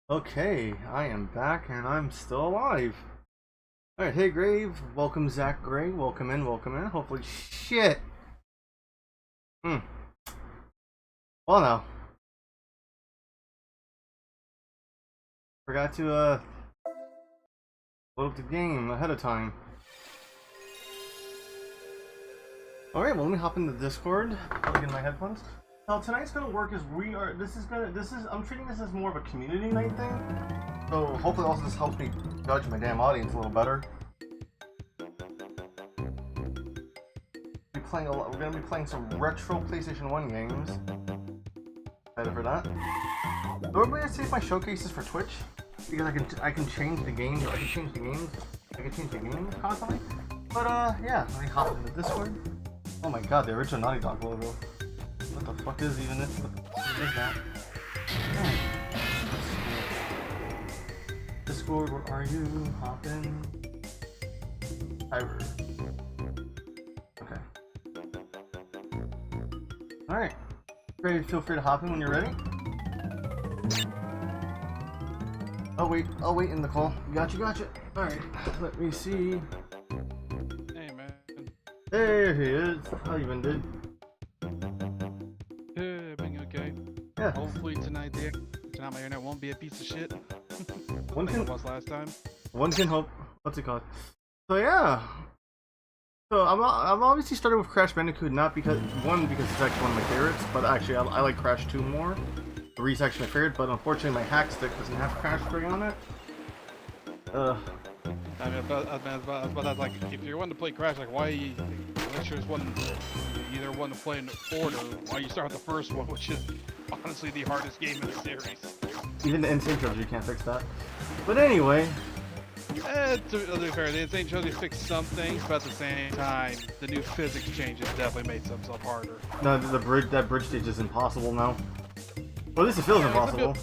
Okay, I am back and I'm still alive. Alright, hey Grave, welcome Zach Gray, welcome in, hopefully shit. Hmm. Well now. Forgot to load up the game ahead of time. Alright, well let me hop into Discord, plug in my headphones. So tonight's gonna work as I'm treating this as more of a community night thing. So hopefully also this helps me judge my damn audience a little better. We're gonna be playing some retro PlayStation 1 games. Excited for that. Normally I save my showcases for Twitch because I can change the games. I can change the game constantly. But yeah, let me hop into Discord. Oh my god, the original Naughty Dog logo. What the fuck is even this? What the fuck is that? Discord, where are you? Hop in. Cyber. Okay. Alright. Ready? Feel free to hop in when you're ready. I'll wait in the call. Gotcha. Alright, let me see. Hey man. There he is. How you been, dude? Being okay. Yeah. Hopefully tonight my internet won't be a piece of shit. One like can it was last time. One can hope. What's it called? So yeah. So I'm obviously started with Crash Bandicoot not because it's actually one of my favorites, but actually I like Crash 2 more. 3 is actually my favorite, but unfortunately my hack stick doesn't have Crash 3 on it. I mean, but like, if you're wanting to play Crash, like, why? Unless you're just either want to play in order, why you start with the first one, which is honestly the hardest game in the series. Even the Insane Trilogy can't fix that. But anyway. To be fair, the Insane Trilogy fixed some things, but at the same time, the new physics changes definitely made some stuff harder. No, that bridge stage is impossible now. Well, at least it feels impossible.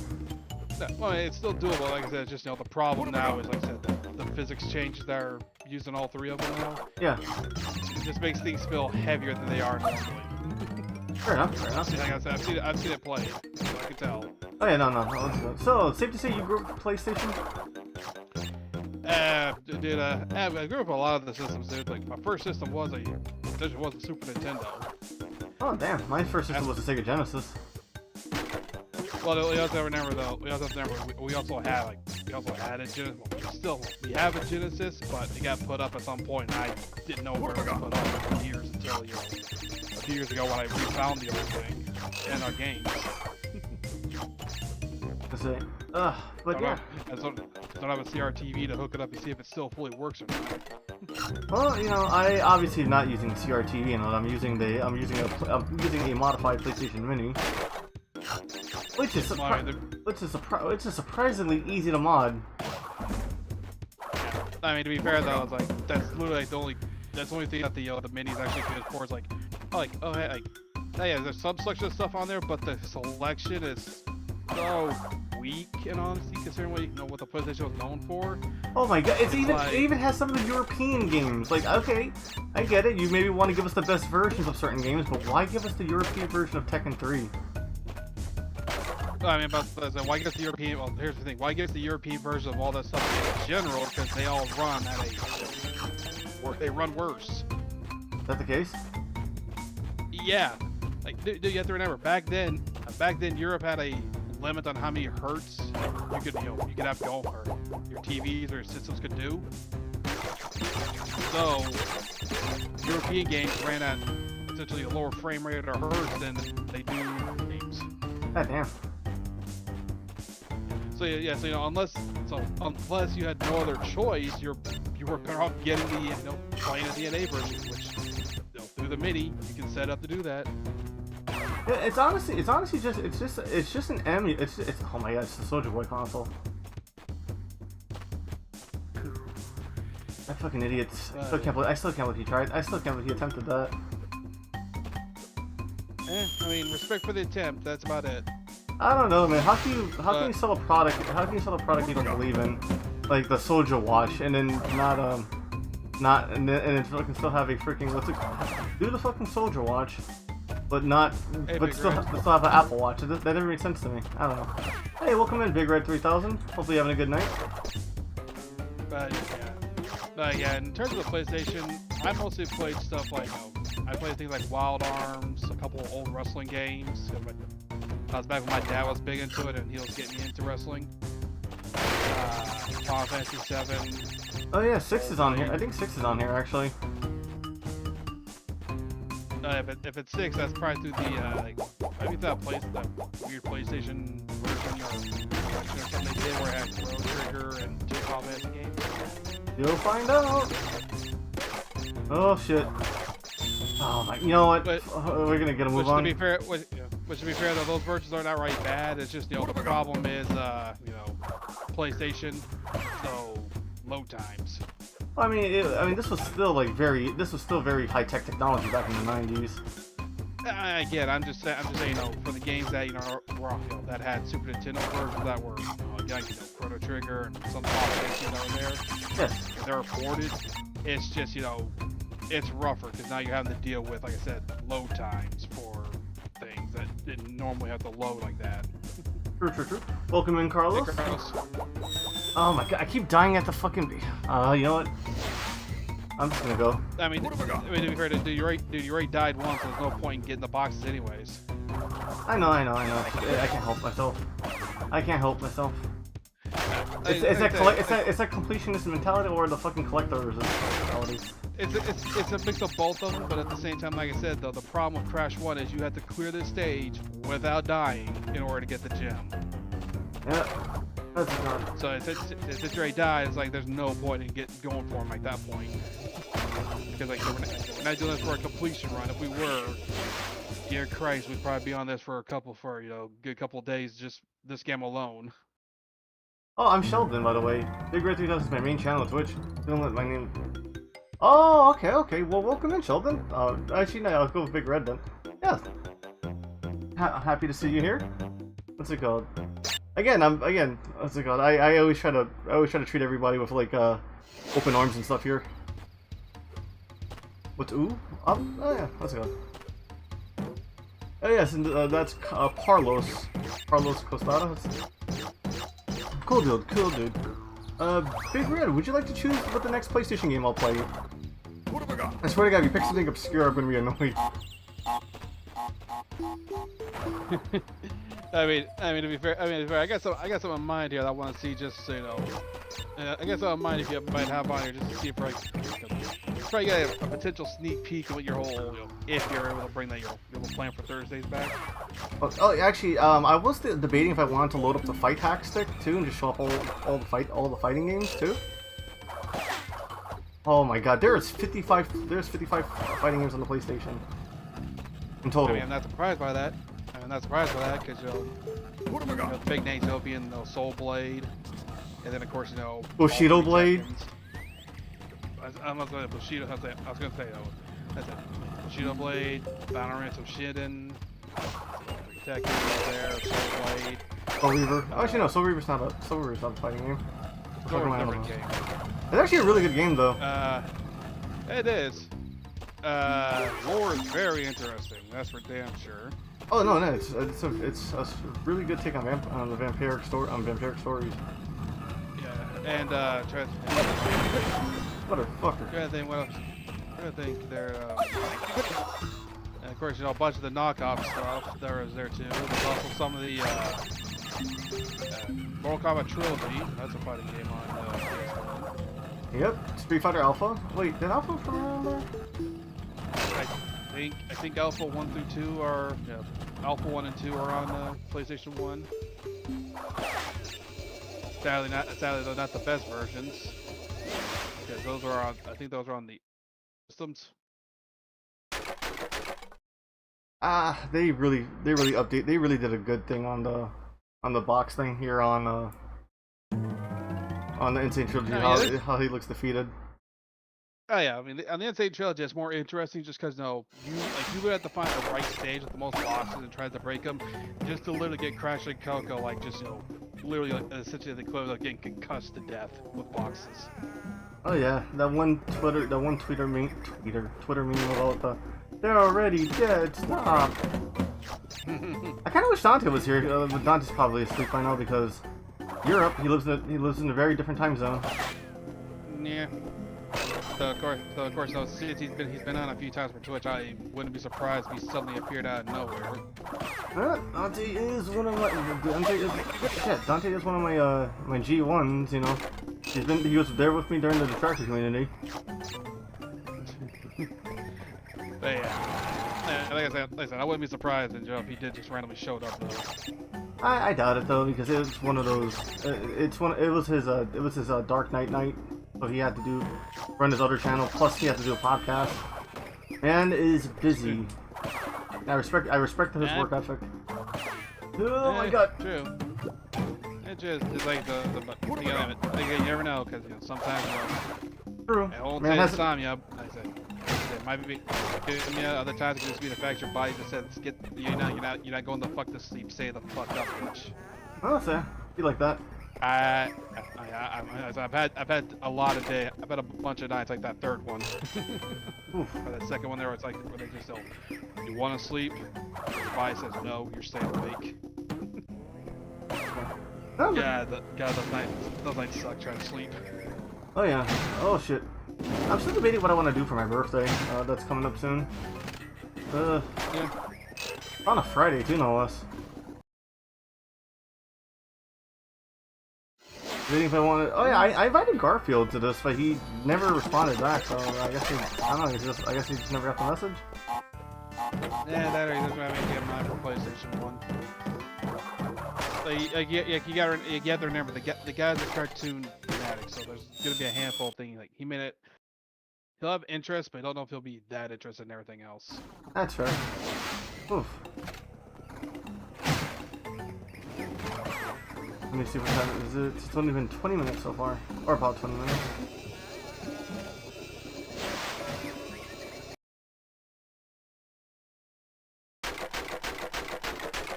No, well, it's still doable. Like I said, it's just the problem now is, like I said, the physics changes that are using all 3 of them now. Yeah. It just makes things feel heavier than they are normally. Fair enough. Like I said, I've seen it play, so I can tell. Oh yeah, no. So, safe to say you grew up with PlayStation? Dude, I grew up with a lot of the systems, dude. Like, my first system was a Super Nintendo. Oh damn, my first system was a Sega Genesis. Well, we also have to remember though. We also had a Genesis. We have a Genesis, but it got put up at some point, and I didn't know where it got put up for years until a few years ago when I refound the old thing in our games. But yeah. I don't have a CRTV to hook it up and see if it still fully works or not. Well, I obviously am not using CRTV, I'm using a modified PlayStation Mini. Which is surprisingly easy to mod. I mean, to be fair though, it's like that's literally the only thing that the minis actually good for is yeah, there's some selection of stuff on there, but the selection is so weak in honesty considering what the PlayStation was known for. Oh my god, it even has some of the European games. Like, okay, I get it, you maybe want to give us the best versions of certain games, but why give us the European version of Tekken 3? I mean, why get the European? Well, here's the thing: why get the European version of all that stuff in general? Because they all run they run worse. Is that the case? Yeah, like dude, you have to remember back then Europe had a limit on how many hertz you could have going for your TVs or your systems could do. So European games ran at essentially a lower frame rate or hertz than they do games. God damn. So yeah, unless you had no other choice, you were better off getting the playing the DNA version, which through the mini you can set up to do that. Yeah, it's honestly just an it's oh my god, it's the Soulja Boy console. That fucking idiot. I still can't believe he tried. I still can't believe he attempted that. I mean, respect for the attempt. That's about it. I don't know, man. How can you sell a product? How can you sell a product you don't believe in, like the Soulja Watch, and then and then fucking still have a freaking do the fucking Soulja Watch, but not, Hey, but Big still, Red. still have an Apple Watch. That never made sense to me. I don't know. Hey, welcome in, Big Red 3000. Hopefully you're having a good night. But yeah, in terms of the PlayStation, I mostly played stuff like, I played things like Wild Arms, a couple of old wrestling games. I was back when my dad was big into it and he was getting me into wrestling. Final Fantasy 7. Oh yeah, 6 is on here. I think 6 is on here actually. If it's 6, that's probably through the maybe that weird PlayStation version or something they did where it had Chrono Trigger and 2 Final Fantasy games. You'll find out. Oh shit. Oh my, you know what? We're gonna get a move on. To be fair, which to be fair though, those versions aren't outright bad. It's just the problem is PlayStation, so load times. I mean, this was still very high tech technology back in the 90s. Again, I'm just saying, for the games that that had Super Nintendo versions that were again, Chrono Trigger and some Final that were there. Yes. If they're ported, it's just it's rougher because now you're having to deal with, like I said, load times for things that didn't normally have to load like that. True. Welcome in, Carlos. Hey, Carlos. Oh my god, I keep dying at the fucking. You know what? I'm just gonna go. I mean, to be fair, dude, you already died once. So there's no point in getting the boxes, anyways. I know. I can't help myself. It's that completionist mentality or the fucking collector's mentality. It's a mix of both of them, but at the same time, like I said, though, the problem with Crash 1 is you have to clear this stage without dying in order to get the gem. Yeah, that's not. So if it's already died, it's like there's no point in going for him at that point. Because like we're not doing this for a completion run. If we were, dear Christ, we'd probably be on this for a good couple of days, just this game alone. Oh, I'm Sheldon, by the way. Big Red 3000 is my main channel on Twitch. Don't let my name. Oh, okay. Well, welcome in, Sheldon. Actually, no, I'll go with Big Red then. Yeah. Happy to see you here. What's it called? What's it called? I always try to treat everybody with like open arms and stuff here. What's ooh? Oh yeah, what's it called? Oh yes, and that's Carlos Costada. Cool dude. Big Red, would you like to choose what the next PlayStation game I'll play? I swear to God, if you pick something obscure, I'm gonna be annoyed. I mean, to be fair, I got some in mind here that I want to see, just so you know. I guess I don't mind if you might have on here just to see if probably get a potential sneak peek of what your whole, if you're able to bring that your little plan for Thursdays back. Oh, actually, I was debating if I wanted to load up the fight hack stick too and just show up all the fighting games too. Oh my God, there's 55 fighting games on the PlayStation in total. I mean, I'm not surprised by that. Because the big names will be in Soul Blade, and then of course Bushido Blade. I'm not going to Bushido. I was going to say that's it. Bushido Blade, Valorant of Shiden, Tekken there, Soul Blade. Soul Reaver. Actually, no, Soul Reaver's not a fighting game. It's a different game. It's actually a really good game though. It is. Lore is very interesting. That's for damn sure. Oh no, it's a really good take on the vampiric stories. Yeah, and motherfucker. Trying to think what else. Trying to think there. And of course, a bunch of the knockoff stuff there is there too. There's also some of the Mortal Kombat Trilogy. That's a fighting game on PS1. Yep, Street Fighter Alpha. Wait, did Alpha come around there? I think Alpha 1 through 2 are Alpha 1 and 2 are on PlayStation 1. Sadly, they're not the best versions because those are on. I think those are on the systems. They really update. They really did a good thing on the box thing here on the Insane Trilogy. How he looks defeated. Oh yeah, I mean, on the Insane Trilogy, it's more interesting just because you would have to find the right stage with the most boxes and try to break them, just to literally get Crash and Coco literally essentially the close of getting concussed to death with boxes. Oh yeah, that one Twitter meme about They're already dead. Stop. I kind of wish Dante was here, but Dante's probably asleep by now because Europe. He lives in a very different time zone. Yeah. So of course, those since he's been on a few times for Twitch, I wouldn't be surprised if he suddenly appeared out of nowhere. Dante is one of my Dante is one of my my G1s. You know, he was there with me during the Detractor community. But yeah, like I said, I wouldn't be surprised if he did just randomly showed up though. I doubt it though because it's one of those. It was his Dark Knight night, so he had to run his other channel. Plus he had to do a podcast. Man is busy. I respect his work ethic. Oh my god. True. It's like you never know because sometimes True. It won't take the time, yeah. Like I said, it might be other times it could just be the fact your body just says you're not going the fuck to sleep, stay the fuck up, bitch. Oh, that's fair. Be like that. I've had a lot of days. I've had a bunch of nights like that third one. Or that second one there, it's like where they just you want to sleep, your body says no, you're staying awake. Yeah, those nights suck trying to sleep. Oh yeah. Oh shit. I'm still debating what I want to do for my birthday. That's coming up soon. Yeah. On a Friday too, no less. Debating if I wanted. Oh yeah, I invited Garfield to this, but he never responded back. So I guess I don't know. I guess he just never got the message. Yeah, that or he doesn't have any mine for PlayStation 1. You got to remember the guy's a cartoon fanatic, so there's gonna be a handful of things like he'll have interest, but I don't know if he'll be that interested in everything else. That's fair. Oof. Let me see what time it is. It's only been 20 minutes so far, or about 20 minutes.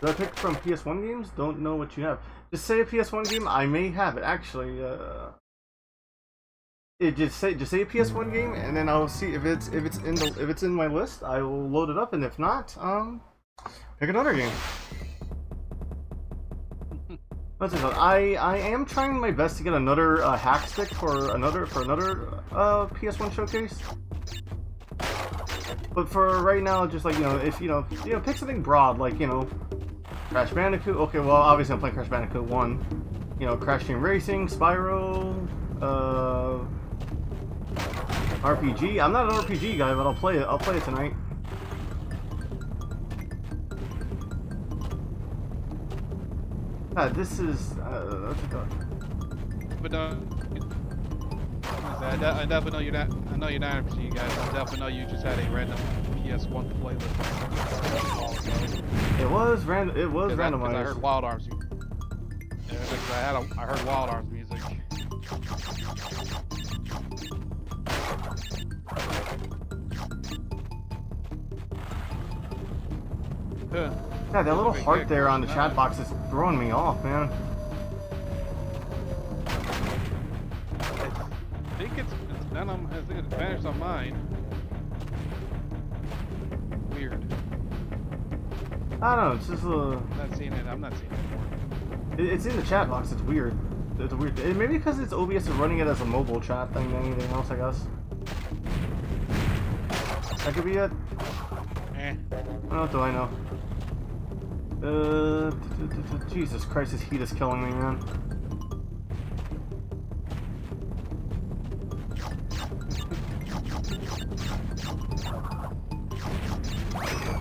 Did I pick from PS1 games? Don't know what you have. Just say a PS1 game. I may have it actually. Just say a PS1 game, and then I'll see if it's in my list. I will load it up, and if not, pick another game. I am trying my best to get another hack stick for another PS1 showcase. But for right now, just like if pick something broad, like Crash Bandicoot. Okay, well obviously I'm playing Crash Bandicoot 1. Crash Team Racing, Spyro, RPG. I'm not an RPG guy, but I'll play it. I'll play it tonight. This is But I definitely know you're not. I know you're not an RPG guy. I definitely know you just had a random PS1 playlist. It was random. It was randomized. I heard Wild Arms. Yeah, because I heard Wild Arms music. Yeah, that little heart there on the chat box is throwing me off, man. I think it's none of them. I think it's vanished on mine. Weird. I don't know. It's just a. I'm not seeing it. I'm not seeing it. It's in the chat box. It's weird. It's weird. Maybe because it's OBS is running it as a mobile chat thing than anything else, I guess. That could be it. What do I know? Jesus Christ, this heat is killing me, man.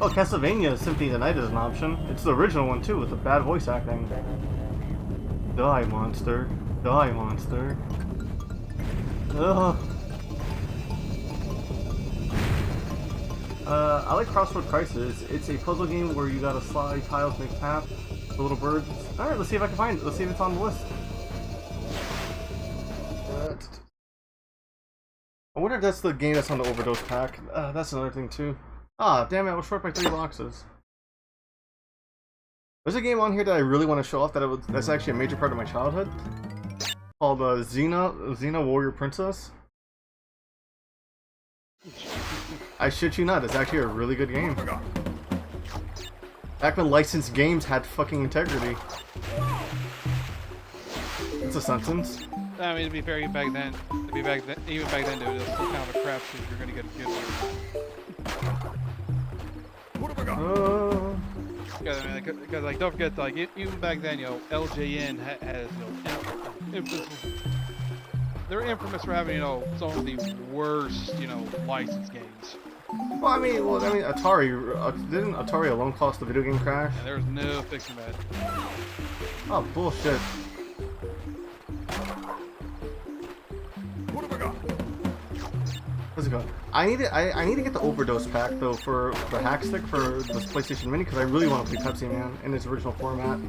Oh, Castlevania Symphony of the Night is an option. It's the original one too, with the bad voice acting. Die, monster. Die, monster. Ugh. I like Crossroad Crisis. It's a puzzle game where you gotta slide tiles, make path, the little birds. Alright, let's see if I can find it. Let's see if it's on the list. I wonder if that's the game that's on the Overdose pack. That's another thing too. Ah, damn it, I was short by 3 boxes. There's a game on here that I really want to show off that's actually a major part of my childhood. Called Xena Warrior Princess. I shit you not, it's actually a really good game. Back when licensed games had fucking integrity. It's a sentence. I mean, to be fair, even back then, dude, it was still kind of a crapshoot if you're gonna get a good one. Because I mean, because like, don't forget, like, even back then, you know, LJN has, you know, they're infamous for having, you know, some of the worst, you know, licensed games. Well, I mean, Atari, didn't Atari alone cause the video game crash? And there's no fixing that. Oh, bullshit. How's it going? I need to get the overdose pack though for the hack stick for this PlayStation Mini because I really want to play Pepsi Man in its original format.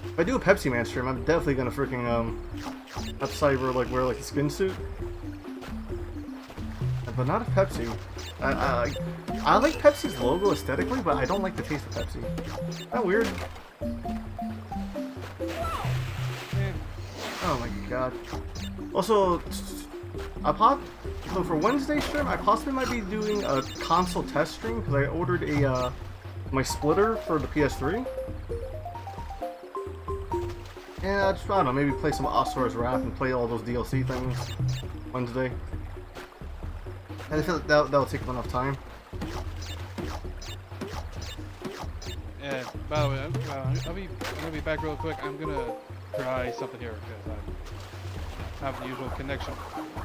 If I do a Pepsi Man stream, I'm definitely gonna freaking have Cyber like wear like a skin suit. But not a Pepsi. I like Pepsi's logo aesthetically, but I don't like the taste of Pepsi. Isn't that weird? Oh my god. Also, so for Wednesday's stream, I possibly might be doing a console test stream because I ordered a my splitter for the PS3. And I don't know, maybe play some Asura's Wrath and play all those DLC things Wednesday. And I feel like that'll take up enough time. Yeah, by the way, I'm gonna be back real quick. I'm gonna try something here because I have the usual connection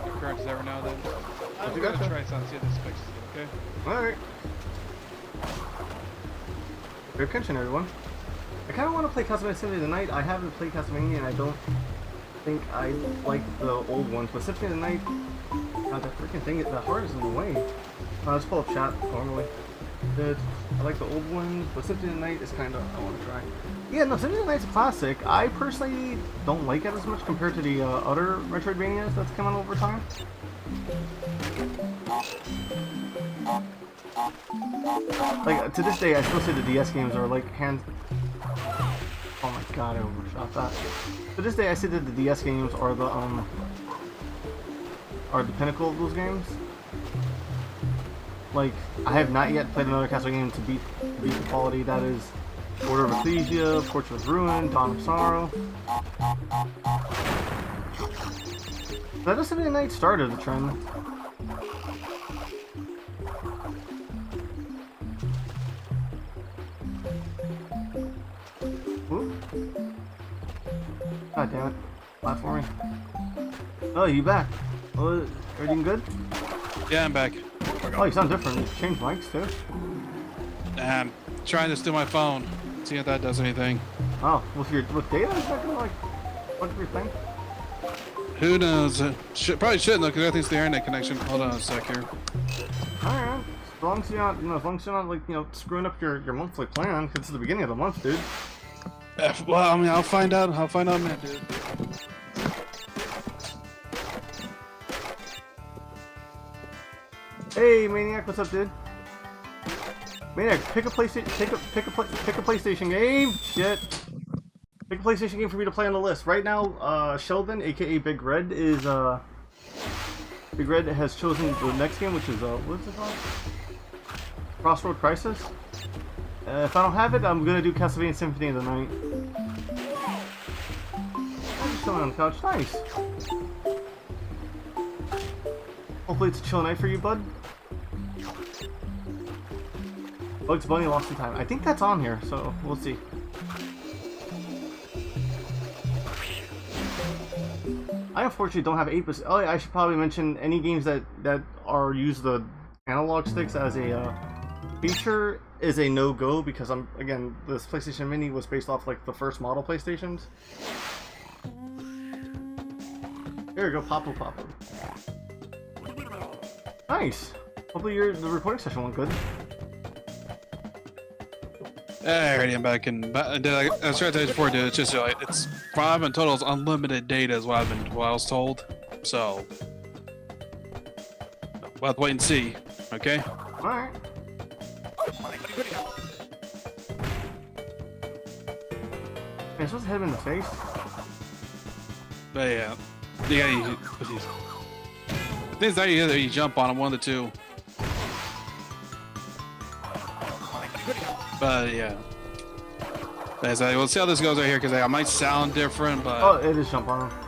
occurrences every now and then. I'm gonna try something, see if this fixes it, okay? Alright. Great attention, everyone. I kind of want to play Castlevania Symphony of the Night. I haven't played Castlevania and I don't think I like the old ones, but Symphony of the Night, God, that freaking thing, the heart is in the way. I'll just pull up chat normally. I like the old ones, but Symphony of the Night is kind of, I want to try. Yeah, no, Symphony of the Night's a classic. I personally don't like it as much compared to the other Metroidvanias that's come out over time. Like, to this day, I still say the DS games are like hands... Oh my god, I overshot that. To this day, I say that the DS games are the pinnacle of those games. Like, I have not yet played another Castlevania game to beat the quality that is Order of Ecclesia, Fortune of Ruin, Dawn of Sorrow. That just Symphony of the Night started the trend. Whoop. God damn it. Platforming. Oh, you back? Oh, everything good? Yeah, I'm back. Oh, you sound different. You changed mics too. I'm trying this through my phone. See if that does anything. Oh, with data, is that gonna like fuck your thing? Who knows? Probably shouldn't though, because everything's the internet connection. Hold on a sec here. Alright. As long as you're not, as long as you're not like, screwing up your monthly plan, because it's the beginning of the month, dude. Well, I mean, I'll find out. Man, dude. Hey, Maniac, what's up, dude? Maniac, pick a PlayStation game. Shit. Pick a PlayStation game for me to play on the list. Right now, Sheldon, aka Big Red, Big Red has chosen the next game, which is what is it called? Crossroad Crisis. If I don't have it, I'm gonna do Castlevania Symphony of the Night. I'm just chilling on the couch. Nice. Hopefully it's a chill night for you, bud. Bugs Bunny Lost in Time. I think that's on here, so we'll see. I unfortunately don't have 8-bit. Oh, yeah, I should probably mention any games that use the analog sticks as a feature is a no-go because again, this PlayStation Mini was based off like the first model PlayStations. There you go, Papu. Nice. Hopefully the recording session went good. Alrighty, I'm back in. I was trying to tell you before, dude. It's just it's 5 in total. It's unlimited data, is what I was told. So we'll have to wait and see. Okay. All right. Am I supposed to hit him in the face? But yeah, you gotta use. Things that you jump on them, one of the two. But yeah. We'll see how this goes right here, because I might sound different, but... Oh, it is jump on them.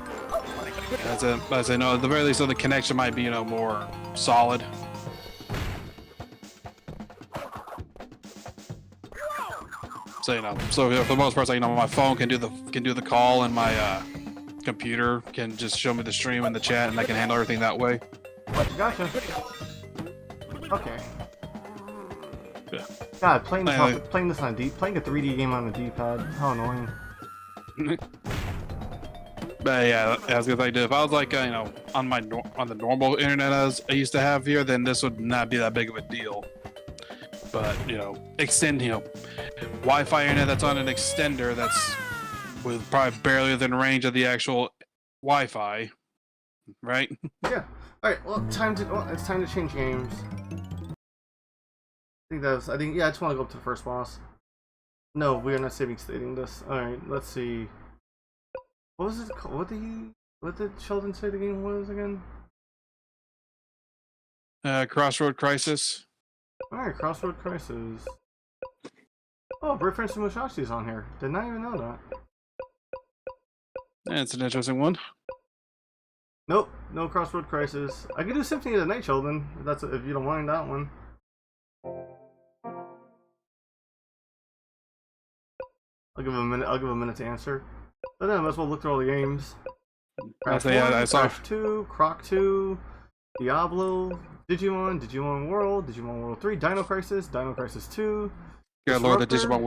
As I know, at the very least, so the connection might be, more solid. So, so for the most part, like, my phone can do the call, and my computer can just show me the stream and the chat, and I can handle everything that way. Gotcha. Okay. Yeah. God, playing this on playing a 3D game on the D-pad, how annoying. But yeah, as I did, if I was like on the normal internet as I used to have here, then this would not be that big of a deal. But extend Wi-Fi internet that's on an extender that's with probably barely within range of the actual Wi-Fi, right? Yeah. All right. Well, it's time to change games. I think yeah, I just want to go up to the first boss. No, we are not stating this. All right, let's see. What was it called? What did Sheldon say the game was again? Crossroad Crisis. All right, Crossroad Crisis. Oh, Reference to Musashi's on here. Did not even know that. That's an interesting one. Nope, no Crossroad Crisis. I could do Symphony of the Night, Sheldon. If you don't mind that one. I'll give him a minute to answer. But then I might as well look through all the games. Crash 1, I saw Crash 2, Croc 2, Diablo, Digimon World, Digimon World 3, Dino Crisis, Dino Crisis 2. Good lord, the Digimon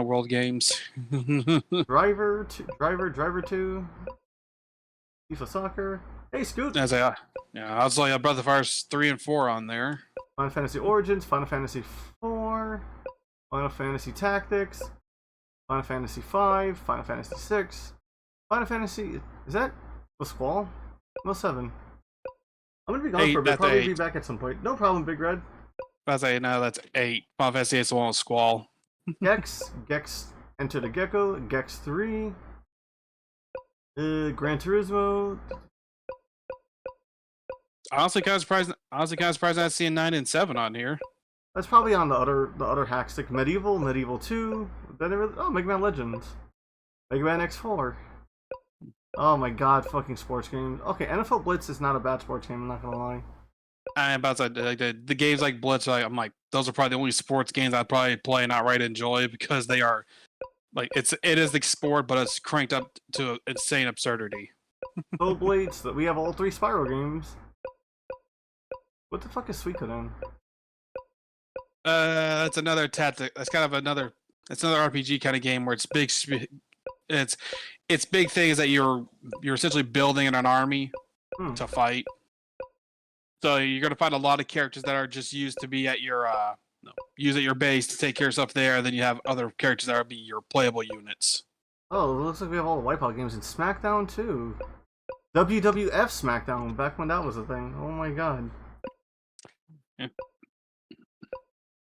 World games. Driver 2. FIFA Soccer. Hey, Scoot. I was like Breath of Fire 3 and 4 on there. Final Fantasy Origins, Final Fantasy 4, Final Fantasy Tactics, Final Fantasy 5, Final Fantasy 6, Final Fantasy... Is that the Squall? No, 7. I'm gonna be gone for a bit, probably be back at some point. No problem, Big Red. I was like, no, that's 8. Final Fantasy 8 is the one with Squall. Gex, Enter the Gecko, Gex 3, Gran Turismo. Honestly, kind of surprised I'm not seeing 9 and 7 on here. That's probably on the other hack stick. Medieval 2. Mega Man Legends, Mega Man X4. Oh my god, fucking sports games. Okay, NFL Blitz is not a bad sports game. I'm not gonna lie. I'm about to like the games like Blitz. I'm like, those are probably the only sports games I'd probably play and outright enjoy, because they are like it is the sport, but it's cranked up to insane absurdity. Soul Blades. We have all 3 Spyro games. What the fuck is Suikoden? That's another tactic. That's kind of another. It's another RPG kind of game where it's big. It's big things that you're essentially building in an army to fight. So you're gonna find a lot of characters that are just used to be at your use at your base to take care of stuff there. And then you have other characters that would be your playable units. Oh, it looks like we have all the Wipeout games in SmackDown too. WWF SmackDown, back when that was a thing. Oh my god.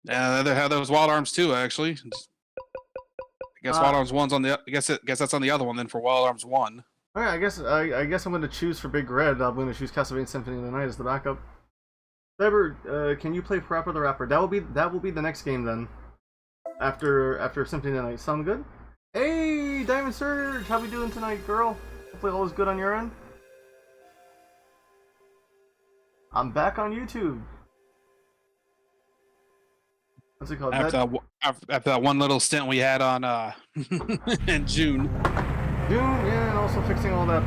Yeah, they have those Wild Arms too, actually. I guess Wild Arms 1's on the. I guess that's on the other one then for Wild Arms 1. All right, I guess I'm going to choose for Big Red. I'm going to choose Castlevania Symphony of the Night as the backup. Cyber, can you play Parappa the Rapper? That will be the next game then. After Symphony of the Night. Sound good? Hey, Diamond Surge, how we doing tonight, girl? Hopefully all is good on your end. I'm back on YouTube. What's it called? After that one little stint we had on in June. Yeah, and also fixing all that.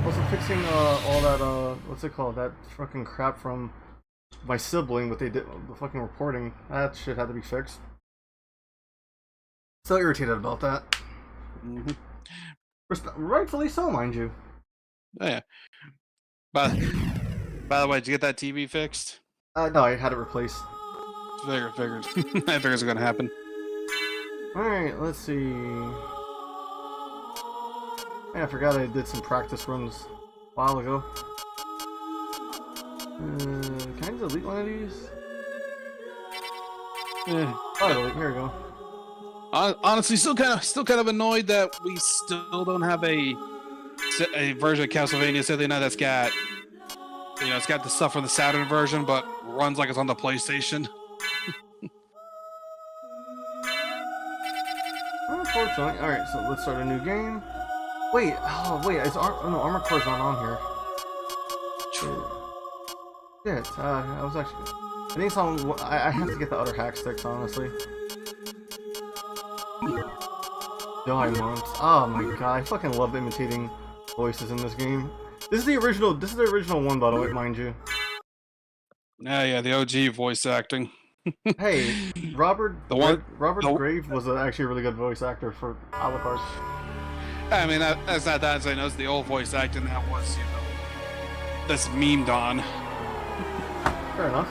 Also fixing all that. What's it called? That fucking crap from my sibling. What they did, the fucking reporting. That shit had to be fixed. So irritated about that. Rightfully so, mind you. Oh, yeah. By the way, did you get that TV fixed? No, I had it replaced. Figured. I figured it was gonna happen. Alright, let's see. Yeah, I forgot I did some practice runs a while ago. Can I delete one of these? Yeah. Oh, here we go. Honestly, still kind of annoyed that we still don't have a version of Castlevania SOTN that's got You know, it's got the stuff from the Saturn version, but runs like it's on the PlayStation. Unfortunately. Alright, so let's start a new game. Wait, is Armored Core's not on here. Shit, I was actually... I think it's on... I have to get the other hack sticks, honestly. Die months. Oh my god, I fucking love imitating voices in this game. This is the original one, by the way, mind you. Yeah, the OG voice acting. Hey, Robert Grave was actually a really good voice actor for Alucard. I mean, that's not that insane. That was the old voice acting that was, you know, that's memed on. Fair enough.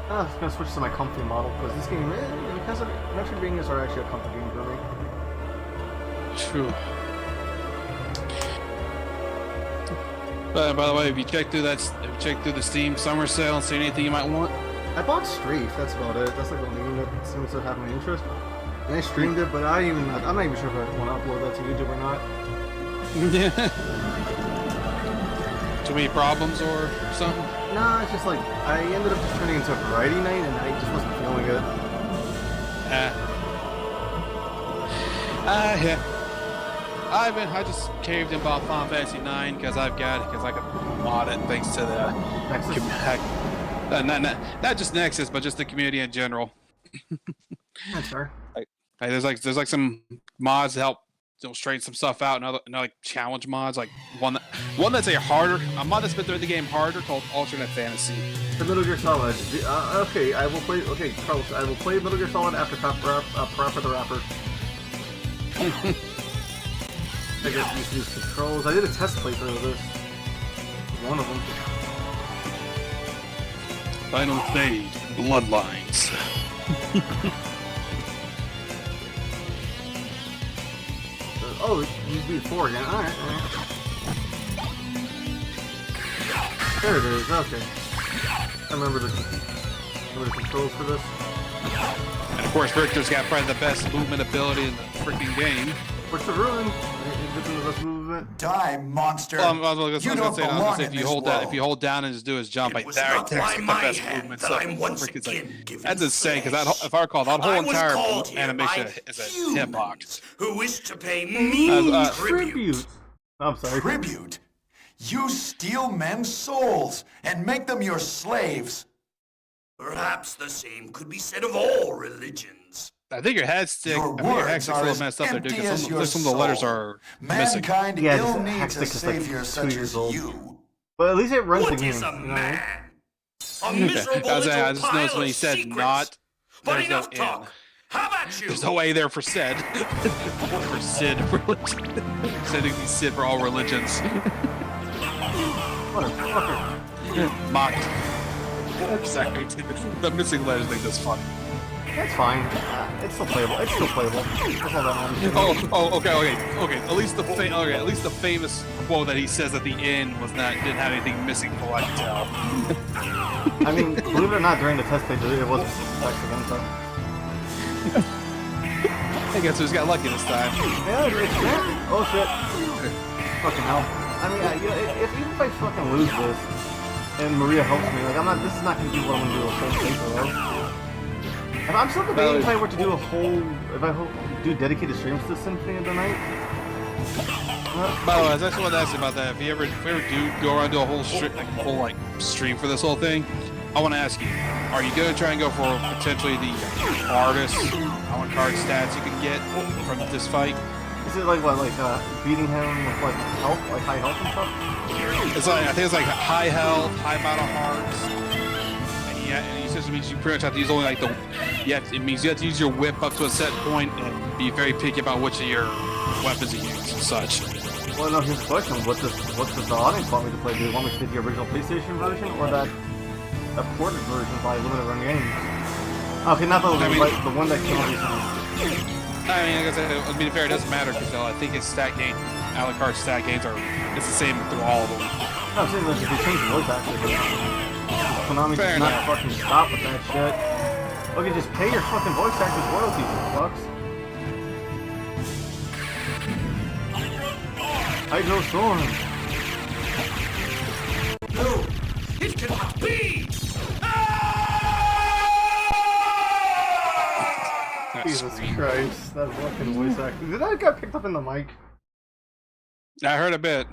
I'm just gonna switch to my comfy model because this game, because of Metroidvanias are actually a comfy game for me. True. But by the way, if you check through the Steam summer sale and see anything you might want. I bought Strafe, that's about it. That's like the only game that seems to have my interest. And I streamed it, but I'm not even sure if I want to upload that to YouTube or not. Yeah. Too many problems or something? Nah, it's just like, I ended up just turning into a variety night and I just wasn't feeling it. Yeah. I just caved and bought Final Fantasy 9 because I could mod it thanks to the Nexus? not just Nexus, but just the community in general. That's fair. There's like some mods to help straighten some stuff out, and other like challenge mods, like one that's a mod that's been through the game harder called Alternate Fantasy. The Metal Gear Solid. Okay, I will play. Okay, Carlos, I will play Metal Gear Solid after Parappa the Rapper. I guess these controls. I did a test playthrough of this. One of them. Final Fade, Bloodlines. Oh, it used to be 4 again. Alright. There it is, okay. I remember the controls for this. And of course, Richter's got probably the best movement ability in the freaking game. What's the ruin? The best movement. Die, monster! Well, I was gonna say, if you hold down and just do his jump, like there's the best movement. So that's insane. Because if I recall, that whole entire animation is a hitbox. Who wish to pay me tribute. I'm sorry. Tribute? You steal men's souls and make them your slaves. Perhaps the same could be said of all religions. I think your head stick. I think your head stick's a little messed up there, dude. Because some of the letters are missing. Mankind Yeah, ill this needs hack a stick is like savior 2 such years as old. you. But at least it runs the What game. is a You know what I mean? man? A miserable I little just noticed when he said secrets. not. But There's no enough talk. How about you? There's no way there for Sid. For Sid religion. Sending me Sid for all religions. Motherfucker. Mocked. Exactly. The missing letters thing is funny. That's fine. It's still playable. It's still playable. That's all that matters. Okay. At least the famous quote that he says at the end didn't have anything missing from what I can tell. I mean, believe it or not, during the test page, it wasn't text again, so. I guess who's got lucky this time. Yeah, it's that. Oh shit. Fucking hell. I mean, even if I fucking lose this, and Maria helps me, like, this is not gonna be what I'm gonna do a full playthrough of. If I'm still debating if I were to do do dedicated streams to Symphony of the Night. By the way, I was actually wanted to ask you about that. If we ever do go around and do a whole full stream for this whole thing, I want to ask you: are you gonna try and go for potentially the artist card stats you can get from this fight? Is it like what, beating him with like health, like high health and stuff? It's like I think it's like high health, high amount of hearts. And he says it means you pretty much have to use only like it means you have to use your whip up to a set point and be very picky about which of your weapons you use and such. Well, no, here's the question: what does the audience want me to play? Do they want me to get the original PlayStation version or that ported version by Limited Run Games? Okay, not the one that came out recently. I mean, like I said, I mean, fair, it doesn't matter because I think his stat gain, a la carte stat gains it's the same through all of them. No, I'm saying that they changed the voice actor. Konami does not fucking stop with that shit. Okay, just pay your fucking voice actors royalties, you fucks. Hydro Storm. No, it cannot be! Jesus Christ, that fucking voice acting. Did that get picked up in the mic? I heard a bit.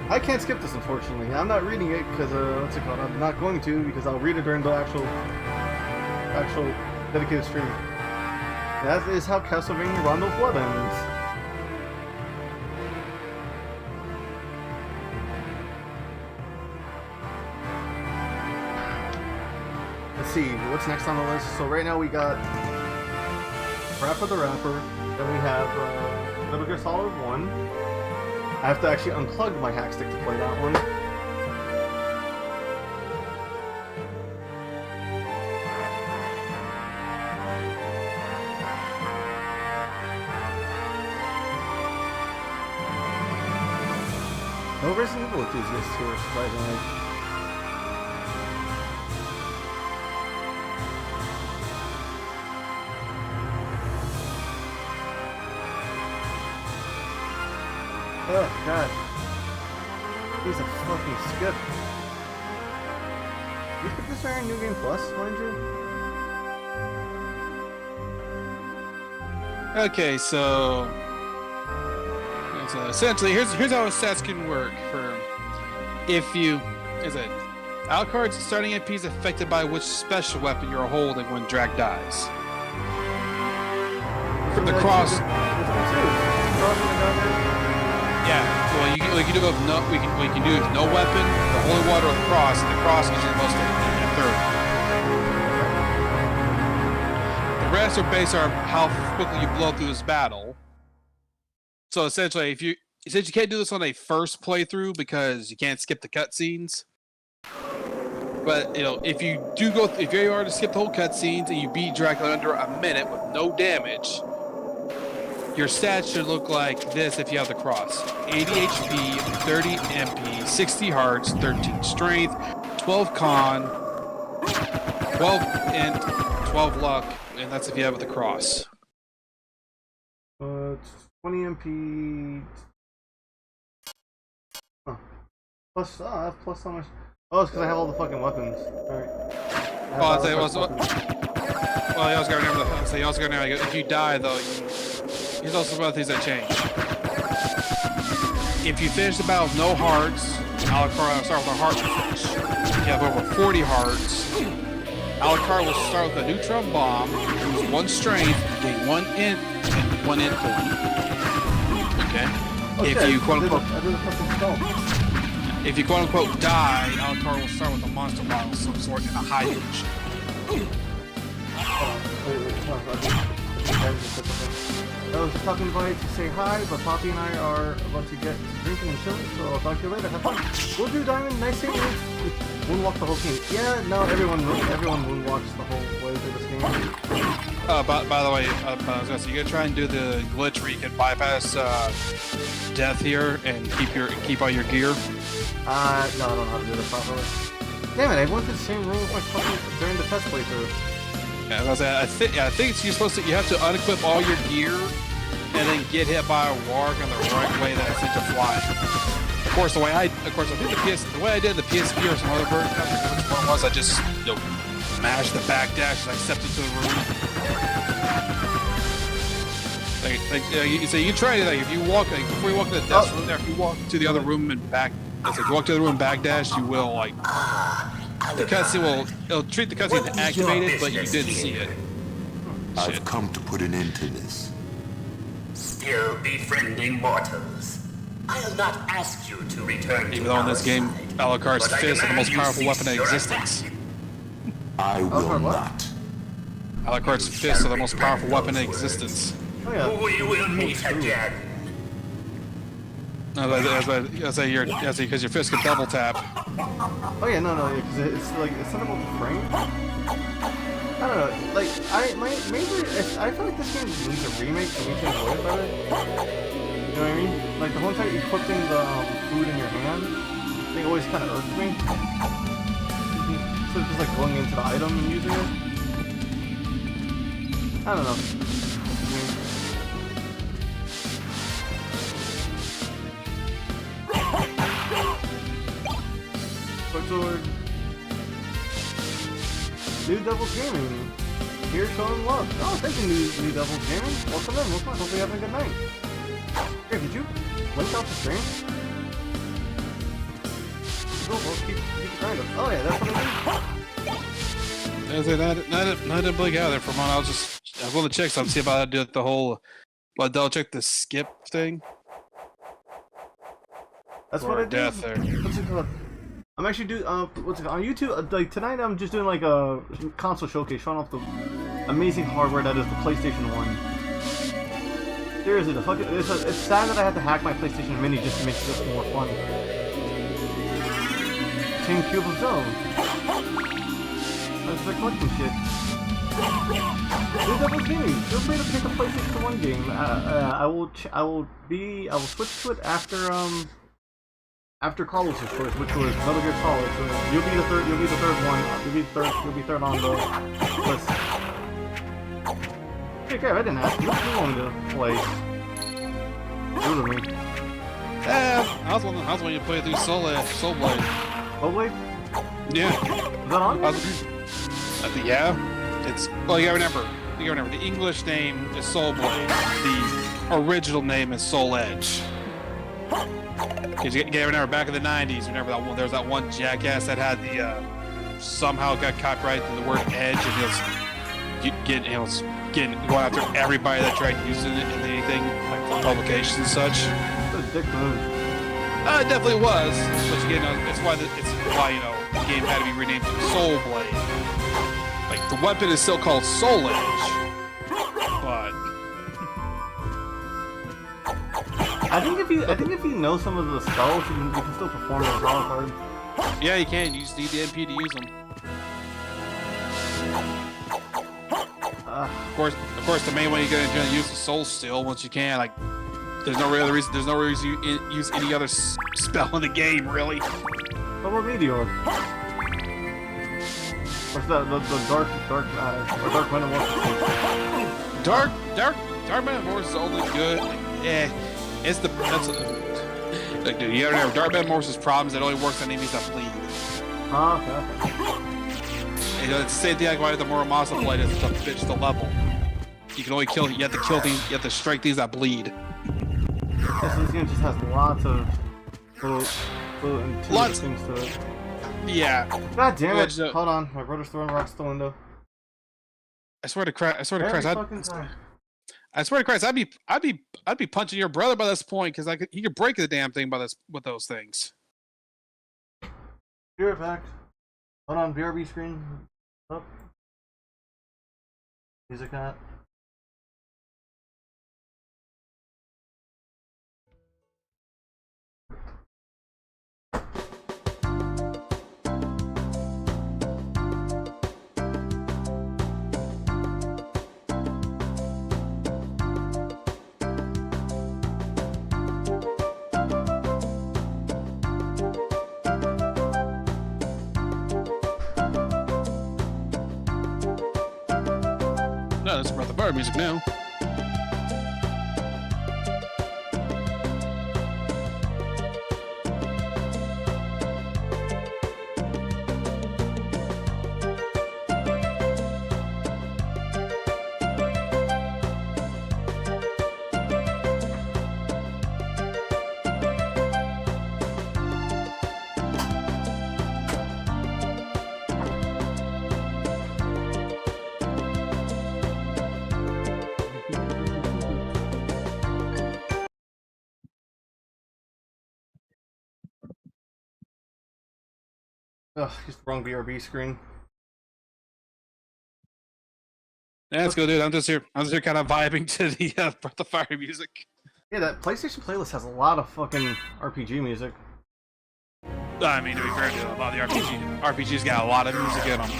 I can't skip this, unfortunately. I'm not reading it because, what's it called? I'm not going to because I'll read it during the actual dedicated stream. That is how Castlevania Rondo of Blood ends. Let's see, what's next on the list? So right now we got Parappa the Rapper, then we have Metal Gear Solid 1. I have to actually unplug my hack stick to play that one. No Resident Evil enthusiasts here, surprisingly. Oh god. He's a fucking skip. You put this during New Game Plus, mind you? Okay, so essentially, here's how stats can work. For if you, is it Alucard's starting MP is affected by which special weapon you're holding when Drag dies. From the cross. Yeah. Well, you can do with no. We can do with no weapon, the holy water, or the cross. And the cross is the most third. The rest are based on how quickly you blow through this battle. So essentially, since you can't do this on a first playthrough because you can't skip the cutscenes. But if you are to skip the whole cutscenes and you beat Dracula under a minute with no damage, your stats should look like this if you have the cross: 80 HP, 30 MP, 60 hearts, 13 strength, 12 con, 12 int, 12 luck, and that's if you have it with the cross. 20 MP. Oh. Plus, I have plus so much. Oh, it's because I have all the fucking weapons. Alright. Well, you also gotta remember if you die though, here's also one of the things that change. If you finish the battle with no hearts, Alucard will start with a heart finish. If you have over 40 hearts, Alucard will start with a neutron bomb, lose 1 strength, gain 1 int, and 1 int point. Okay? If you quote unquote die, Alucard will start with a monster battle of some sort in a high dimension. I was stopping by to say hi, but Poppy and I are about to get drinking and chilling, so I'll talk to you later. Have fun. We'll do Diamond. Nice seeing you. Moonwalk the whole game. Yeah, no, everyone moonwalks the whole way through this game. By the way, I was gonna say, you gotta try and do the glitch where you can bypass death here and keep all your gear. No, I don't know how to do this properly. Damn it! I went to the same room with my fucking during the test playthrough. Yeah, I think you're supposed to. You have to unequip all your gear and then get hit by a warg in the right way that sends you flying. Of course, the way I did the PSP or some other version, I don't know which one it was. I just mashed the backdash as I stepped into the room. So you try to if you walk before you walk to the desk room there, if you walk to the other room and back, if you walk to the room and backdash, you will the cutscene it'll treat the cutscene as activated, but you did see it. I've come to put an end to this. Still befriending mortals. I'll not ask you to return Even to though in this game, side, Alucard's but I fists are the most demand powerful you weapon in cease your existence. attack. I will not. Alucard's fists are the most powerful weapon in existence. Oh yeah. We will meet again. Because your fist can double tap. Oh yeah, no, because it's like it's not about the frame. I don't know, like I feel like this game needs a remake so we can enjoy it better. You know what I mean? Like the whole time equipping the food in your hand, thing always kind of irks me. Instead of just like going into the item and using it. I don't know. Sword. New Devils Gaming. Here showing love. Oh, thank you, New Devils Gaming. Welcome in. Welcome. Hope you're having a good night. Here, did you link out the stream? Cool, well, keep trying to. Oh yeah, that's what I didn't blink out there for a moment. I was going to check something, see about how to do the whole. Well, double check the skip thing. That's what I do. Death there. What's it called? I'm actually doing what's it called? On YouTube? Like tonight, I'm just doing like a console showcase, showing off the amazing hardware that is the PlayStation 1. Seriously, it's sad that I had to hack my PlayStation Mini just to make this more fun. Team Cube of Zone. That's like collecting shit. New Devils Gaming. Feel free to pick a PlayStation 1 game. I will switch to it after Carlos's choice, which was Metal Gear Solid. So you'll be the third one. You'll be third on the list. Hey, Gav, I didn't ask you. You wanted to play. Do to me. I was wanting to play through Soul Blade. Soul Blade? Yeah. Is that on? Yeah. It's well, you gotta remember. The English name is Soul Blade. The original name is Soul Edge. Because you gotta remember, back in the '90s, remember that one? There was that one jackass that had the somehow got copyrighted to the word Edge, and he was going after everybody that tried using it in anything like for publications and such. That's a dick move. It definitely was, but again, it's why the game had to be renamed to Soul Blade. Like the weapon is still called Soul Edge, but I think if you know some of the spells, you can still perform those wild cards. yeah, you can. You just need the MP to use them. Of course, the main way you're gonna use the Soul Steel once you can. Like, there's no real reason. There's no reason you use any other spell in the game, really. What about Meteor? What's the Dark Metamorphosis? Dark Metamorphosis is only good. It's the like, dude, you gotta remember, Dark Metamorphosis problems. It only works on enemies that bleed. Okay. It's the same thing like why the Muramasa Blade is to bitch the level. You can only kill. You have to kill things. You have to strike things that bleed. This game just has lots of little intuitive things to it. Yeah. God damn it! Hold on, my brother's throwing rocks at the window. I swear to Christ! I'd be punching your brother by this point because he could break the damn thing with those things. Be right back. Hold on, BRB screen. Up. Music at. No, that's about the bar music now. Ugh, just the wrong BRB screen. Yeah, let's go, dude. I'm just here kind of vibing to the Breath of Fire music. Yeah, that PlayStation playlist has a lot of fucking RPG music. I mean, to be fair, dude, a lot of the RPGs got a lot of music in them.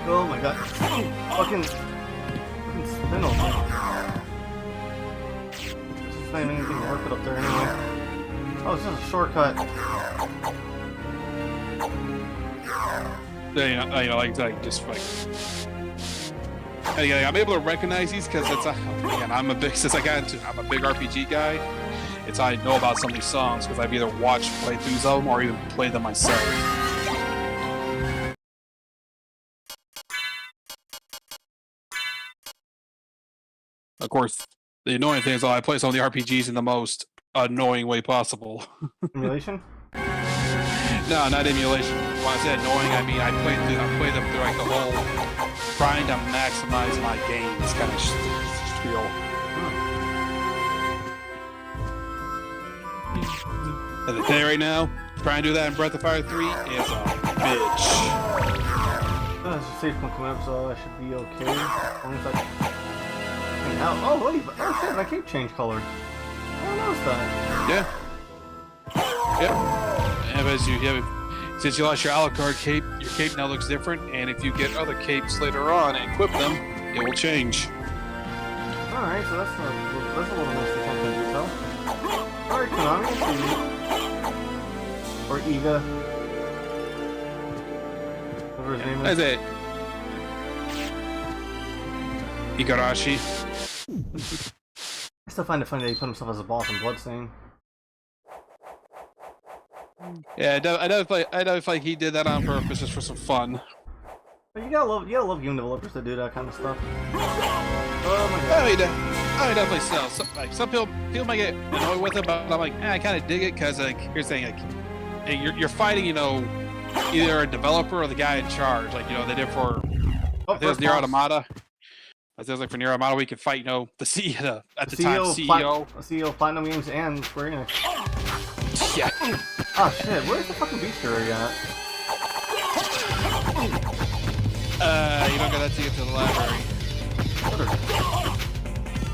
Oh my god. Fucking spindle. This is not even anything to work it up there anyway. Oh, it's just a shortcut. Just like. And again, I'm able to recognize these because it's I'm a big RPG guy. It's how I know about some of these songs because I've either watched playthroughs of them or even played them myself. Of course, the annoying thing is I play some of the RPGs in the most annoying way possible. Emulation? No, not emulation. When I say annoying, I mean I play them through like the whole trying to maximize my games kind of spiel. As I say right now, trying to do that in Breath of Fire 3 is a bitch. It's a safe one coming up, so I should be okay. As long as I can out. Oh, wait, oh shit, my cape changed color. I didn't notice that. Yeah. Yep. And as since you lost your Alucard cape, your cape now looks different, and if you get other capes later on and equip them, it will change. Alright, so that's a little more attention to detail. Alright, Konami, I see you. Or Iga. Whatever his name is. That's it. Igarashi. I still find it funny that he put himself as a boss in Bloodstain. Yeah, I know if like he did that on purpose just for some fun. But you gotta love game developers to do that kind of stuff. Oh my god. I mean, definitely so. Some people might get annoyed with it, but I'm like, I kind of dig it because like here's the thing, like you're fighting, you know, either a developer or the guy in charge. Like, you know, they did for I think it was Nier Automata. I think it was like for Nier Automata, we could fight, you know, the CEO at the time CEO. CEO of Platinum Games and Square Enix. Yeah. Oh shit, where's the fucking bestiary at? You don't get that to get to the library.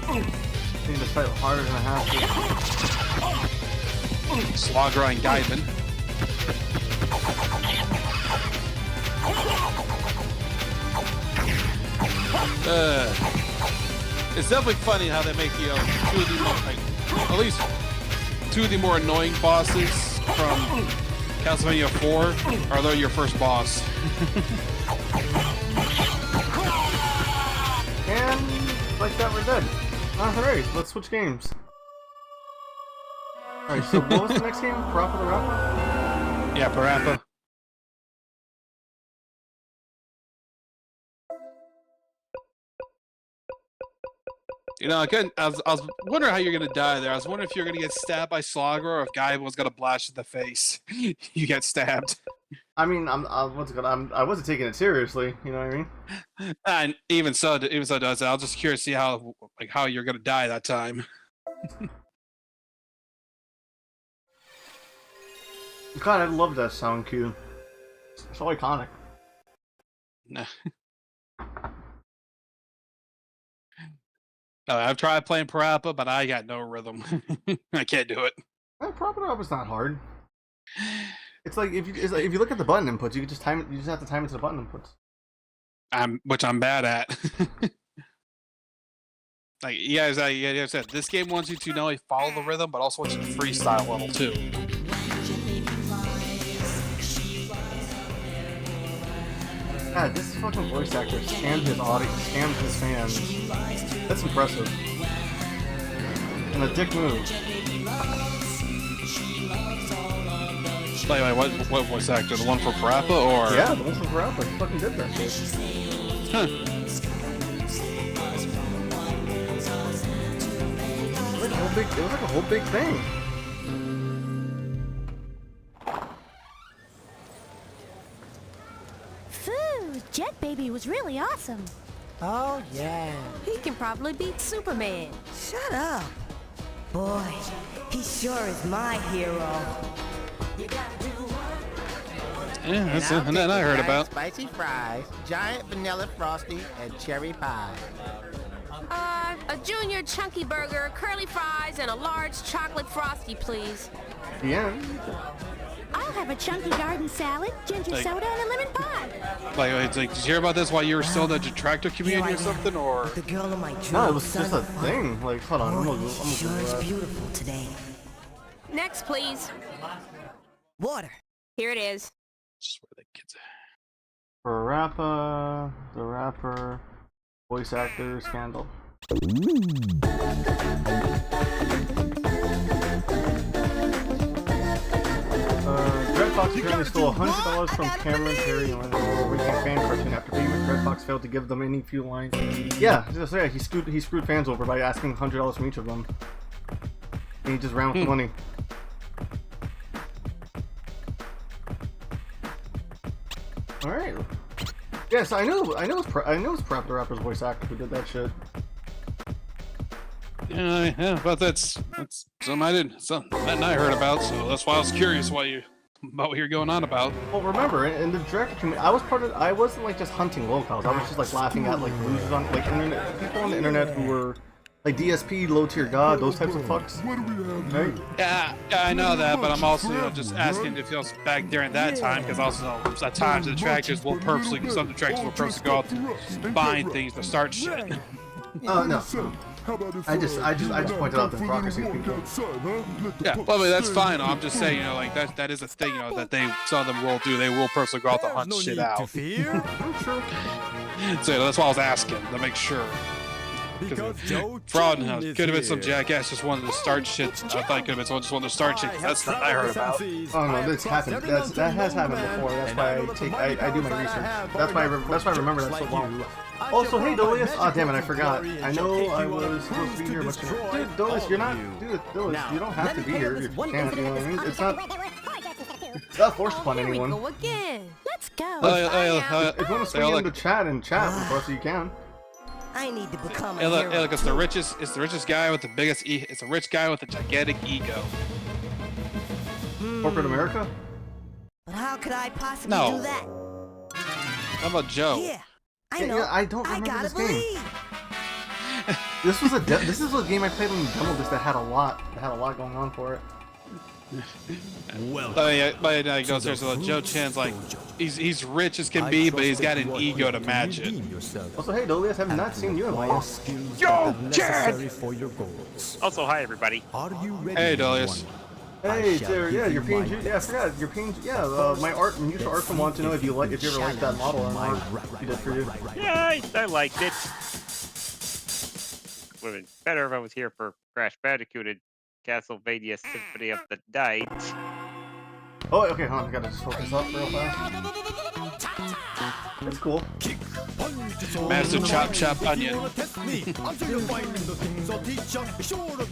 I need to fight harder than I have to. Slogger and Gaiden. It's definitely funny how they make, you know, two of the more, like, at least two of the more annoying bosses from Castlevania 4 are though your first boss. And like that, we're dead. Alright, let's switch games. Alright, so what was the next game? Parappa the Rapper? Yeah, Parappa. You know, I was wondering how you're gonna die there. I was wondering if you're gonna get stabbed by Slogger or if Guy was gonna blast you in the face. You get stabbed. I mean, I wasn't taking it seriously. You know what I mean? And even so does it. I was just curious to see how you're gonna die that time. God, I love that sound cue. So iconic. Nah. I've tried playing Parappa, but I got no rhythm. I can't do it. Parappa the Rapper's not hard. It's like if you look at the button inputs, you can just time it. You just have to time it to the button inputs. Which I'm bad at. Like you guys said, this game wants you to not only follow the rhythm, but also wants you to freestyle level too. God, this fucking voice actor scammed his audience, scammed his fans. That's impressive. And a dick move. Wait, what voice actor? The one for Parappa, or? Yeah, the one for Parappa. He fucking did that shit. Huh. It was like a whole big thing. Jet Baby was really awesome. Oh, yeah. He can probably beat Superman. Shut up. Boy, he sure is my hero. Yeah, that's it. And then I heard about. Spicy fries, giant vanilla frosty, and cherry pie. A junior chunky burger, curly fries, and a large chocolate frosty, please. Yeah. I'll have a chunky garden salad, ginger soda, and a lemon pie. It's like, did you hear about this while you were still in the detractor community or something, or? The girl in my dream. No, it was just a thing. Like, hold on, I'm gonna Sure is beautiful today. Next, please. Water. Here it is. Just where the kids at. Parappa the Rapper, voice actor scandal. Fox apparently stole $100 from Cameron Perry on a recent fan cartoon after Red Fox failed to give them any few lines. Yeah, just yeah, he screwed fans over by asking $100 from each of them. And he just ran with the money. All right. Yes, I know it was Parappa the Rapper's voice actor who did that shit. Yeah, but that's something I heard about, so that's why I was curious about what you're going on about. Well, remember, in the director community, I wasn't like just hunting locals. I was just like laughing at like losers on like internet people on the internet who were like DSP, low tier god, those types of fucks. Right? Yeah, I know that, but I'm also just asking if you was back during that time, because also at times the detractors will purposely go out to find things to start shit. No. I just pointed out the hypocrisy of people. Yeah, well, that's fine. I'm just saying, like that is a thing, that some of them will do. They will personally go out to hunt shit out. So that's why I was asking to make sure. Fraud could have been some jackass just wanted to start shit. I thought it could have been someone just wanted to start shit. That's what I heard about. Oh no, that's happened. That has happened before. That's why I do my research. That's why I remember that so well. Also, hey Dolius. Oh damn it, I forgot. I know I was supposed to be here, but dude, Dolius, you're not. Dude, Dolius, you don't have to be here. You can't. You know what I mean? It's not forced upon anyone. Go again. Let's go. If you want to swing in the chat and chat with us, you can. I need to become a Hey, hero. look, it's the richest guy with the biggest it's a rich guy with a gigantic ego. Corporate America? But how could I possibly No. do that? How about Joe? Yeah, I know. Yeah, I don't remember gotta this game. believe. This is a game I played on the demo disc that had a lot going on for it. But it goes here, so Joe Chan's like, he's rich as can be, but he's got an ego to match it. Also, hey Dolius, have not seen you in a while. Yo, Chad! Also, hi everybody. Hey, Dolius. Hey, there, yeah, your PNG, yeah, I forgot, your PNG, yeah, my mutual art from wanted to know if you ever liked that model or not. He did for you. Yeah, I liked it. Would have been better if I was here for Crash Bandicoot and Castlevania Symphony of the Night. Oh, okay, hold on, I gotta just focus up real fast. That's cool. Massive chop onion.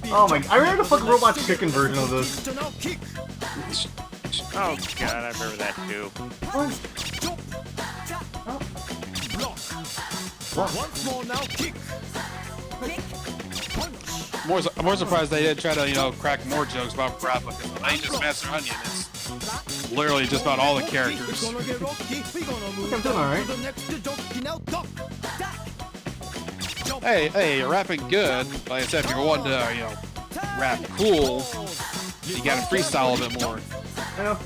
Oh my, I remember the fucking Robot Chicken version of this. Oh god, I remember that too. I'm more surprised they didn't try to, crack more jokes about Parappa, because when they just Master Onion, it's literally just about all the characters. I'm doing alright. Hey, you're rapping good. Like I said, if you're wanting to, rap cool, you gotta freestyle a bit more. Yeah.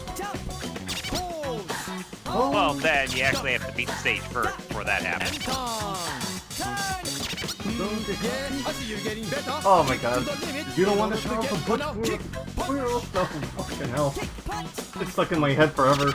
Well, then you actually have to beat the stage first before that happens. Oh my god. You don't want to show off a book? Oh, fucking hell. It's stuck in my head forever.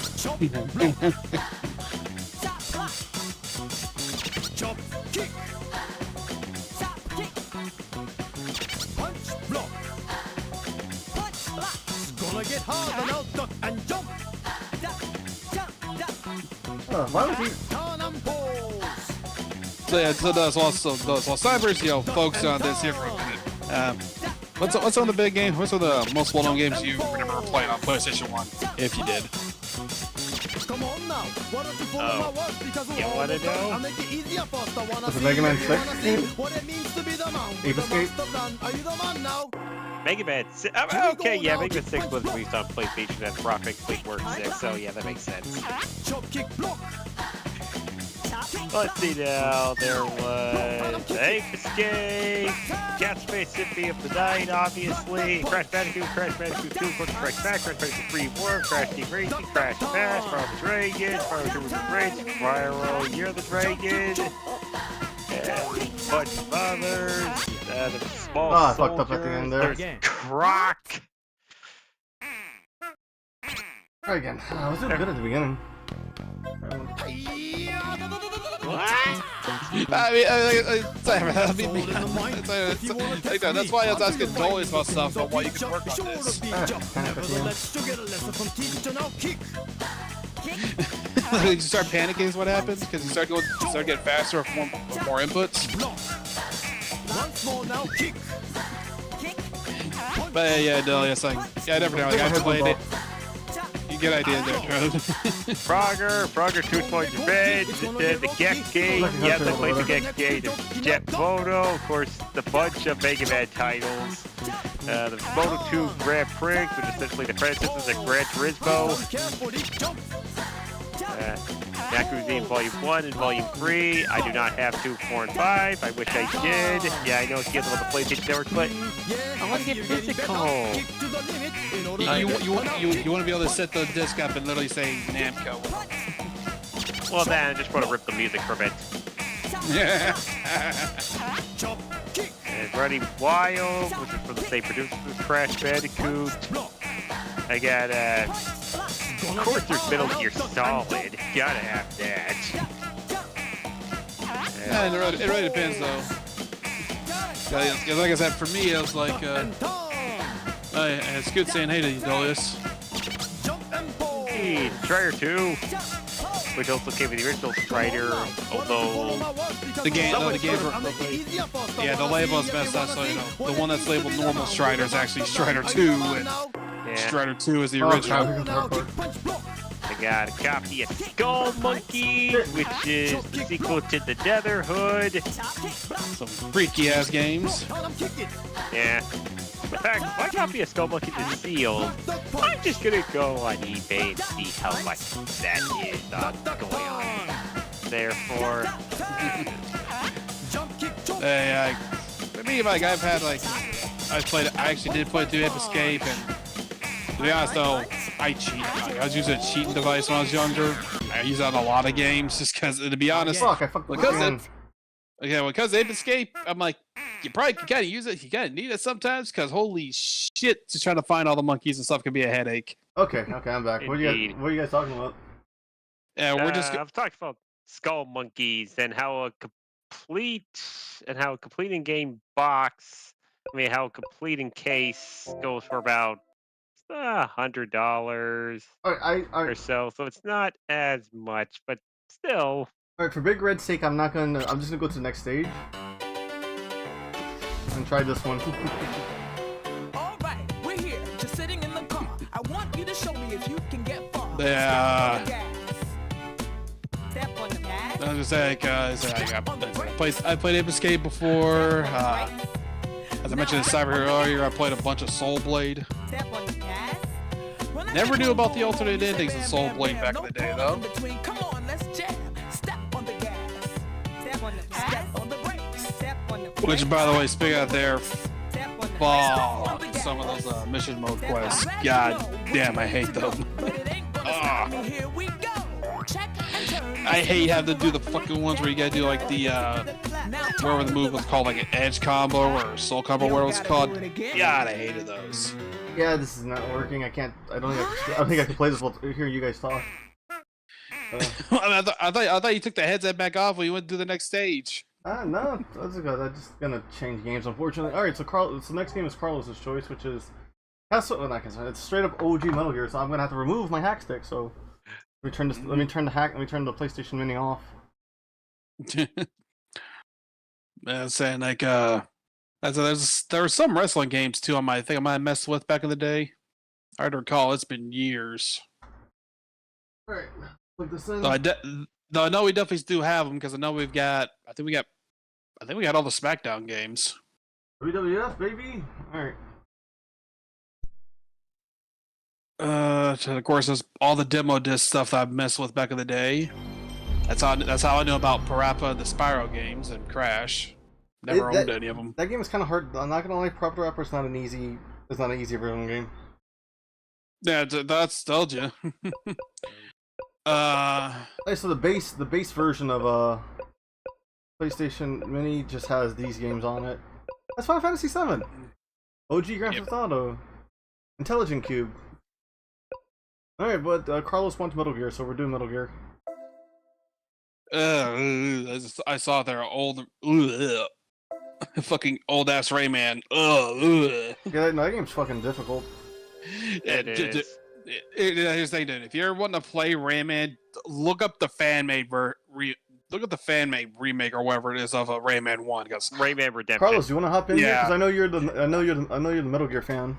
Why was he... So yeah, so those Cybers, focus on this here for a minute. What's on the big game? What's one of the most well-known games you remember playing on PlayStation 1, if you did? Oh, you want to know? Was it Mega Man 6? Ape Escape? Mega Man 6. Okay, yeah, Mega Man 6 was released on PlayStation and Croc Complete Work 6, so yeah, that makes sense. Let's see now, there was Ape Escape, Cat Space Symphony of the Night, obviously, Crash Bandicoot, Crash Bandicoot 2, Crash Back, Crash Bandicoot 3 War, Crash Team Racing, Crash Bash, Spyro the Dragon, Spyro the Dragon, Spyro Year of the Dragon, and a bunch of others. There's Small I fucked up at the end there. There's Croc. Try again. I was doing good at the beginning. That's why I was asking Dolly about stuff about why you can work on this. You start panicking is what happens because you start getting faster with more inputs. But yeah, Dolly, it's like I never know. Like, I played it. You get idea there, Frogger 2 points of bed, the Gex Gate, yes, I played the Gex Gate, the Jet Moto, of course, the bunch of Mega Man titles, the Moto 2 Grand Prix, which is essentially the predecessors of Gran Turismo, Yakuza Volume 1 and Volume 3, I do not have 2, 4, and 5, I wish I did, yeah, I know it's getting on the PlayStation Network, but I want to get physical. You want to be able to set the disc up and literally say Namco. Well, then I just want to rip the music from it. Yeah. And Running Wild, which is from the same producers as Crash Bandicoot. I got, of course there's Metal Gear Solid. Gotta have that. Yeah, it really depends, though. Because like I said, for me, it was like, it's good saying hey to you, Dolius. Hey, Strider 2, which also came with the original Strider, although the games were, yeah, the label is messed up, so you know, the one that's labeled normal Strider is actually Strider 2, and Strider 2 is the original. I got a copy of Skull Monkey, which is the sequel to the Netherhood. Some freaky ass games. Yeah. In fact, my copy of Skull Monkey is sealed. I'm just gonna go on eBay and see how much that is going on. Therefore, for me, like I've had like I actually did play 2 Ape Escape, and to be honest though, I cheat. Like, I was using a cheating device when I was younger. I use that in a lot of games just because, to be honest, because Ape Escape, I'm like, you probably gotta use it. You gotta need it sometimes because holy shit, just trying to find all the monkeys and stuff can be a headache. Okay, I'm back. What are you guys talking about? Yeah, I'm talking about Skull Monkeys and how a completing game box. I mean, how a completing case goes for about $100 or so. So it's not as much, but still. Alright, for Big Red's sake, I'm just gonna go to the next stage. And try this one. Alright, we're here, just sitting in the car. I want you to show me if you can get far. Step on the gas. I was just saying, I played Ape Escape before. As I mentioned in Cyberthewolf earlier, I played a bunch of Soul Blade. Step on the gas. Never knew about the alternate endings in Soul Blade back in the day, though. Come on, let's jam. Step on the gas. Step on the gas. Step on the brakes. Step on the brakes. Which, by the way, speaking of their some of those mission mode quests. God damn, I hate them. I hate having to do the fucking ones where you gotta do like the whatever the move was called, like an edge combo or soul combo, whatever it's called. God, I hated those. Yeah, this is not working. I don't think I can play this while hearing you guys talk. I thought you took the headset back off when you went to the next stage. No, that's good. I'm just gonna change games, unfortunately. Alright, so the next game is Carlos's choice, which is it's straight up OG Metal Gear, so I'm gonna have to remove my hack stick, so let me turn the PlayStation Mini off. I'm saying like there were some wrestling games too I might have messed with back in the day. I recall it's been years. Alright, put this in. Though I know we definitely do have them because I know I think we got all the SmackDown games. WWF, baby. Alright. Of course, there's all the demo disc stuff that I've messed with back in the day. That's how I know about Parappa the Spyro games and Crash. Never owned any of them. That game is kind of hard. I'm not gonna lie, Parappa the Rapper is not an easy everyone game. Yeah, that's told you. So the base version of PlayStation Mini just has these games on it. That's Final Fantasy VII, OG Grand Theft Auto, Intelligent Cube. Alright, but Carlos wants Metal Gear, so we're doing Metal Gear. I saw their old, fucking old ass Rayman. Yeah, no, that game's fucking difficult. Here's the thing, dude. If you're wanting to play Rayman, look up the fan made remake or whatever it is of a Rayman 1. Rayman Redemption. Carlos, you want to hop in here? Yeah. Because I know you're the Metal Gear fan.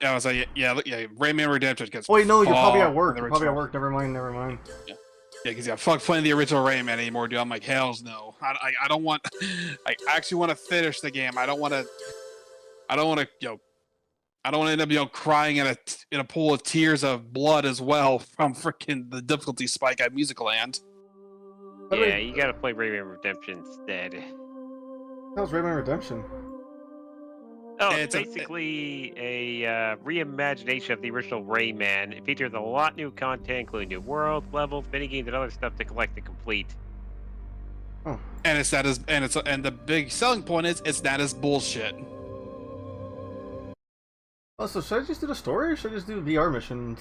I was like, yeah, Rayman Redemption. Oh wait, no, you're probably at the work. You're probably at original. work. Never mind. Yeah, because fuck playing the original Rayman anymore, dude. I'm like, hells no. I don't want. I actually want to finish the game. I don't want to, I don't want to end up, crying in a pool of tears of blood as well from freaking the difficulty spike at Music Land. Yeah, you gotta play Rayman Redemption instead. That was Rayman Redemption. Oh, it's basically a reimagination of the original Rayman. It features a lot new content, including new worlds, levels, minigames, and other stuff to collect and complete. Oh. And the big selling point is it's not as bullshit. Oh, so should I just do the story or should I just do VR missions?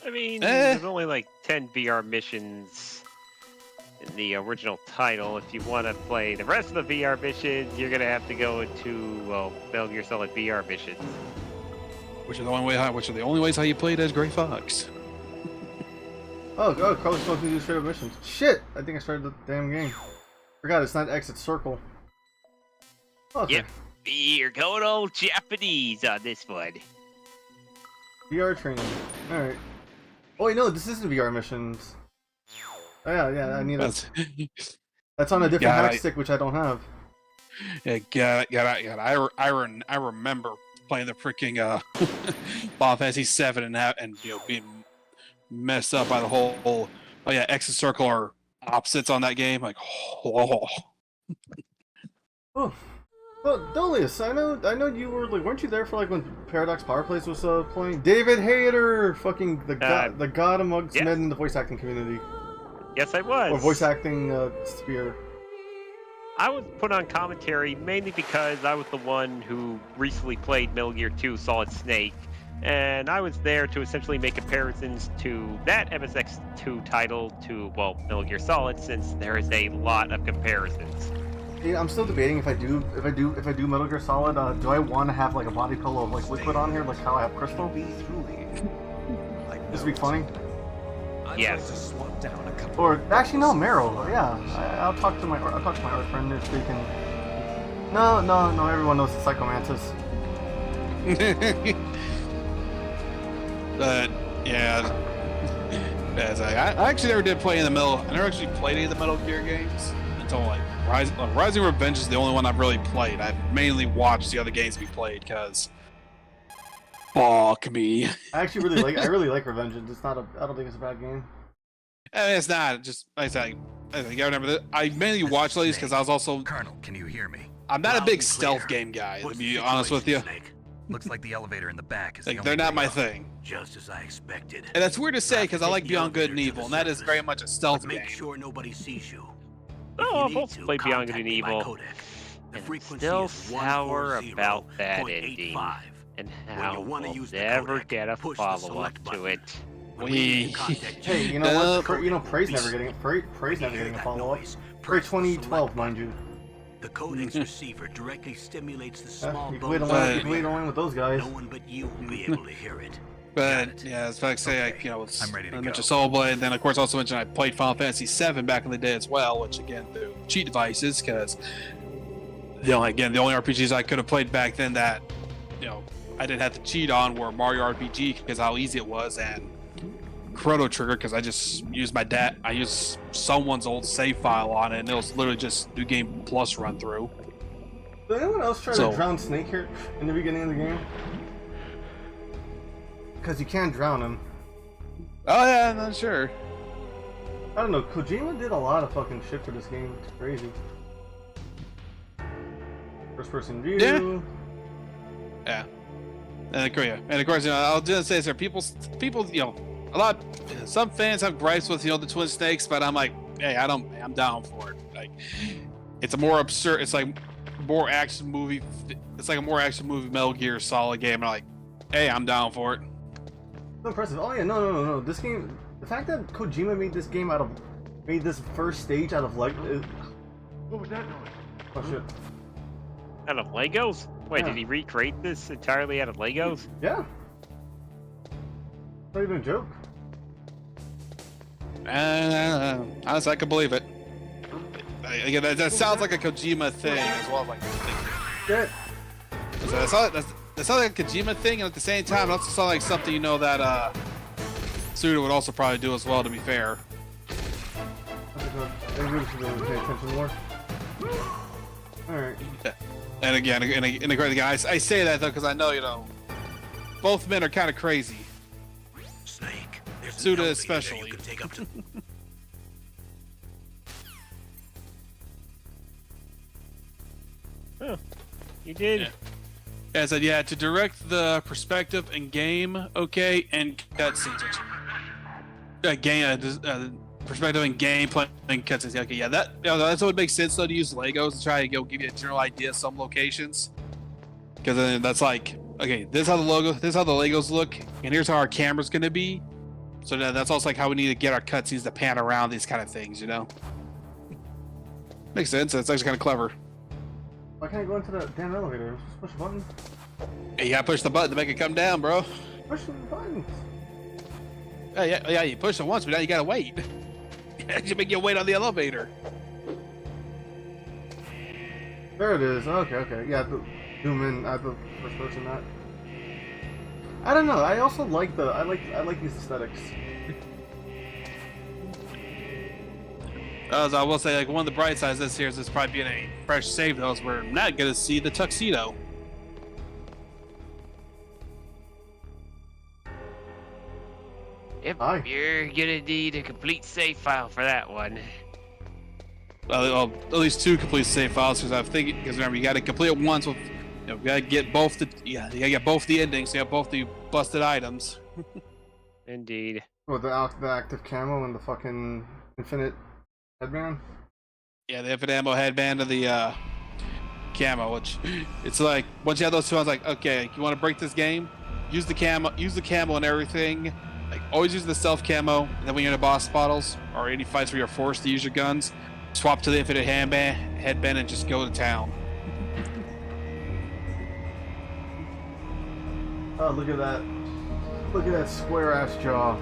I mean, there's only like 10 VR missions in the original title. If you want to play the rest of the VR missions, you're gonna have to go into, well, Metal Gear Solid VR missions. Which are the only ways how you played as Gray Fox. Oh, Carlos supposed to do straight up missions. Shit! I think I started the damn game. Forgot it's not exit circle. Okay. Yep, you're going old Japanese on this one. VR training. Alright. Oh wait, no, this isn't VR missions. Oh yeah, I need that. That's on a different hack stick, which I don't have. Yeah, I remember playing the freaking Final Fantasy 7 and being messed up by the whole exit circle or opposites on that game. Like, oh. Oh, well, Dolius, I know you were like, weren't you there for like when Paradox Power Plays was playing? David Hayter, fucking the god amongst men in the voice acting community. Yes, I was. Or voice acting sphere. I was put on commentary mainly because I was the one who recently played Metal Gear 2 Solid Snake, and I was there to essentially make comparisons to that MSX2 title to, well, Metal Gear Solid, since there is a lot of comparisons. Yeah, I'm still debating if I do Metal Gear Solid. Do I want to have like a body pillow of like liquid on here, like how I have Crystal? This would be funny. Yes. Or actually, no, Meryl. Yeah, I'll talk to my art friend if they can. No, everyone knows the Psychomantis. But yeah, I actually never did play in the middle. I never actually played any of the Metal Gear games until like Rising Revenge is the only one I've really played. I've mainly watched the other games we played because fuck me. I really like Revenge. It's not I don't think it's a bad game. I mean, it's not. Just I think I remember that. I mainly watched these because I was also. Colonel, can you hear me? I'm not a big stealth game guy, to be honest with you. Looks like the elevator in the back is Like, they're not my thing. Just as I expected. And that's weird to say because I like Beyond Good and Evil, and that is very much a stealth game. Make sure nobody sees you. Oh, I've also played Beyond Good and Evil. And I'm still sour about that ending, and how we'll never get a follow-up to it. Hey, you know what? Prey's never getting a follow-up. Prey 2012, mind you. The codec's receiver directly stimulates the small you can wait on with those guys. No one but you will be able to hear it. But yeah, as I say, I'm ready to I go. mentioned Soul Blade, and then of course also mentioned I played Final Fantasy 7 back in the day as well, which again through cheat devices, because the only RPGs I could have played back then that I didn't have to cheat on were Mario RPG because how easy it was, and Chrono Trigger because I just used I used someone's old save file on it, and it was literally just New Game Plus run through. Did anyone else try to drown Snake here in the beginning of the game? Because you can't drown him. Oh yeah, I'm not sure. I don't know. Kojima did a lot of fucking shit for this game. It's crazy. First person view. Yeah. And of course, I'll just say this: people, some fans have gripes with the Twin Snakes, but I'm like, hey, I'm down for it. Like, it's a more absurd. It's like more action movie. It's like a more action movie Metal Gear Solid game. And I'm like, Hey, I'm down for it. So impressive. Oh yeah, no. This game, the fact that Kojima made this game made this first stage out of Lego. What was that noise? Oh shit. Out of Legos? Wait, Yeah. did he recreate this entirely out of Legos? Yeah. Not even a joke. Honestly, I can believe it. Again, that sounds like a Kojima thing as well. Like, Shit. that sounds like a Kojima thing, and at the same time, it also sounds like something that Suda would also probably do as well. To be fair. They really should pay attention more. Alright. And again, I say that though because I know both men are kind of crazy. Snake, there's Suda an elevator especially. you can take up to. Huh. You did? Yeah. Yeah, I said, yeah, to direct the perspective in game, okay, and cutscenes. Perspective in game, playing cutscenes. Okay, yeah, that's what would make sense though to use Legos to try to give you a general idea of some locations. Because then that's like, okay, this is how the Legos look, and here's how our camera's gonna be. So that's also like how we need to get our cutscenes to pan around these kind of things, Makes sense. That's actually kind of clever. Why can't I go into the damn elevator? Just push a button. Hey, you gotta push the button to make it come down, bro. Push the buttons. Yeah, you push it once, but now you gotta wait. You make you wait on the elevator. There it is. Okay. Yeah, I have to zoom in. I have the first person that. I don't know. I also like I like these aesthetics. As I will say, like one of the bright sides this here is this probably being a fresh save though, is we're not gonna see the tuxedo. Yep, Hi. you're gonna need a complete save file for that one. Well, at least 2 complete save files because remember you got to complete it once with, you gotta get both you gotta get both the endings, so you have both the busted items. Indeed. Oh, the active camo and the fucking infinite headband. Yeah, the infinite ammo headband and the camo, which it's like once you have those two, I was like, okay, you want to break this game? Use the camo and everything. Like always use the stealth camo, and then when you're in the boss battles or any fights where you're forced to use your guns, swap to the infinite headband and just go to town. Oh, look at that! Look at that square ass jaw.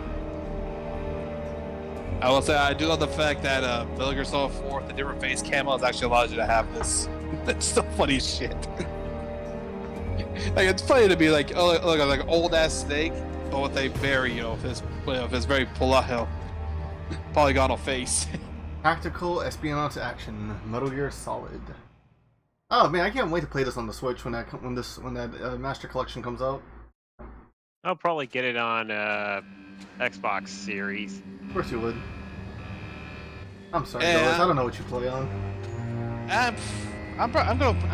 I will say I do love the fact that Metal Gear Solid 4 with the different face camos actually allows you to have this. That's so funny as shit. Like it's funny to be like, oh look, like an old ass Snake, but with a very his very polygonal face. Tactical espionage action, Metal Gear Solid. Oh man, I can't wait to play this on the Switch when that Master Collection comes out. I'll probably get it on Xbox Series. Of course you would. I'm sorry, Yeah. guys. I don't know what you play on. I'm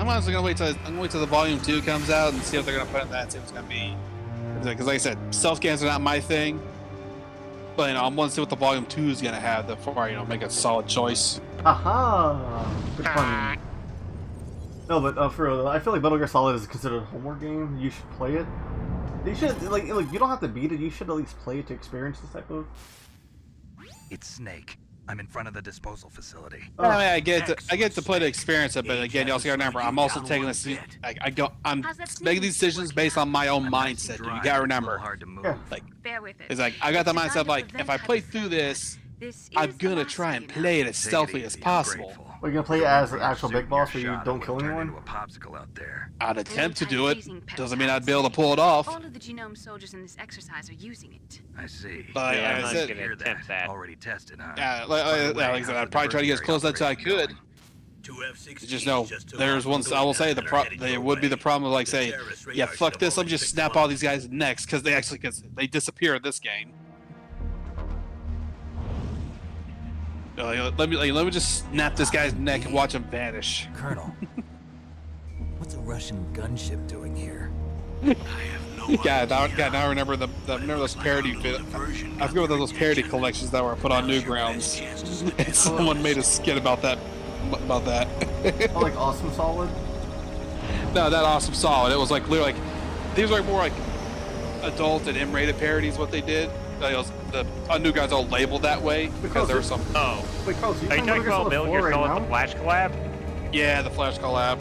honestly gonna wait till the Volume 2 comes out and see what they're gonna put in that. See what it's gonna be. Because like I said, stealth games are not my thing. But I want to see what the Volume 2 is gonna have before I make a solid choice. Aha! Good fun. No, but for real, I feel like Metal Gear Solid is considered a homework game. You should play it. You should like you don't have to beat it. You should at least play it to experience this type of. It's Snake. I'm in front of the disposal facility. I mean, I get to play the experience of it, but again, you also gotta remember, I'm also taking this. I'm making these decisions based on my own mindset. You gotta remember, like, it's like I got the mindset like if I play through this, I'm gonna try and play it as stealthily as possible. Are you gonna play it as an actual big boss where you don't kill anyone? I'd attempt to do it. Doesn't mean I'd be able to pull it off. All of the genome soldiers in this exercise are using it. I see. But Yeah, I'm like I not said, gonna attempt that. Already tested, huh? yeah, like I said, I'd probably try to get as close as I could. Just know, there's one. I will say there would be the problem of like say, yeah, fuck this. Let me just snap all these guys' necks because they disappear in this game. Let me just snap this guy's neck and watch him vanish. Colonel, what's a Russian gunship doing here? Now I remember remember those parody. I forget what those parody collections that were put on Newgrounds. And someone made a skit about that. Oh, like Awesome Solid? No, not Awesome Solid. It was like literally like these were more like adult and M-rated parodies. What they did, the New Guys all labeled that way because there were some. Oh, wait, Carlos, are you talking about Metal Gear Solid the Flash collab? Yeah, the Flash collab.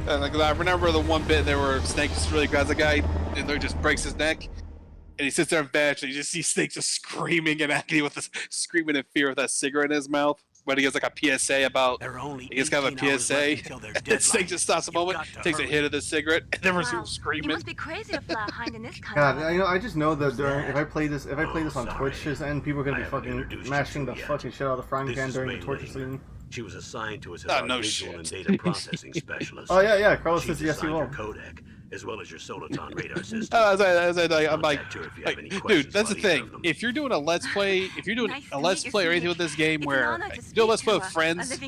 And like, I remember the one bit there where Snake just really grabs a guy and there just breaks his neck, and he sits there and vanish, and you just see Snake just screaming in agony with this screaming in fear with that cigarette in his mouth. When he gets like a PSA about, he gets kind of a PSA, and Snake just stops a moment, takes a hit of the cigarette, and then resumes screaming. You must be crazy to fly behind in this kind God, of... I just know that if I play this on Twitch, and people are gonna be fucking mashing the fucking shit out of the frying pan during the torture scene. She was assigned to us as our visual shit. and data processing specialist. Oh yeah, Carlos says She yes, you designed will. your codec, as well as your Soliton radar system. I'm like, dude, that's the thing. If you're doing a let's play, or anything with this game where do a let's play with friends,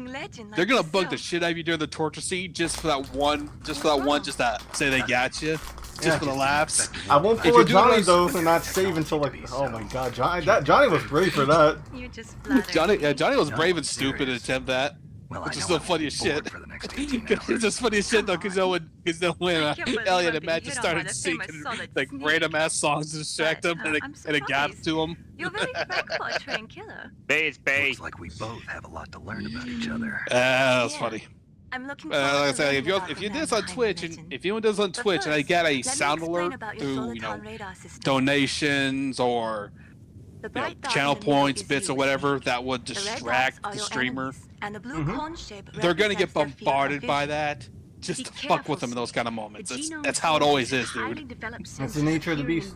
they're gonna bug the shit out of you during the torture scene just for that one, just to say they got you, just for the laughs. I won't pull a Johnny though and not save until like, oh my god, Johnny was brave for that. Johnny was brave and stupid to attempt that. Which is still funny as shit. It's just funny as shit though, because when Elliot and Matt just started singing like random ass songs to distract them, and it got to him. You're really frank for a trained killer. Looks like we both have a lot to learn about each other. That was funny. I'm looking like I say, if you do this on Twitch, and if anyone does on Twitch, and I get a sound alert through donations or channel points, bits, or whatever that would distract the streamer, they're gonna get bombarded by that just to fuck with them in those kind of moments. That's how it always is, dude. That's the nature of the beast.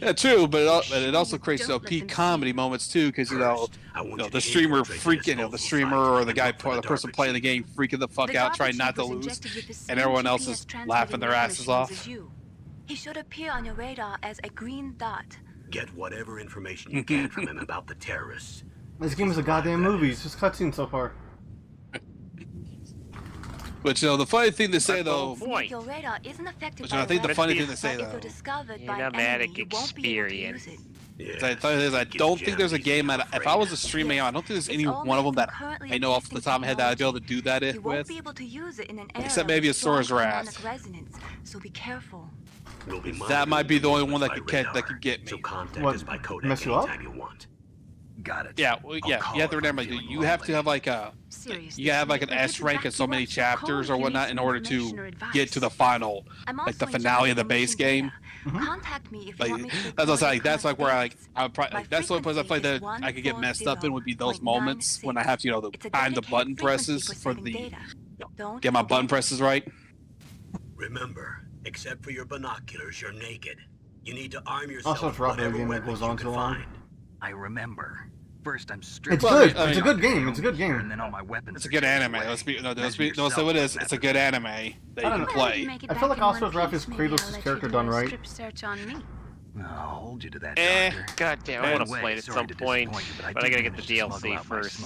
Yeah, true, but it also creates peak comedy moments too, because the streamer freaking, the streamer or the person playing the game freaking the fuck out, trying not to lose, and everyone else is laughing their asses off. He should appear on your radar as a green dot. Get whatever information you can from him about the terrorists. This game is a goddamn movie. It's just cutscenes so far. But the funny thing to say though, Your radar isn't affected I think the funny thing to say though, cinematic experience. I don't think there's a game that if I was a streaming, I don't think there's any one of them that I know off the top of my head that I'd be able to do that with. Except maybe a Sora's Wrath. So be careful. That might be the only one that could get me. What? Mess you up? Got it. Yeah, you have to remember, you have to have like an S rank in so many chapters or whatnot in order to get to the final, like the finale of the base game. Contact me if you want me to That's like where that's the only place I play that I could get messed up in would be those moments when I have to time the button presses for get my button presses right. Remember, except for your binoculars, you're naked. You need to arm yourself with whatever weapons you can find. I remember. First, I'm stripped. It's good. It's a good game. It's a good game. And then all my weapons. It's a good anime. Let's say what it is. It's a good anime that you can play. I feel like Oscar's Wrath is Kratos' character done right. I'll hold you to that. God damn, I want to play it at some point, but I gotta get the DLC first.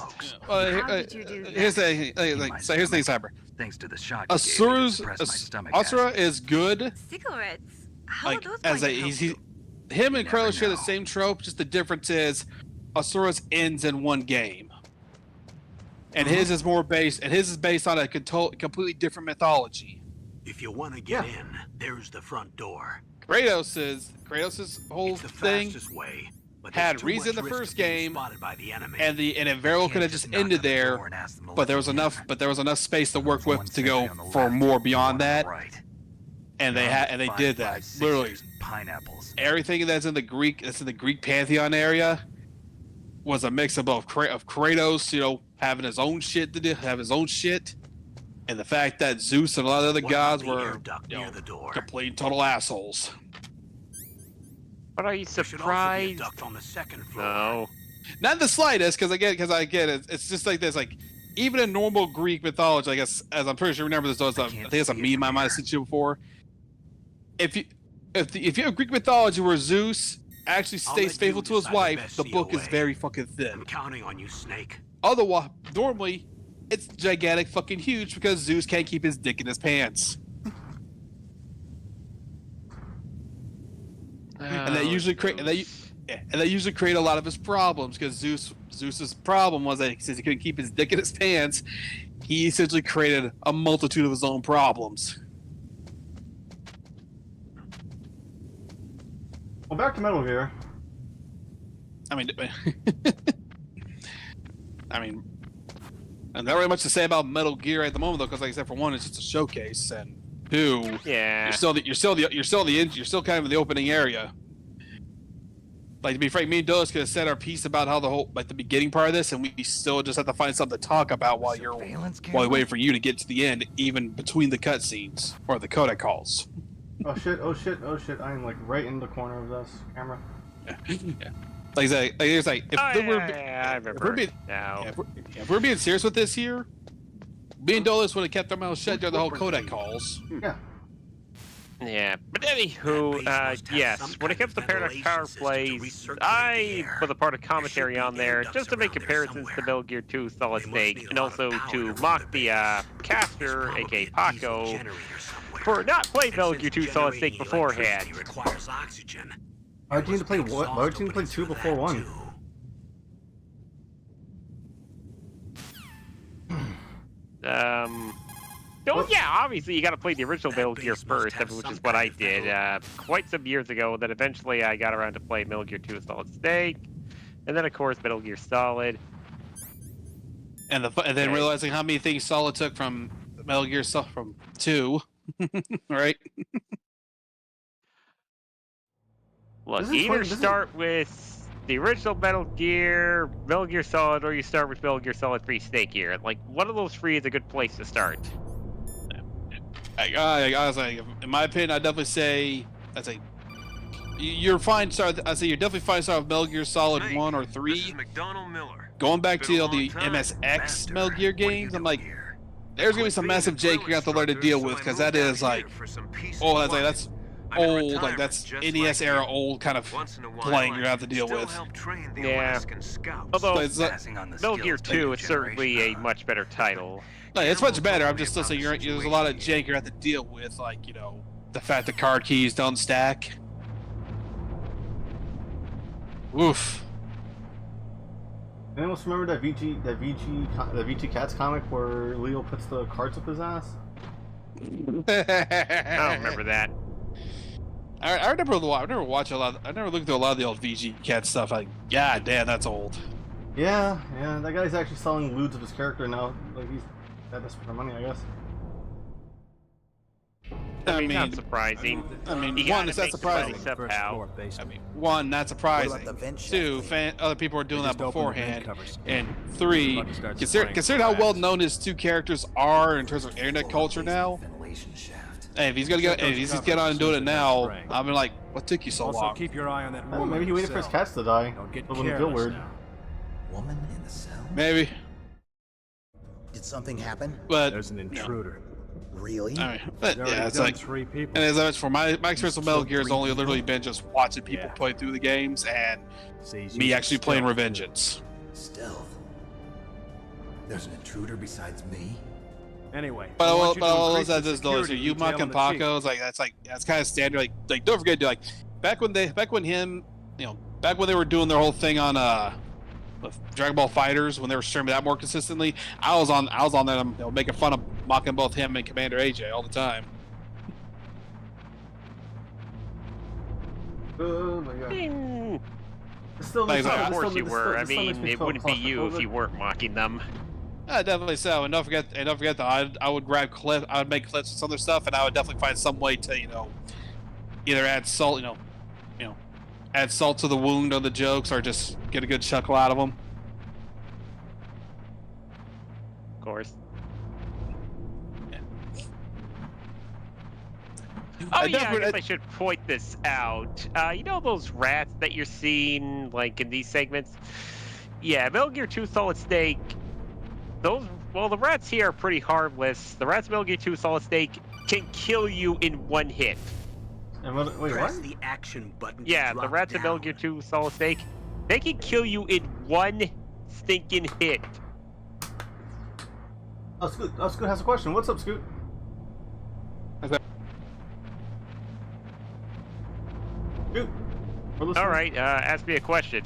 Here's the thing, Cyber. Thanks to the shot. Asura is good. Cigarettes. Him and Kratos share the same trope. Just the difference is, Asura's ends in one game, and his is based on a completely different mythology. If you want to get in, there's the front door. Kratos' whole thing had reason the first game, and it very well could have just ended there, but there was enough space to work with to go for more beyond that, and they did that. Literally, everything that's in the Greek pantheon area was a mix of both of Kratos, having his own shit to do, and the fact that Zeus and a lot of other gods were complete total assholes. But are you surprised? No. Not the slightest, because I get it. It's just like this, like even in normal Greek mythology, I guess, as I'm pretty sure you remember this, I think it's a meme I might have seen you before. If you have Greek mythology where Zeus actually stays faithful to his wife, the book is very fucking thin. I'm counting on you, Snake. Otherwise, normally, it's gigantic fucking huge because Zeus can't keep his dick in his pants. And that usually create a lot of his problems, because Zeus's problem was that since he couldn't keep his dick in his pants, he essentially created a multitude of his own problems. Well, back to Metal Gear. I mean, and not really much to say about Metal Gear at the moment though, because like I said, for one, it's just a showcase, and two, yeah, you're still kind of in the opening area. Like, to be frank, me and Dolis could have said our piece about how the whole, like, the beginning part of this, and we still just have to find something to talk about while we're waiting for you to get to the end, even between the cutscenes or the codec calls. Oh shit! Oh shit! Oh shit! I am like right in the corner of this camera. Yeah. Like it's like if we're being serious with this here, me and Dolis would have kept our mouths shut during the whole codec calls. Yeah. Yeah, but anywho, yes, when it comes to Paradox Power Plays, I put a part of commentary on there just to make comparisons to Metal Gear 2 Solid Snake, and also to mock the caster, aka Paco, for not playing Metal Gear 2 Solid Snake beforehand. Why did you need to play what? Why did you need to play 2 before 1? Oh yeah, obviously you got to play the original Metal Gear first, which is what I did quite some years ago. Then eventually I got around to play Metal Gear 2 Solid Snake, and then of course Metal Gear Solid. And then realizing how many things Solid took from Metal Gear from 2, right? Look, either start with the original Metal Gear Solid, or you start with Metal Gear Solid 3 Snake Eater. Like, one of those three is a good place to start. I was like, in my opinion, I'd definitely say, you're fine. I'd say you're definitely fine. Start with Metal Gear Solid 1 or 3. Going back to the MSX Metal Gear games, I'm like, there's gonna be some massive jank you're gonna have to learn to deal with, because that is like, that's old, like that's NES era old kind of playing you're gonna have to deal with. Yeah. Although Metal Gear 2 is certainly a much better title. No, it's much better. I'm just still saying there's a lot of jank you have to deal with, like, you know, the fact that card keys don't stack. Oof. Anyone else remember that VG Cats comic where Leo puts the cards up his ass? I don't remember that. I remember watching a lot. I never looked through a lot of the old VG Cat stuff. Like, god damn, that's old. Yeah, that guy's actually selling lewds of his character now. Like, he's that desperate for money, I guess. I mean, not surprising. I mean, one, it's not surprising. One, not surprising. Two, other people were doing that beforehand. And three, consider how well known his two characters are in terms of internet culture now. Hey, if he's gonna get on and doing it now, I'm like, what took you so long? Keep your eye on that woman. Maybe he waited for his cats to die. It wouldn't feel weird. Woman in the cell? Maybe. Did something happen? But there's an intruder. Really? All right. But yeah, it's like, and as I mentioned, for my experience with Metal Gear has only literally been just watching people play through the games and me actually playing Revengeance. Stealth. There's an intruder besides me. Anyway, but all this though, so you mocking Paco, that's kind of standard. Like don't forget, like back when they were doing their whole thing on Dragon Ball Fighters, when they were streaming that more consistently, I was on there, making fun of mocking both him and Commander AJ all the time. Oh my god. Of course you were. I mean, it wouldn't be you if you weren't mocking them. Definitely so, and don't forget that I would grab clips, I would make clips and some other stuff, and I would definitely find some way to either add salt, add salt to the wound on the jokes, or just get a good chuckle out of them. Of course. Yeah. Oh yeah, I guess I should point this out. You know those rats that you're seeing like in these segments? Yeah, Metal Gear 2 Solid Snake. The rats here are pretty harmless. The rats in Metal Gear 2 Solid Snake can kill you in one hit. Wait, Press what? the action button. Yeah, the rats in Metal Gear 2 Solid Snake, they can kill you in one stinking hit. Oh, Scoot has a question. What's up, Scoot? Scoot. All right, ask me a question.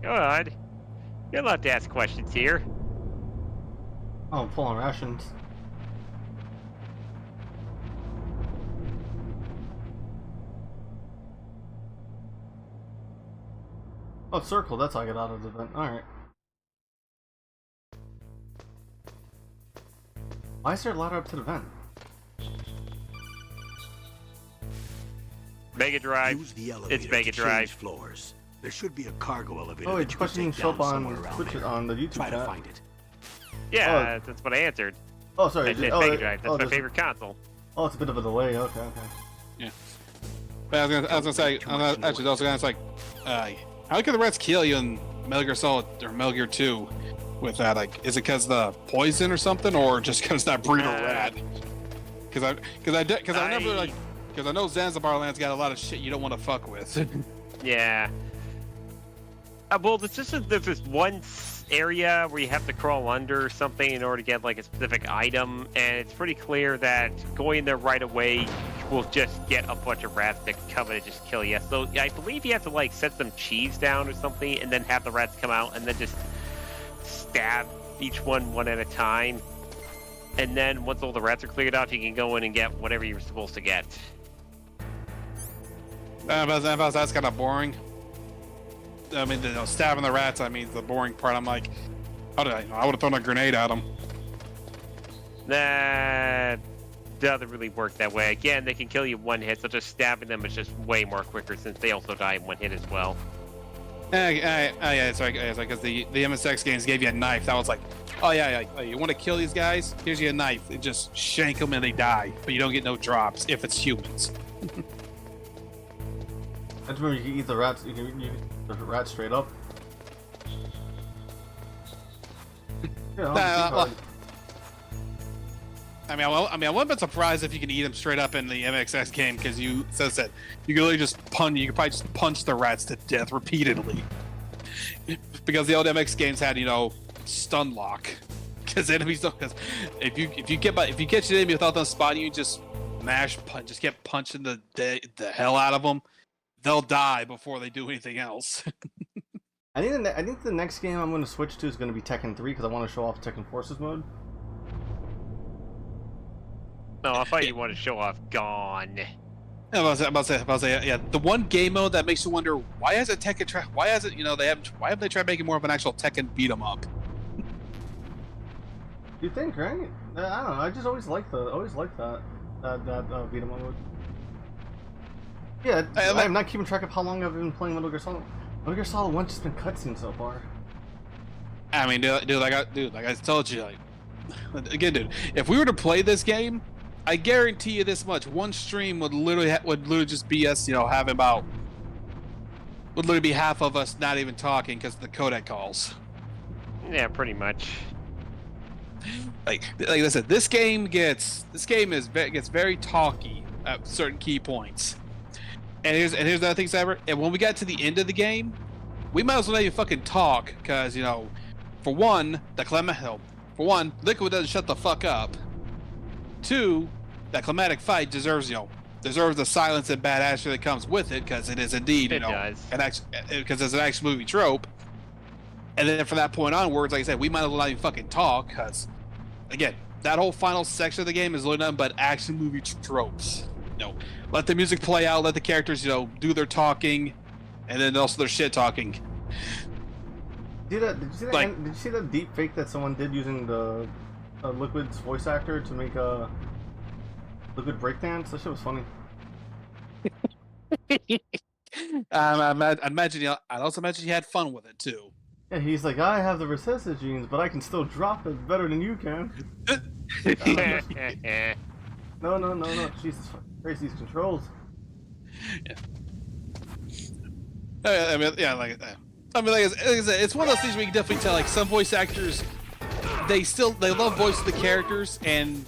Go on. You're allowed to ask questions here. Oh, I'm full on rations. Oh, circle. That's how I get out of the vent. All right. Why is there a ladder up to the vent? Mega Drive. Use the elevator It's Mega to Drive. change floors. There should be a cargo elevator Oh, that it's you can question take show up down on somewhere around Twitch there. on the YouTube Try to chat. find it. Yeah, that's what I answered. Oh, sorry. I said oh, Mega Drive. That's my there's- favorite console. Oh, it's a bit of a delay. Okay, okay. Yeah. But I was gonna say, actually, I was gonna say, how could the rats kill you in Metal Gear Solid or Metal Gear 2 with that? Like, is it because the poison or something, or just because that breed of rat? Because I know Zanzibar Land's got a lot of shit you don't want to fuck with. Yeah. Well, there's this one area where you have to crawl under something in order to get like a specific item, and it's pretty clear that going there right away will just get a bunch of rats that come in and just kill you. So I believe you have to like set some cheese down or something, and then have the rats come out and then just stab each one at a time. And then once all the rats are cleared off, you can go in and get whatever you're supposed to get. That's kind of boring. I mean, stabbing the rats, I mean, the boring part. I'm like, how did I would have thrown a grenade at them. Nah, doesn't really work that way. Again, they can kill you one hit, so just stabbing them is just way more quicker since they also die in one hit as well. Yeah, it's like because the MSX games gave you a knife. That was like, oh yeah, you want to kill these guys? Here's you a knife. It just shank them and they die, but you don't get no drops if it's humans. I just remember you can eat the rats. You can eat the rats straight up. Yeah, I wouldn't be surprised if you can eat them straight up in the MXX game because you said you can really just punch. You can probably just punch the rats to death repeatedly because the old MX games had stun lock because enemies don't. Because if you catch an enemy without them spotting you, just just get punching the hell out of them. They'll die before they do anything else. I think the next game I'm going to switch to is going to be Tekken 3 because I want to show off Tekken Forces mode. No, I thought you wanted to show off Gone. I was about to say, yeah, the one game mode that makes you wonder why hasn't Tekken why haven't they tried making more of an actual Tekken beat 'em up? You think, right? I don't know. I just always liked that beat 'em up mode. Yeah, I'm not keeping track of how long I've been playing Metal Gear Solid. Metal Gear Solid 1's just been cutscenes so far. I mean, dude, like I told you, again, dude, if we were to play this game, I guarantee you this much: one stream would literally just be us, having would literally be half of us not even talking because of the codec calls. Yeah, pretty much. Like I said, this game gets very talky at certain key points. And here's the other thing, Cyber. And when we got to the end of the game, we might as well not even fucking talk, because for one, Liquid doesn't shut the fuck up. Two, that climatic fight deserves the silence and badass that comes with it, because it is indeed because it's an action movie trope. And then from that point onwards, like I said, we might as well not even fucking talk, because again, that whole final section of the game is really nothing but action movie tropes. Let the music play out, let the characters, do their talking, and then also their shit talking. Did you see that deep fake that someone did using the Liquid's voice actor to make a Liquid breakdance? That shit was funny. I'd also imagine he had fun with it too. Yeah, he's like, I have the recessive genes, but I can still drop it better than you can. No, Jesus Christ, these controls. Yeah. Like I said, it's one of those things where you can definitely tell, like, some voice actors, they love voicing the characters, and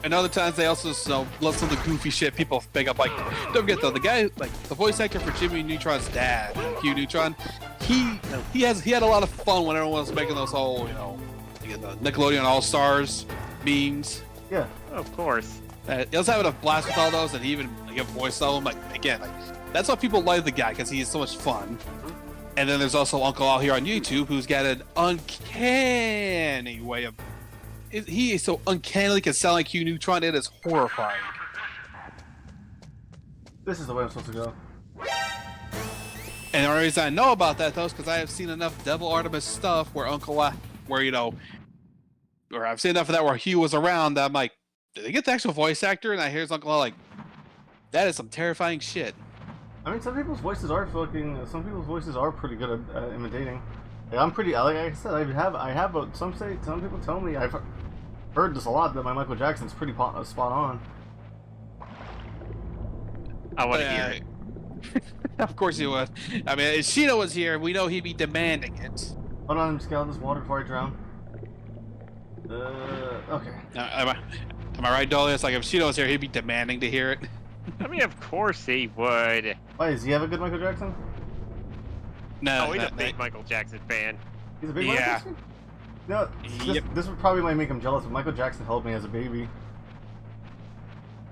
other times they also love some of the goofy shit people make up. Like, don't forget though, the guy, like the voice actor for Jimmy Neutron's dad, Q Neutron, he had a lot of fun when everyone was making those whole, the Nickelodeon All Stars memes. Yeah, of course. He was having a blast with all those, and he even voiced all of them. Like, again, that's why people like the guy, because he is so much fun. And then there's also Uncle Al here on YouTube, who's got an uncanny way of. He is so uncannily can sound like Q Neutron. It is horrifying. This is the way I'm supposed to go. And the only reason I know about that though is because I have seen enough Devil Artemis stuff where or I've seen enough of that where Hugh was around that I'm like, did they get the actual voice actor? And I hear his Uncle like, that is some terrifying shit. I mean, some people's voices are pretty good at imitating. Like, I'm pretty, like I said, some people tell me, I've heard this a lot, that my Michael Jackson's pretty spot on. I want to hear it. Of course he would. I mean, if Shino was here, we know he'd be demanding it. Hold on, I'm scaling this water before I drown. Okay. Am I right, Dolly? It's like if Shino was here, he'd be demanding to hear it. I mean, of course he would. Why, does he have a good Michael Jackson? No, he's a big Michael Jackson fan. He's a big Michael Jackson? No, this would probably make him jealous, but Michael Jackson held me as a baby.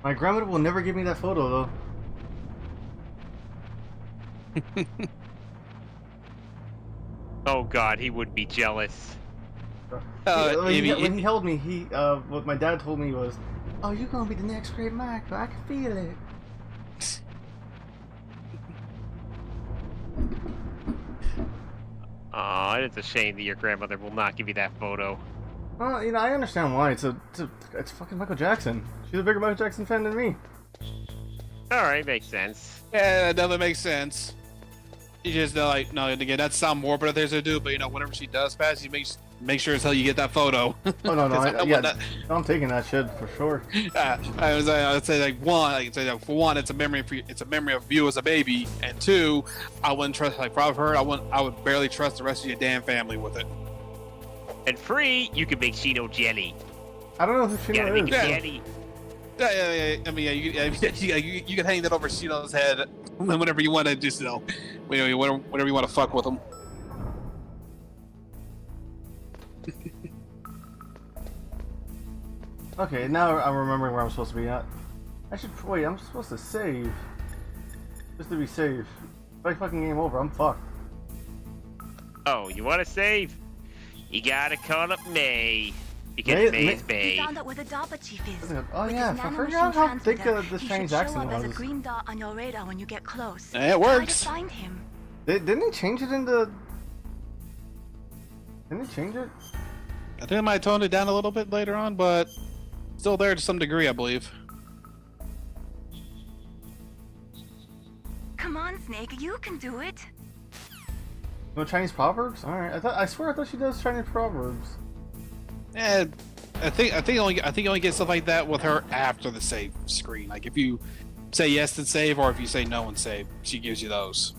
My grandmother will never give me that photo, though. Oh God, he would be jealous. When he held me, what my dad told me was, "Oh, you're gonna be the next great Michael. I can feel it." Oh, it's a shame that your grandmother will not give you that photo. Well, you know, I understand why. It's fucking Michael Jackson. She's a bigger Michael Jackson fan than me. All right, makes sense. Yeah, that doesn't make sense. You just like, no, again, that sound morbid if there's a dude, but you know, whenever she does pass, you make sure as hell you get that photo. Oh no, I'm taking that shit for sure. I would say like for one, it's a memory of you as a baby, and two, I wouldn't trust like from her. I would barely trust the rest of your damn family with it. And free, you can make Shino jelly. I don't know who Shino is. Jelly. Yeah. I mean, you can hang that over Shino's head whenever you want to, just whenever you want to fuck with him. Okay, now I'm remembering where I'm supposed to be at. Wait, I'm supposed to save. Just to be safe. If I fucking game over, I'm fucked. Oh, you want to save? You gotta call up May. Because May's May. You found out where the DARPA chief is. Oh yeah, I forgot how thick this Chinese accent was. As a green dot on your radar when you get close. It works. Try to find him. Didn't he change it into? Didn't he change it? I think I might tone it down a little bit later on, but still there to some degree, I believe. Come on, Snake, you can do it. No Chinese proverbs? All right, I swear I thought she does Chinese proverbs. Yeah, I think you only get stuff like that with her after the save screen. Like if you say yes and save, or if you say no and save, she gives you those.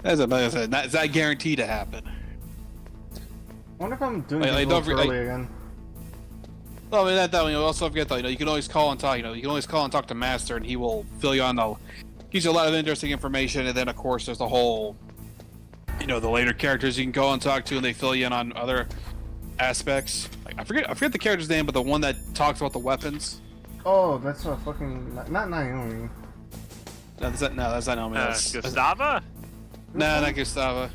That's not guaranteed to happen. I wonder if I'm doing this early again. Well, I mean, that you also forget though. You can always call and talk. You can always call and talk to Master, and he will fill you on gives you a lot of interesting information. And then of course there's the whole, the later characters you can go and talk to, and they fill you in on other aspects. Like I forget the character's name, but the one that talks about the weapons. Oh, that's a fucking not Naomi. No, that's not Naomi. That's Gustava. No, not Gustava.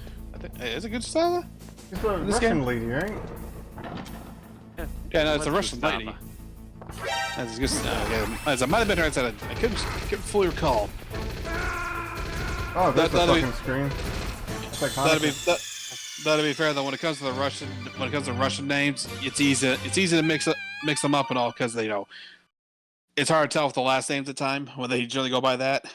Is it Gustava? It's a Russian lady, right? Yeah, no, it's a Russian lady. That's just, as I might have been her, I said I couldn't fully recall. Oh, that's the fucking screen. That'd be fair though. When it comes to Russian names, it's easy to mix them up and all, because it's hard to tell with the last names at the time when they generally go by that.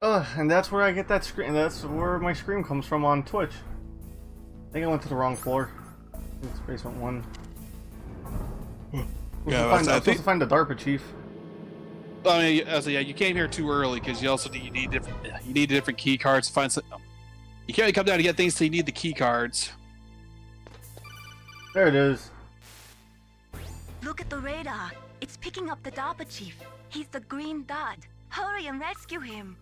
And that's where I get that screen. That's where my scream comes from on Twitch. I think I went to the wrong floor. It's basement 1. I'm supposed to find the DARPA chief. I mean, you came here too early because you also need different key cards to find some. You can't really come down to get things till you need the key cards. There it is. Look at the radar. It's picking up the DARPA chief. He's the green dot. Hurry and rescue him.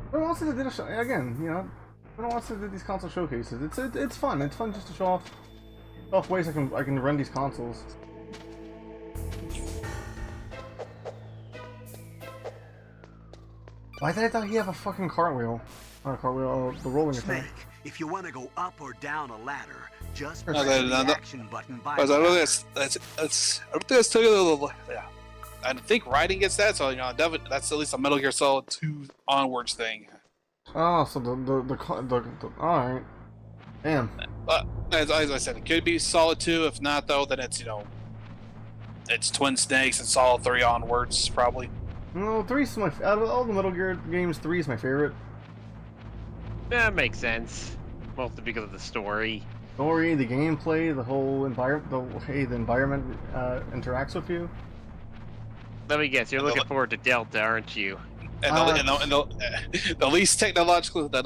Everyone wants to do this again, everyone wants to do these console showcases. It's fun. It's fun just to show off ways I can run these consoles. Why did I thought he have a fucking cartwheel? Not a cartwheel, the rolling thing. Snake, if you want to go up or down a ladder, just No, press no, the no, no. action button by I the don't ladder. think that's I don't think that's still a little. Yeah. I think writing gets that, so definitely that's at least a Metal Gear Solid 2 onwards thing. Oh, so the all right. Damn. But as I said, it could be Solid 2. If not, though, then it's it's Twin Snakes and Solid 3 onwards probably. No, 3's my out of all the Metal Gear games, 3 is my favorite. That makes sense. Mostly because of the story. Story, the gameplay, the whole environment, the environment interacts with you. Let me guess, you're looking forward to Delta, aren't you? And the least technological, the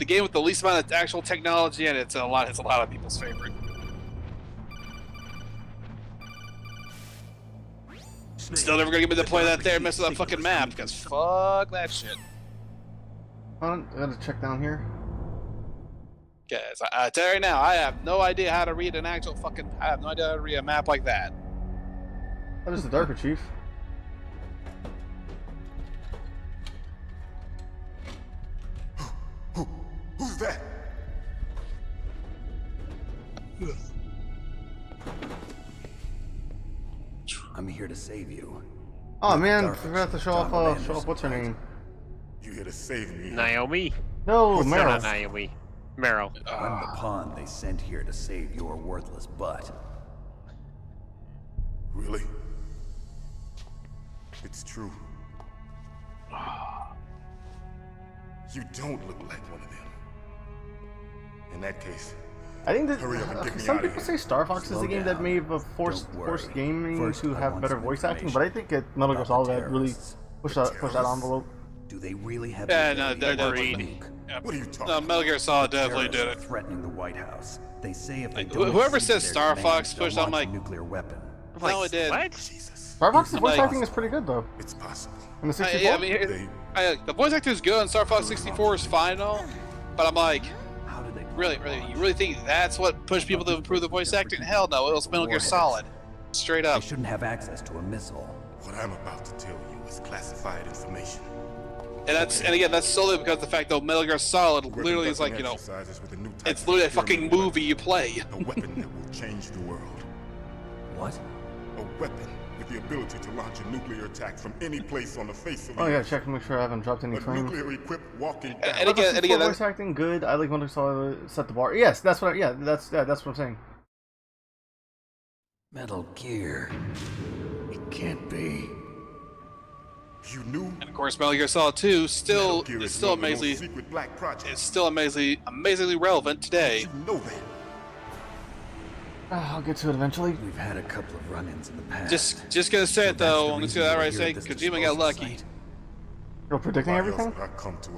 game with the least amount of actual technology, and it's a lot of people's favorite. Still never gonna get me to play that there and mess with that fucking map, because fuck that shit. I gotta check down here. Guys, I tell you right now, I have no idea how to read I have no idea how to read a map like that. That is the Darker Chief. Who's that? I'm here to save you. Oh man, forgot to show off what's her name? You here to save me? Naomi? No, No, Meryl. not Naomi. Meryl. I'm the pawn they sent here to save your worthless butt. Really? It's true. You don't look like one of them. In that case, I think that hurry up and get me some out of people here. say Star Fox is Slow the game that down. made forced gaming First, to I have want better some voice acting, but I think Metal Gear about Solid the that really terrorists. pushed that envelope. Do they really have? Yeah, the no, ability they're to definitely. nuke? Yeah. What are you talking No, Metal Gear Solid definitely did it. Threatening the White House. They say if they Like, don't whoever accede to says their Star demands, Fox they'll pushed, I'm launch like, a nuclear weapon. No, it did. What? Star Fox's I'm voice like- acting is pretty good though. It's possible. In the 64. Yeah, I mean, the voice actor is good, and Star Fox 64 is fine, though. But I'm like, really, you really think that's what pushed people to improve the voice acting? Hell no, it was Metal Gear Solid, straight up. They shouldn't have access to a missile. What I'm about to tell you is classified information. And again, that's solely because of the fact that Metal Gear Solid literally is like, it's literally a fucking movie you play. A weapon that will change the world. What? A weapon with the ability to launch a nuclear attack from any place on the face of the Oh, I gotta earth. check to make sure I haven't dropped any A frames. nuclear-equipped walking And again, voice acting good. I like Metal Gear Solid set the bar. Yes, that's what. That's what I'm saying. Metal Gear. It can't be. You knew? And of course, Metal Gear Solid 2 is still one of the most amazingly, secret black projects. it's still amazingly relevant today. You know that. I'll get to it eventually. We've had a couple of run-ins in the past. Just gonna say it though. I'm just gonna outright say this Kojima got lucky. site. You're predicting Why else everything? would I come to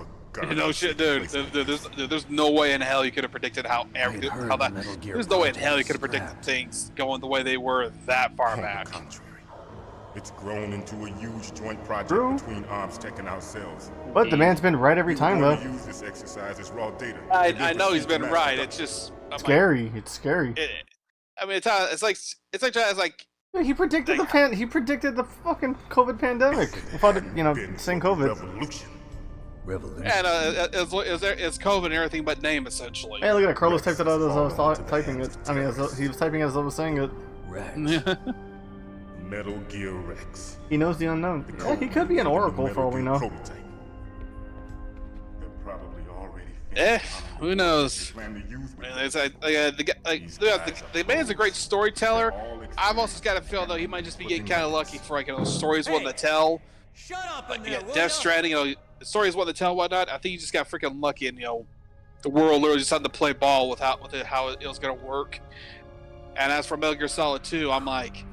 a No shit, dude. There's no way in hell you could have predicted how that. There's no way in hell you could have predicted things going the way they were that far back. It's grown into a huge joint project True. between Arms Tech and ourselves. But the man's been right every time though. Use this exercise as raw data. I know he's been right. It's just Scary. It's scary. I mean, it's like Yeah, he predicted he predicted the fucking COVID pandemic. Without it, saying COVID. Revolution. and it's COVID and everything but name essentially. Hey, look at that. Carlos typed it out as I was typing it. I mean, he was typing it as I was saying it. Metal Gear Rex. He knows the unknown. Yeah, he could be an oracle for all we know. Who knows? It's the man's a great storyteller. I've also got to feel though he might just be getting kind of lucky for stories wanting to tell. Shut up in Like, there, Death Stranding, the stories wanting to tell and whatnot. I think he just got freaking lucky, and the world literally just had to play ball with how it was gonna work. And as for Metal Gear Solid 2, I'm like,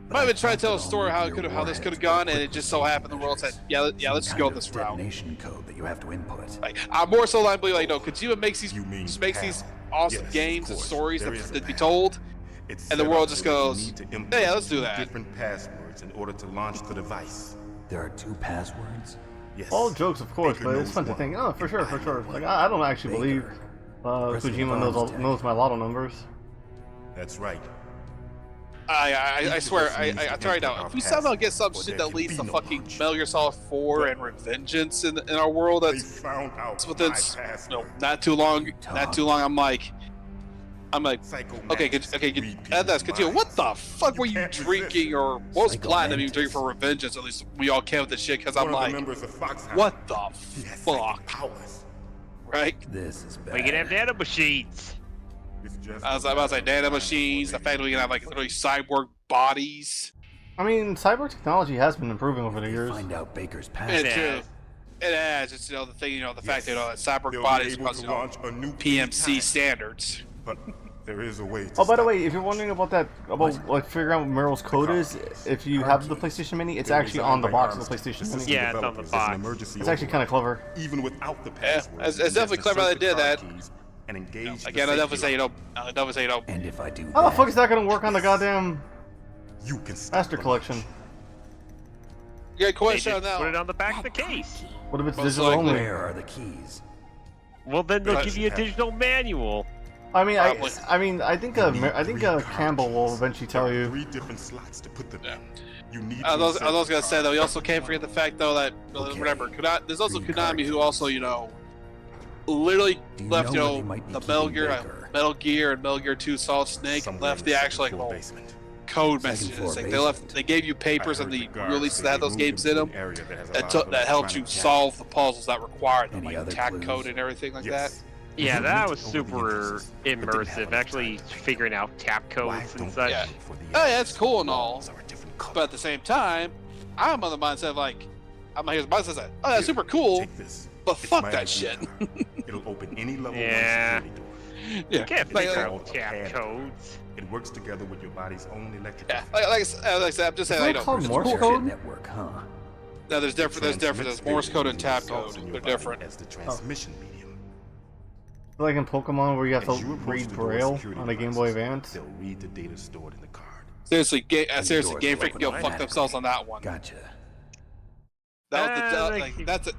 might have been trying to tell a story how this could have gone, and it just so happened the world said, yeah, let's just go this route. Detonation code that you have to input. Like, I'm more so likely Kojima makes these awesome games and stories to be told, and the world just goes, yeah, let's do that. Different passwords in order to launch the device. There are 2 passwords. Yes. All jokes, of course, but it's fun to think. Oh, for sure. Like, I don't actually believe Kojima knows my lotto numbers. That's right. I swear, I tell you right now, if we somehow get some shit that leads to fucking Metal Gear Solid 4 and Revengeance in our world, that's within, not too long. I'm like, okay, that's continue. What the fuck were you drinking, or what was Platinum you drinking for Revengeance? At least we all came with the shit, because I'm like, what the fuck? Right? This is bad. We can have nano machines. I was about to say nano machines. The fact that we can have like literally cyborg bodies. I mean, cyber technology has been improving over the years. Find out Baker's past. It has. It's the thing. The fact that that cyborg bodies because PMC standards. But there is a way. Oh, by the way, if you're wondering about that, about like figuring out what Meryl's code is, if you have the PlayStation Mini, it's actually on the box of the PlayStation Mini. Yeah, it's on the box. It's actually kind of clever. Even without the password. It's definitely clever that they did that. Again, I definitely say And if I do how the fuck is that gonna work on the goddamn Master Collection? Good question now. Put it on the back of the case. What if it's digital only? Where are the keys? Well, then they'll give you a digital manual. I mean, I think Campbell will eventually tell you. 3 different slots to put them in. I was gonna say though, we also can't forget the fact though that remember, there's also Konami who also literally left the Metal Gear and Metal Gear 2 Solid Snake and left the actual little code messages. Like they gave you papers and the release that had those games in them that helped you solve the puzzles that required them, like tack code and everything like that. Yeah, that was super immersive. Actually, figuring out tap codes and such. Yeah. Oh yeah, it's cool and all, but at the same time, I'm on the mindset of like, here's my mindset. Oh, that's super cool, but fuck that shit. It'll open any level. Yeah. You can't figure out tap codes. It works together with your body's own electrical. Yeah, like I said, I'm just saying. Is it called Morse code? Network, huh? No, there's different. There's Morse code and tap code. They're different. As the transmission medium. Like in Pokemon, where you have to read Braille on a Game Boy Advance. They'll read the data stored in the card. Seriously, Game Freak can go fuck themselves on that one. Gotcha. That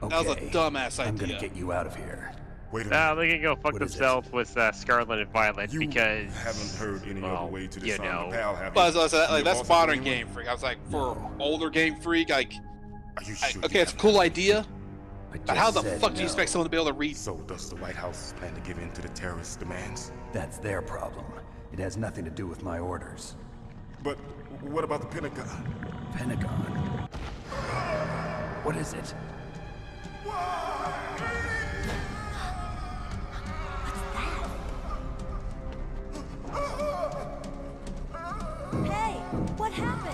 was a dumbass idea. I'm gonna get you out of here. Wait a No, minute. they can go fuck themselves with Scarlet and Violet You because haven't heard any other way to disarm the pal, have you? But that's You've modern also Game Freak. I was like, for older Game Freak, like, Are you sure okay, it's a cool idea, but how the said fuck do you no. expect someone to be able to read? So does the White House plan to give in to the terrorist demands? That's their problem. It has nothing to do with my orders. But what about the Pentagon? Pentagon? What is it? Hey, what happened?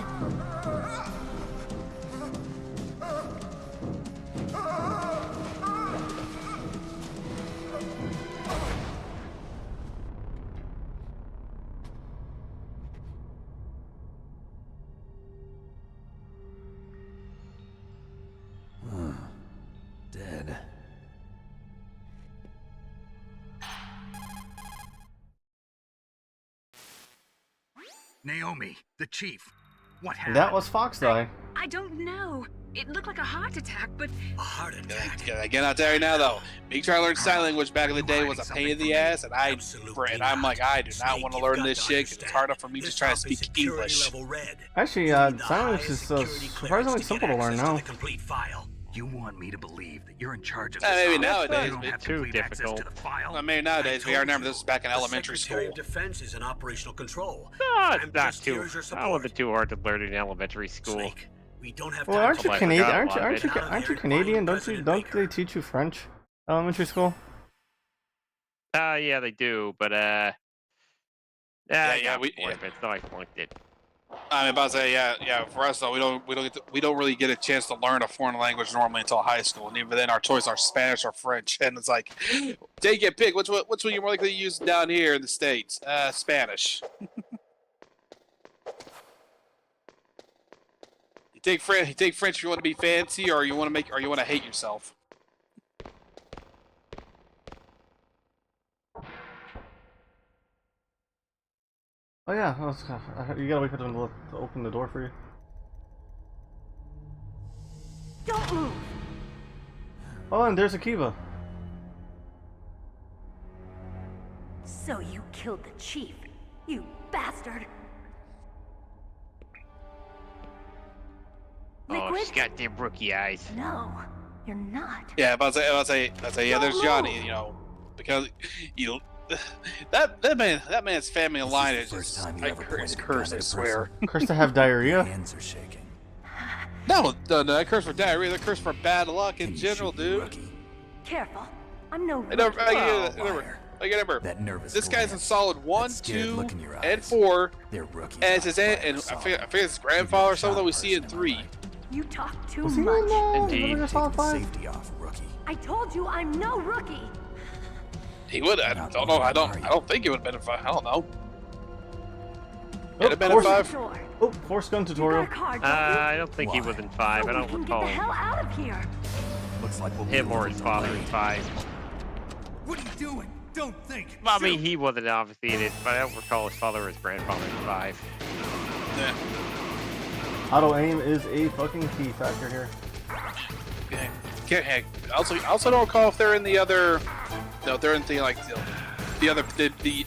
Dead. Naomi, the chief. What happened? That was Fox Die. I don't know. It looked like a heart attack, but... A heart attack? Again, I'll tell you now though, me trying to learn sign language back in the day was a pain in the ass, and I'm like, I do not want to learn this shit because it's hard enough for me just trying to speak English. Actually, sign language is surprisingly simple to learn now. You want me to believe that you're in charge of Maybe this nowadays, You don't have too complete access difficult. to the file? I mean, nowadays, we remember this is back in elementary The school. Secretary of Defense is in operational control. It's not too. I wasn't too hard to learn in elementary school. Snake, we don't have Well, time aren't to you I Canadian? forgot Aren't about you Canadian? Don't they teach you French? Elementary school. Yeah, they do, but yeah, it's not like flunked it. I'm about to say, yeah. For us though, we don't really get a chance to learn a foreign language normally until high school, and even then, our choice are Spanish or French. And it's like, take your pick. Which one you're more likely to use down here in the States? Spanish. You take French if you want to be fancy, or you want to hate yourself. Oh yeah, you gotta wait for them to open the door for you. Don't move. Oh, and there's Akiva. So you killed the chief, you bastard. quit? she's got them rookie eyes. No, you're not. Yeah, but I'll say, yeah, there's Johnny, you know, because that man's family line is just it's cursed, I swear. Cursed to have diarrhea. Hands are shaking. No, that curse for diarrhea, that curse for bad luck in general, dude. Careful. I'm no I rookie. remember, That nervous this guy's in solid 1, scared 2, look in your and eyes. 4, They're rookies. and it's his aunt, and I forget his grandfather or something that we see in 3. You talk too Was he in much. Indeed. Metal Gear Solid 5? Safety off, rookie. I told you I'm no rookie. He would. I don't know. I don't think it would have been in 5. I don't know. Oh, It'd have been in 5. Door. Oh, Force Gun tutorial. You got a card, don't you? I don't think he was in 5. So I we don't can recall get the hell him. out of here. Looks like we'll Him be or his father in 5. What are you doing? Don't think. Well, I mean, he wasn't obviously in it, but I don't recall his father or his grandfather in 5. Yeah. Auto aim is a fucking key factor here. Can't. Also don't recall if they're in the other. No, they're in the like the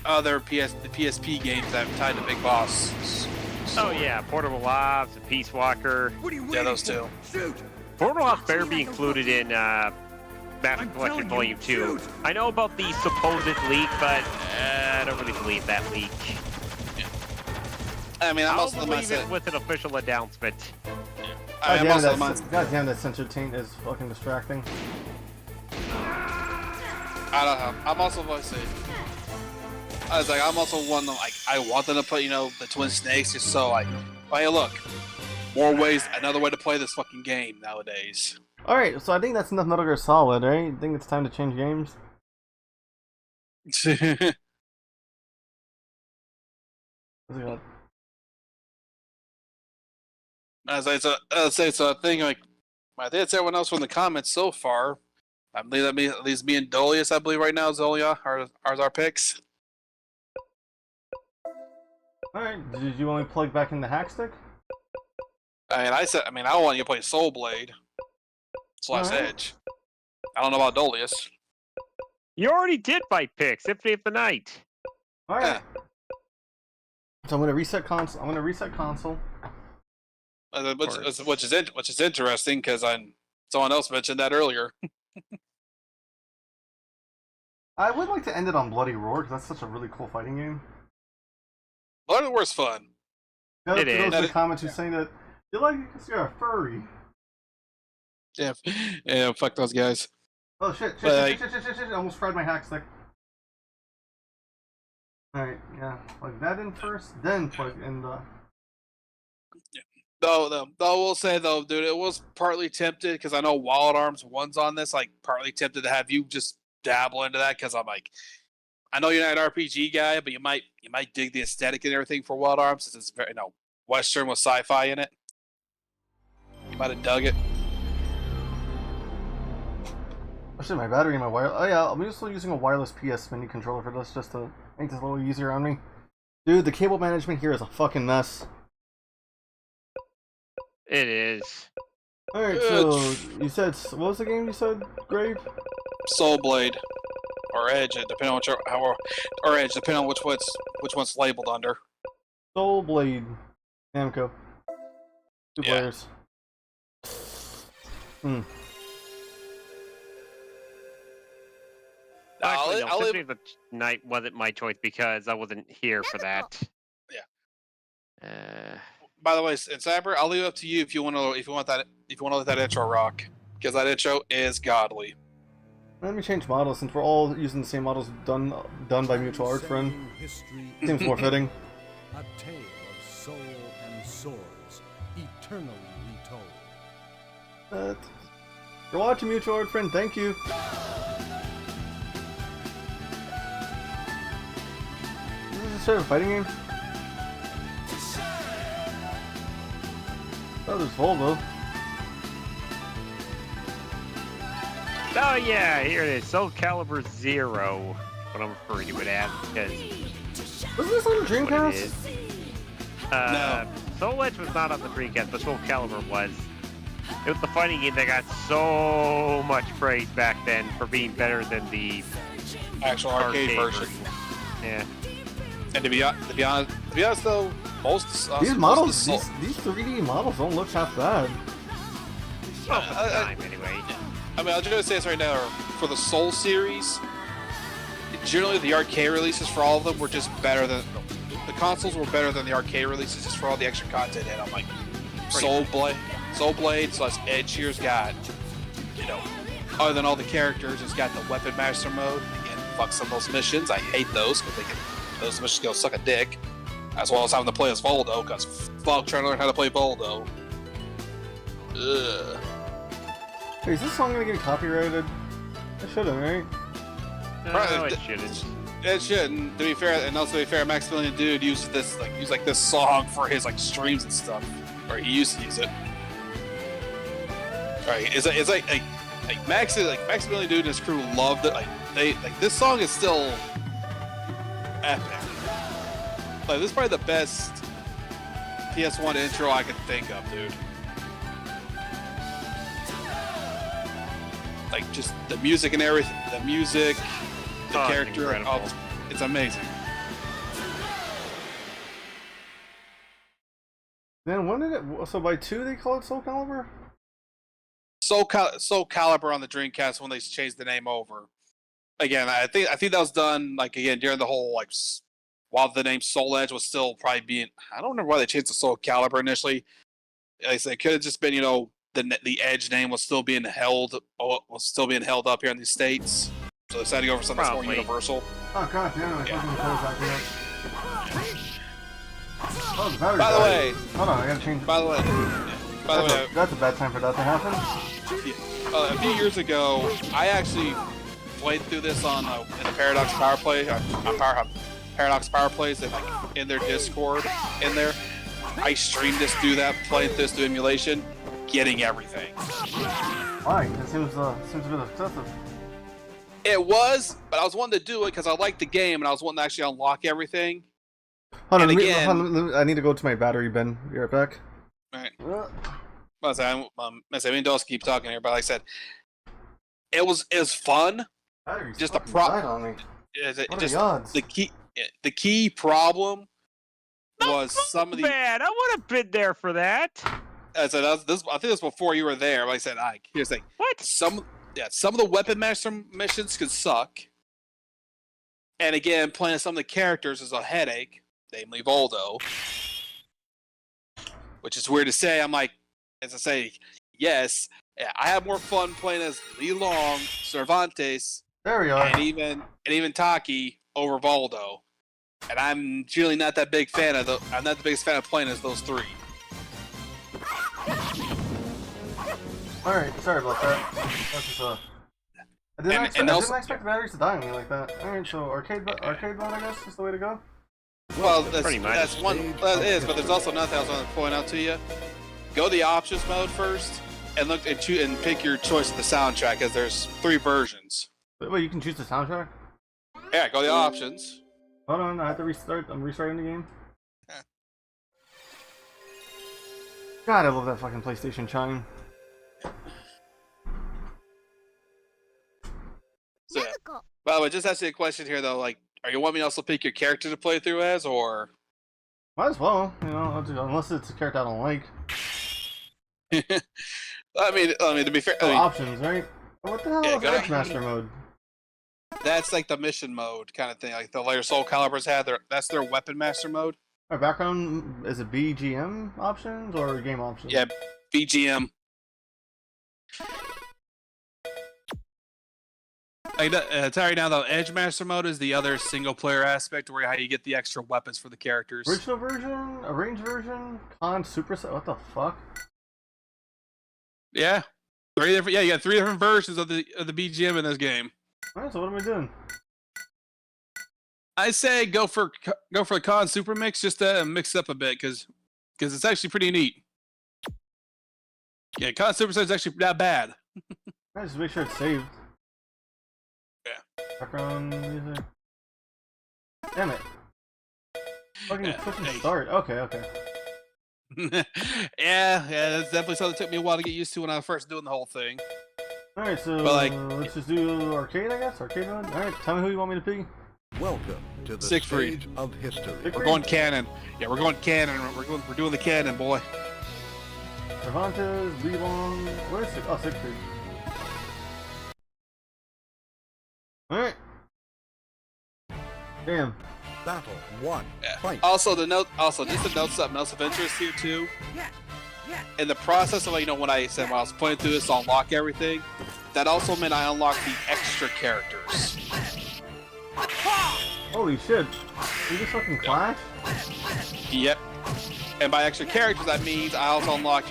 other PSP games that tied to Big Boss. Oh yeah, Portable Ops and Peace Walker. What are you Yeah, those two. Shoot! Portable Ops better be included in Master Collection Volume 2. I know about the supposed leak, but I don't really believe that leak. I mean, I'll most of them I believe said. it with an official announcement. I mean, most of them. God damn, that censor taint is fucking distracting. I don't know. I'm also going to say. I was like, I'm also one of them, like, I want them to put, you know, the Twin Snakes just so, like, oh, hey, look, more ways, another way to play this fucking game nowadays. Alright, so I think that's enough Metal Gear Solid, right? I think it's time to change games. What's it got? As I say, it's a thing, like, I think it's everyone else from the comments so far. I believe that at least me and Dolius, I believe right now, Zolia, are our picks. Alright, did you only plug back in the hack stick? I mean, I want you to play Soul Blade / Edge. I don't know about Dolius. You already did my pick, Symphony of the Night. Alright. Yeah. So I'm gonna reset console. Which is interesting because someone else mentioned that earlier. I would like to end it on Bloody Roar because that's such a really cool fighting game. Bloody Roar's fun. Shout out It to those in is. the comments who saying that you like it because you're a furry. Yeah, fuck those guys. Oh shit, But, I almost fried my hack stick. Alright, yeah. Plug that in first, then plug in the... Though, we'll say though, dude, it was partly tempted because I know Wild Arms 1's on this. Like, partly tempted to have you just dabble into that because I'm like, I know you're not an RPG guy, but you might dig the aesthetic and everything for Wild Arms since it's very, Western with sci-fi in it. You might have dug it. Actually, my battery and my wire. Oh yeah, I'm still using a wireless PS mini controller for this just to make this a little easier on me. Dude, the cable management here is a fucking mess. It is. Alright, so you said, what was the game you said, Grave? Soul Blade or Edge, depending on or Edge, depending on which one's labeled under. Soul Blade. Namco. Two players. Actually, no, I'll Symphony of the Night wasn't my choice because I wasn't here for that. Yeah. By the way, in Cyber, I'll leave it up to you if you want to let that intro rock, because that intro is godly. Let me change models since we're all using the same models done by mutual art friend. Seems more fitting. A tale of soul and swords, eternally retold. You're watching mutual art friend. Thank you. Is this a straight up fighting game? Oh, there's Volvo. Oh yeah, here it is. Soul Calibur 0. What I'm referring to it as because wasn't this on the Dreamcast? No. Soul Edge was not on the Dreamcast, but Soul Calibur was. It was the fighting game that got so much praise back then for being better than the actual arcade version. Yeah. And to be honest though, most these models, these 3D models don't look half bad. most of the time, anyway. I mean, I'll just say this right now. For the Soul series, generally the arcade releases for all of them were just better than the consoles were better than the arcade releases just for all the extra content. And I'm like, Soul Blade, so that's Edge's got, you know, other than all the characters, it's got the Weapon Master mode. Again, fuck some of those missions. I hate those because those missions go suck a dick. As well as having to play as Voldo, because fuck trying to learn how to play Voldo. Ugh. Hey, is this song gonna get copyrighted? It shouldn't, right? No, it shouldn't. It shouldn't. To be fair, and also to be fair, Maximilian Dude uses this this song for his like streams and stuff, or he used to use it. Right? It's like Maximilian Dude and his crew loved it. This song is still epic. Like, this is probably the best PS1 intro I can think of, dude. Like, just the music and everything. The music, the character, it's amazing. Then when did it? So by 2 they call it Soul Calibur? Soul Calibur on the Dreamcast when they changed the name over. Again, I think that was done like again during the whole like while the name Soul Edge was still probably being. I don't remember why they changed to Soul Calibur initially. Like I said, it could have just been the Edge name was still being held up here in the States, so they decided to go for something that's more universal. Oh god damn it! Yeah. Oh, the battery By the way, hold on, I gotta change. By the way, that's a bad time for that to happen. A few years ago, I actually played through this on in the Paradox Power Play, Paradox Power Plays, in their Discord. In there, I streamed this, played this through emulation, getting everything. Why? It seems a bit excessive. It was, but I was wanting to do it because I liked the game and I was wanting to actually unlock everything. Hold on, I need to go to my battery bin. Be right back. Alright. I mean, don't keep talking here, but like I said, it was fun. Battery's just the problem. The key problem was some of the. Bad. I would have been there for that. I said I think this was before you were there. Like I said, here's the thing. What? Some of the Weapon Master missions could suck. And again, playing some of the characters is a headache, namely Voldo. Which is weird to say. I'm like, as I say, yes, I have more fun playing as Li Long, Cervantes, there we are, and even Taki over Voldo. And I'm really not that big fan of I'm not the biggest fan of playing as those three. Alright, sorry about that. That's just I didn't expect the batteries to die on me like that. Alright, so arcade mode I guess is the way to go? Well, that's one. That is, but there's also another thing I was going to point out to you. Go the options mode first, and look and pick your choice of the soundtrack, because there's 3 versions. Wait, you can choose the soundtrack? Yeah, go the options. Hold on, I have to restart. I'm restarting the game. Yeah. God, I love that fucking PlayStation chime. So, by the way, just asking a question here though, like. Are you want me to also pick your character to play through as, or? Might as well, you know, unless it's a character I don't like. I mean, to be fair, options, right? What the hell is Edge Master mode? That's like the mission mode kind of thing, like the later Soul Caliburs had. That's their Weapon Master mode. Our background is it BGM options or game options? Yeah, BGM. Tell you now though, Edge Master mode is the other single player aspect where how you get the extra weapons for the characters. Original version, arranged version, con superset. What the fuck? Yeah, 3 different. Yeah, you got 3 different versions of the BGM in this game. Alright, so what am I doing? I say go for the con super mix just to mix it up a bit because it's actually pretty neat. Yeah, con super is actually not bad. Alright, just make sure it's saved. Yeah. Background music. Damn it. Fucking start. Okay. yeah, that's definitely something that took me a while to get used to when I was first doing the whole thing. Alright, so let's just do arcade, I guess? Arcade mode? Alright, tell me who you want me to be. Welcome to the Siegfried. stage of history. We're going canon. Yeah, we're going canon. We're doing the canon, boy. Cervantes, Belong. Where's it? Oh, Siegfried. Alright. Damn. Battle 1. Fight. Also, just to note something else of interest here too. In the process of, when I said when I was playing through this to unlock everything, that also meant I unlocked the extra characters. Holy shit. We just fucking clash? Yep. And by extra characters, that means I also unlocked,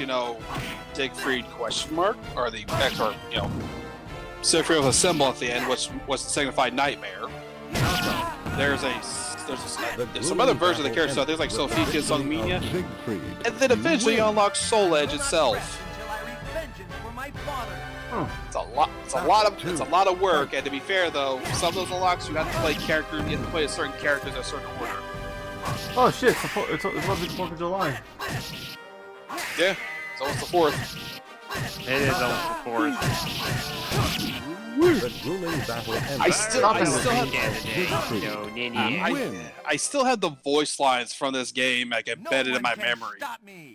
Siegfried ? Or the extra, Siegfried with a symbol at the end, which was to signify nightmare. There's some other version of the character, so there's like Sofia Songminia, and then eventually you unlock Soul Edge itself. It's a lot of work, and to be fair though, some of those unlocks you have to play a certain characters in a certain order. Oh shit, it's the 4th of July. Yeah, it's almost the 4th. It is almost the 4th. The grueling battle ends. I still have the voice lines from this game embedded in my memory.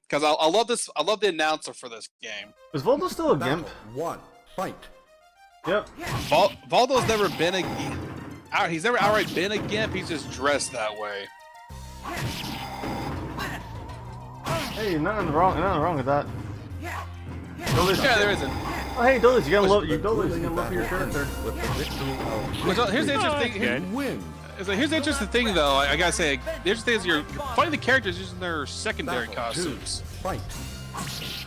Because I love this. I love the announcer for this game. Is Voldo still a gimp? 1. Fight. Yep. Voldo's never been a gimp. He's never outright been a gimp. He's just dressed that way. Hey, nothing wrong with that. Yeah, there isn't. Oh, hey, Dulles, you gotta love your character. Here's the interesting thing. Here's the interesting thing, though. I gotta say, the interesting thing is you're fighting the characters using their secondary costumes.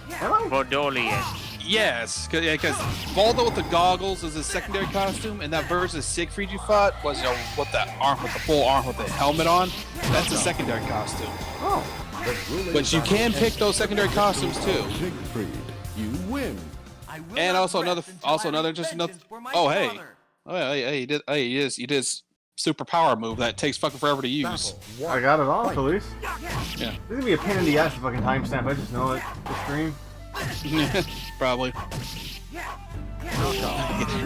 Vodolian. Yes, because Voldo with the goggles is his secondary costume, and that version of Siegfried you fought was, with the full arm with the helmet on. That's a secondary costume. Oh. But you can pick those secondary costumes too. Siegfried, you win. And also another interesting note. Oh hey, he did super power move that takes fucking forever to use. I got it off at least. Yeah. This is gonna be a pain in the ass to fucking timestamp. I just know it. The stream. Probably.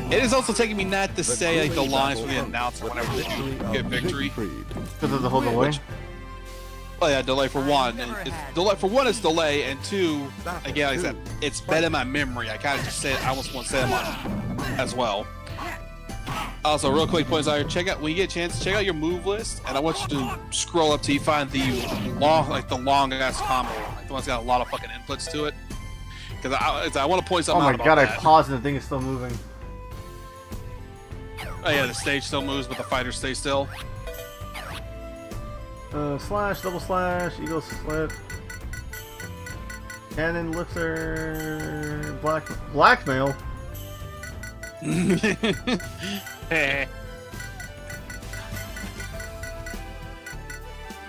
It is also taking me not to say the lines from the announcer whenever they get victory. Because of the whole delay. Oh yeah, delay for one. Delay for one is delay, and two, again, like I said, it's been in my memory. I kind of just say it. I almost want to say them on as well. Also, real quick points out here. When you get a chance, check out your move list, and I want you to scroll up till you find the long ass combo, the one's got a lot of fucking inputs to it. Because I want to point something out. Oh my god, I paused and the thing is still moving. Oh yeah, the stage still moves, but the fighters stay still. Slash, double slash, eagle slip. Cannon lifter. Blackmail.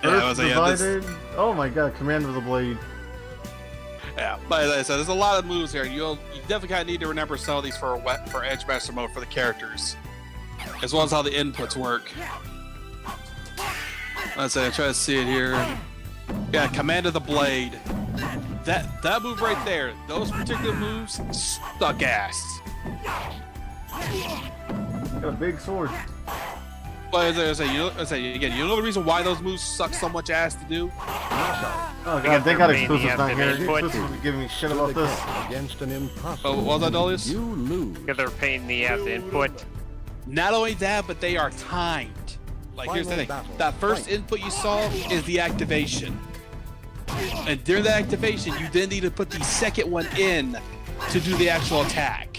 Divided. Oh my god, command of the blade. Yeah, but as I said, there's a lot of moves here. You definitely kind of need to remember some of these for Edge Master mode for the characters, as well as how the inputs work. Let's say I try to see it here. Yeah, command of the blade. That move right there. Those particular moves stuck ass. Got a big sword. But as I say, again, you know the reason why those moves suck so much ass to do? Oh god, they got exclusives down here. Exclusives will be giving me shit about this. Against an impossible. Oh, what was that, Dulles? You lose. Because they're pain in the ass to input. Not only that, but they are timed. Like, here's the thing. That first input you saw is the activation. And during the activation, you then need to put the second one in to do the actual attack.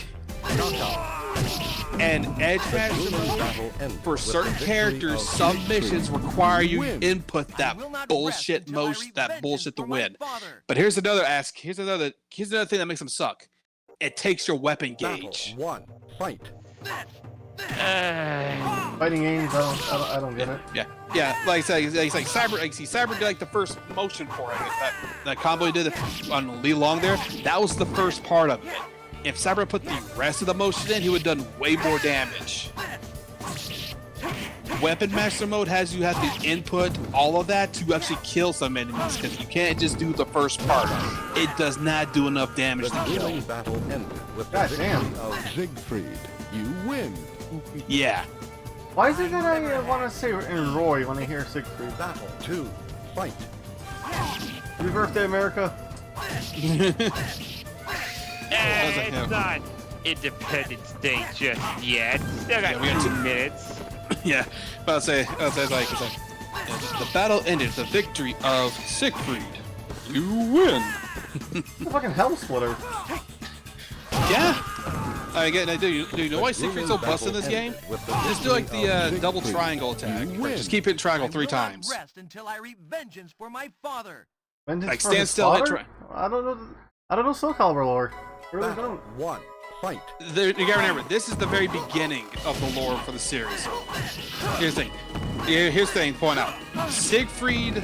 And Edge Master, for certain characters, some missions require you to input that bullshit motion, that bullshit to win. But here's another thing that makes them suck. It takes your weapon gauge. One, fight. Fighting games, I don't get it. Yeah. Like I say, Cyber did like the first motion for it. That combo he did on Li Long there, that was the first part of it. If Cyber put the rest of the motion in, he would have done way more damage. Weapon Master mode has you have to input all of that to actually kill some enemies, because you can't just do the first part. It does not do enough damage to kill. The battle ended with God the damn. victory of Siegfried. You win. Yeah. Why is it that I want to say in Roy when I hear Siegfried? Battle 2, fight. Happy birthday, America. It's not Independence Day just yet. Still got 2 minutes. Yeah, but I'll say it's like the battle ended. The victory of Siegfried. You win. It's a fucking hell splitter. Yeah. Do you know why Siegfried's so busted in this game? Just do like the double triangle attack. Just keep hitting triangle 3 times. Rest until I reap vengeance for my father. Vengeance Like for stand his still. father? I don't know Soul Calibur lore. I really don't. One. Fight. You gotta remember, this is the very beginning of the lore for the series. Here's the thing. Here's the thing to point out. Siegfried's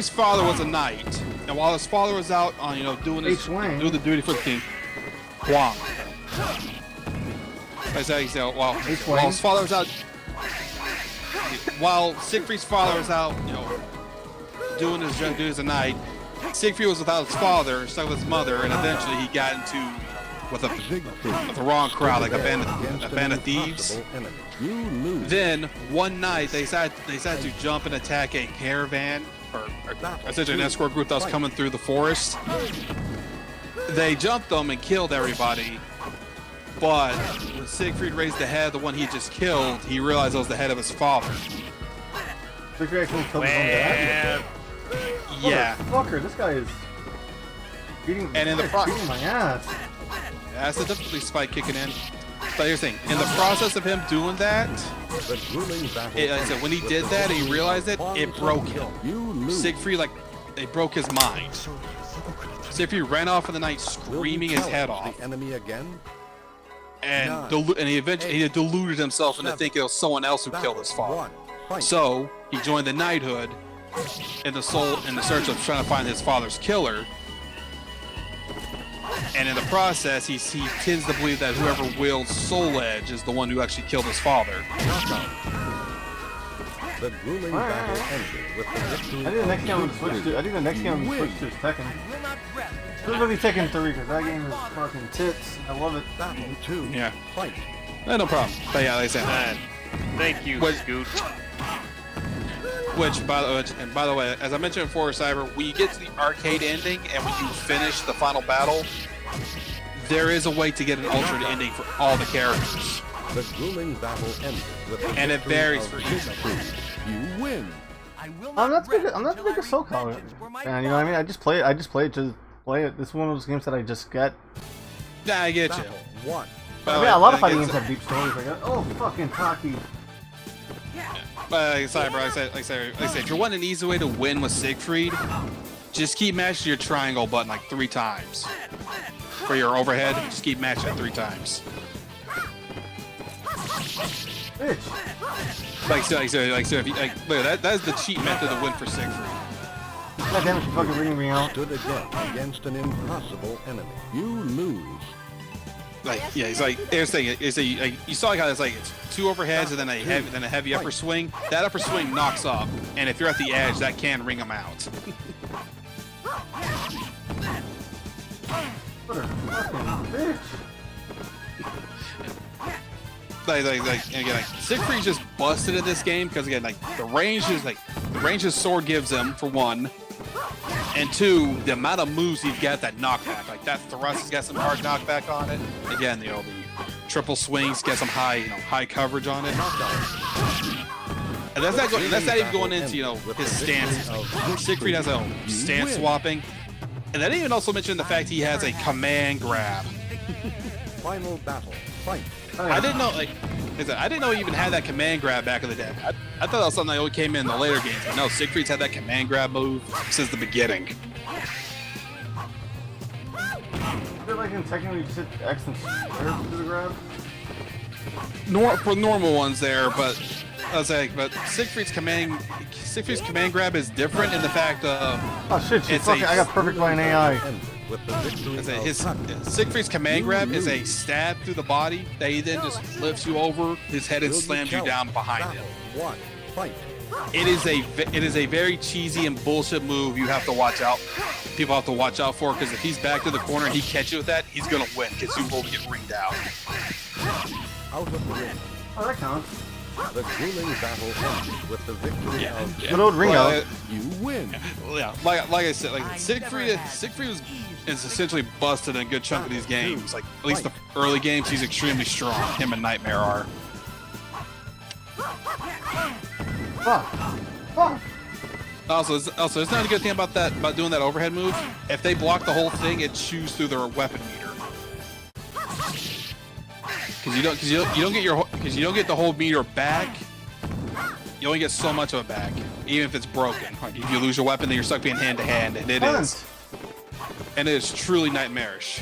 father was a knight, and while his father was out on, doing the duty for the king, Huang. While his father was out, while Siegfried's father was out, doing his duty as a knight, Siegfried was without his father, stuck with his mother, and eventually he got into with the wrong crowd, like a band of thieves. Then one night they decided to jump and attack a caravan, or essentially an escort group that was coming through the forest. They jumped them and killed everybody. But when Siegfried raised the head of the one he just killed, he realized it was the head of his father. Siegfried actually killed his own dad? Yeah. Fucker, this guy is beating my ass. Yeah, that's the difficulty spike kicking in. But here's the thing, in the process of him doing that, when he did that and he realized it broke him. Siegfried, it broke his mind. Siegfried ran off in the night screaming his head off. And he eventually deluded himself into thinking it was someone else who killed his father. So he joined the knighthood in the search of trying to find his father's killer. And in the process, he tends to believe that whoever wields Soul Edge is the one who actually killed his father. The grueling battle ended with the victory. I think the next game I'm switch to is Tekken. Specifically Tekken 3, because that game is fucking tits. I love it. Battle 2. Yeah. Fight. No problem. But yeah, like I said. Thank you, Scoot. By the way, as I mentioned before, Cyber, when you get to the arcade ending and when you finish the final battle, there is a way to get an alternate ending for all the characters. The grueling battle ended with the and it varies for each. You win. I'm not the biggest Soul Calibur fan, you know what I mean? I just play it to play it. This is one of those games that I just get. Yeah, I get you. One. I mean, a lot of fighting games have deep stories. Like, oh, fucking Taki. Sorry, bro. Like I said, if you're wanting an easy way to win with Siegfried, just keep mashing your triangle button like 3 times. For your overhead, just keep mashing it 3 times. Bitch. That's the cheat method to win for Siegfried. God damn it, you fucking ringing me out. Stood against an impossible enemy. You lose. He's like, here's the thing, you saw how it's 2 overheads and then a heavy upper swing. That upper swing knocks up, and if you're at the edge, that can ring them out. What a fucking bitch. Siegfried's just busted in this game because again, the range his sword gives him for 1. And 2, the amount of moves he's got that knockback. Like that thrust has got some hard knockback on it. Again, the triple swings get some high coverage on it. And that's not even going into his stance. Siegfried has a stance swapping. And I didn't even also mention the fact he has a command grab. Final battle. Fight. I didn't know I didn't know he even had that command grab back in the day. I thought that was something that only came in the later games, but no, Siegfried's had that command grab move since the beginning. I feel like in Tekken you just hit X and square to the grab. For normal ones there, but Siegfried's command grab is different in the fact of I got perfect line AI. Siegfried's command grab is a stab through the body that he then just lifts you over his head and slams you down behind him. It is a very cheesy and bullshit move you have to watch out. People have to watch out for, because if he's back to the corner and he catches you with that, he's gonna win because you will get ringed out. Oh, that counts. The grueling battle ends with the victory of Good old ring out. You win. Yeah, like I said, like Siegfried is essentially busted in a good chunk of these games. Like at least the early games, he's extremely strong. Him and Nightmare are. Fuck. Also, it's not a good thing about doing that overhead move. If they block the whole thing, it chews through their weapon meter. Because you don't get the whole meter back. You only get so much of it back, even if it's broken. Like if you lose your weapon, then you're stuck being hand to hand, and it is truly nightmarish.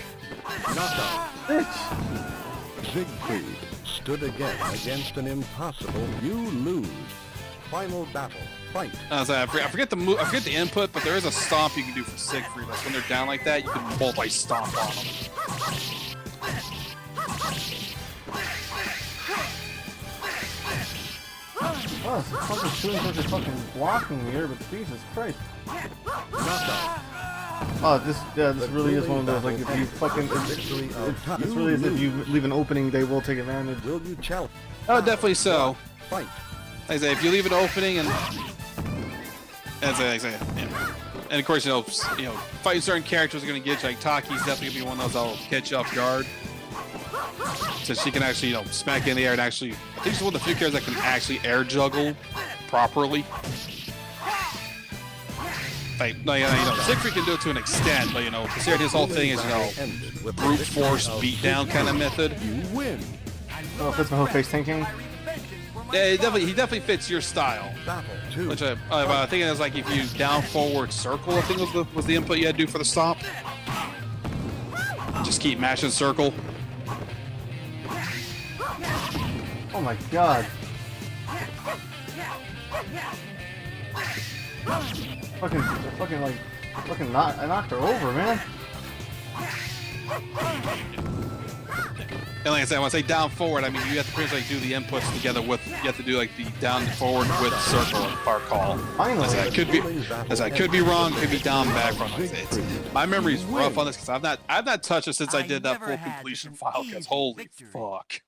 Siegfried stood again against an impossible you lose. Final battle. Fight. I forget the move. I forget the input, but there is a stomp you can do for Siegfried. Like when they're down like that, you can multi-stomp on them. Oh, it's fucking shooting such a fucking blocking here, but Jesus Christ. Oh, this really is one of those, like, if you fucking, this really is if you leave an opening, they will take advantage. Will you challenge? Oh, definitely so. Fight. Like I say, if you leave an opening and of course, you know, fighting certain characters are going to get you, like Taki's definitely going to be one of those that'll catch you off guard. So she can actually, smack in the air and actually, I think she's one of the few characters that can actually air juggle properly. Like, Siegfried can do it to an extent, but, consider his whole thing is, brute force beatdown kind of method. You win. Oh, fits my whole face thinking. Yeah, he definitely fits your style. Which I think it was like if you down forward circle, I think was the input you had to do for the stomp. Just keep mashing circle. Oh my god. I knocked her over, man. And like I said, when I say down forward, I mean you have to pretty much do the inputs together with, you have to do like the down forward with circle and par call. Finally. I could be wrong, could be down back from my memory's rough on this because I've not touched it since I did that full completion file, because holy fuck.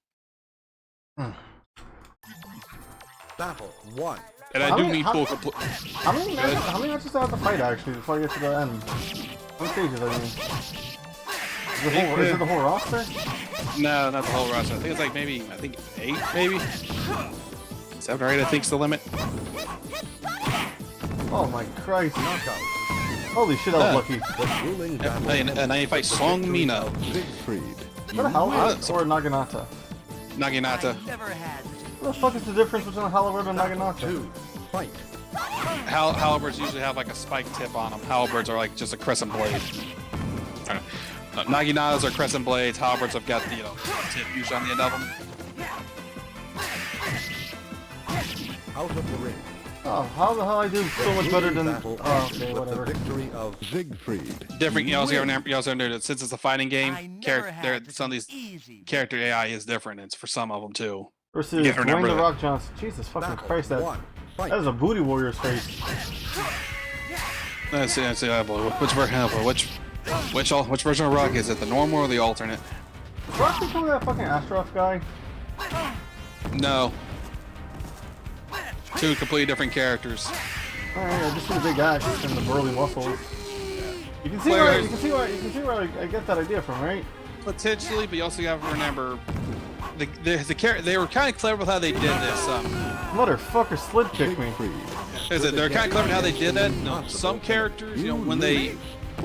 Battle 1. And I do mean full complete. How many matches do I have to fight actually before I get to the end? What stages I mean? Is it the whole roster? No, not the whole roster. I think it's like maybe 8, maybe 7 or 8. I think's the limit. Oh my Christ! Holy shit, I was lucky. And I fight Song Mina. What the hell? Or Naginata? Naginata. What the fuck is the difference between a halberd and Naginata? Fight. Halberds usually have like a spike tip on them. Halberds are like just a crescent blade. Naginatas are crescent blades. Halberds have got the tip usually on the end of them. Out of the ring. Oh, how the hell I do so much better than? Oh, okay, whatever. The victory of Siegfried. Different. You also remember that since it's a fighting game, some of these character AI is different. It's for some of them too. Versus Dwayne the Rock Johnson. Jesus fucking Christ, that is a Booty Warrior's face. Let's see. Which version of Rock is it? The normal or the alternate? Is Rock become that fucking Astroth guy? No. 2 completely different characters. I just see the big axe and the burly muscles. You can see where I get that idea from, right? Potentially, but you also have to remember they were kind of clever with how they did this. Motherfucker slid kicked me. They're kind of clever in how they did that. Some characters, when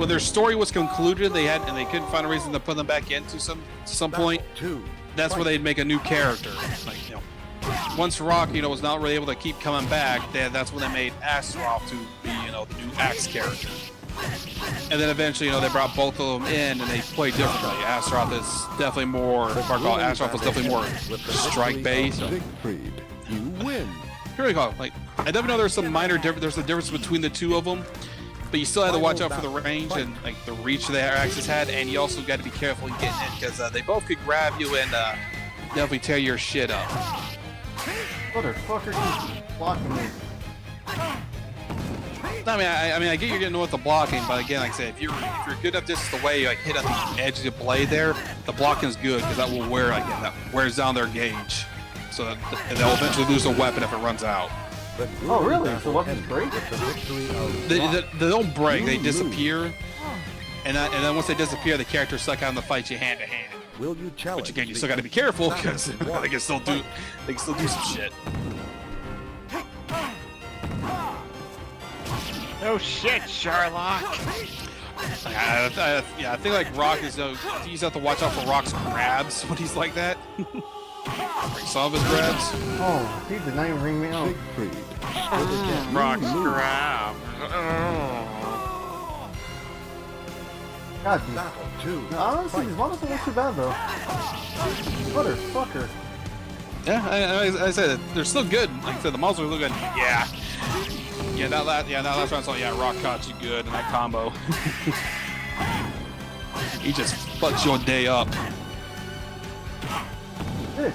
their story was concluded, they couldn't find a reason to put them back into some point. That's where they'd make a new character. Like once Rock, was not really able to keep coming back, that's when they made Astaroth to be, the new Axe character. And then eventually, they brought both of them in and they played differently. Astaroth is definitely more, Astaroth was definitely more strike-based. You win. Really cool. Like, I definitely know there's some minor difference. There's a difference between the two of them, but you still had to watch out for the range and like the reach their axes had, and you also got to be careful in getting in because they both could grab you and definitely tear your shit up. Motherfucker, keeps blocking me. I mean, I get you're getting with the blocking, but again, like I said, if you're good enough distance away, like hit at the edge of the blade there, the blocking's good because that will wear that wears down their gauge. so that they'll eventually lose a weapon if it runs out. Oh, really? So weapons break? They don't break, they disappear. And then once they disappear, the character's stuck out in the fight you hand to hand. Will you challenge? Which again, you still got to be careful because they can still do some shit. No shit, Sherlock. I think like Rock is. You just have to watch out for Rock's grabs when he's like that. Some of his grabs. Oh, he did not even ring me out. Rock's grab. God, honestly, these models don't look too bad though. Motherfucker. Yeah, I said they're still good. Like I said, the models are looking good. Yeah. That last round, so yeah, Rock caught you good in that combo. He just fucks your day up. Bitch.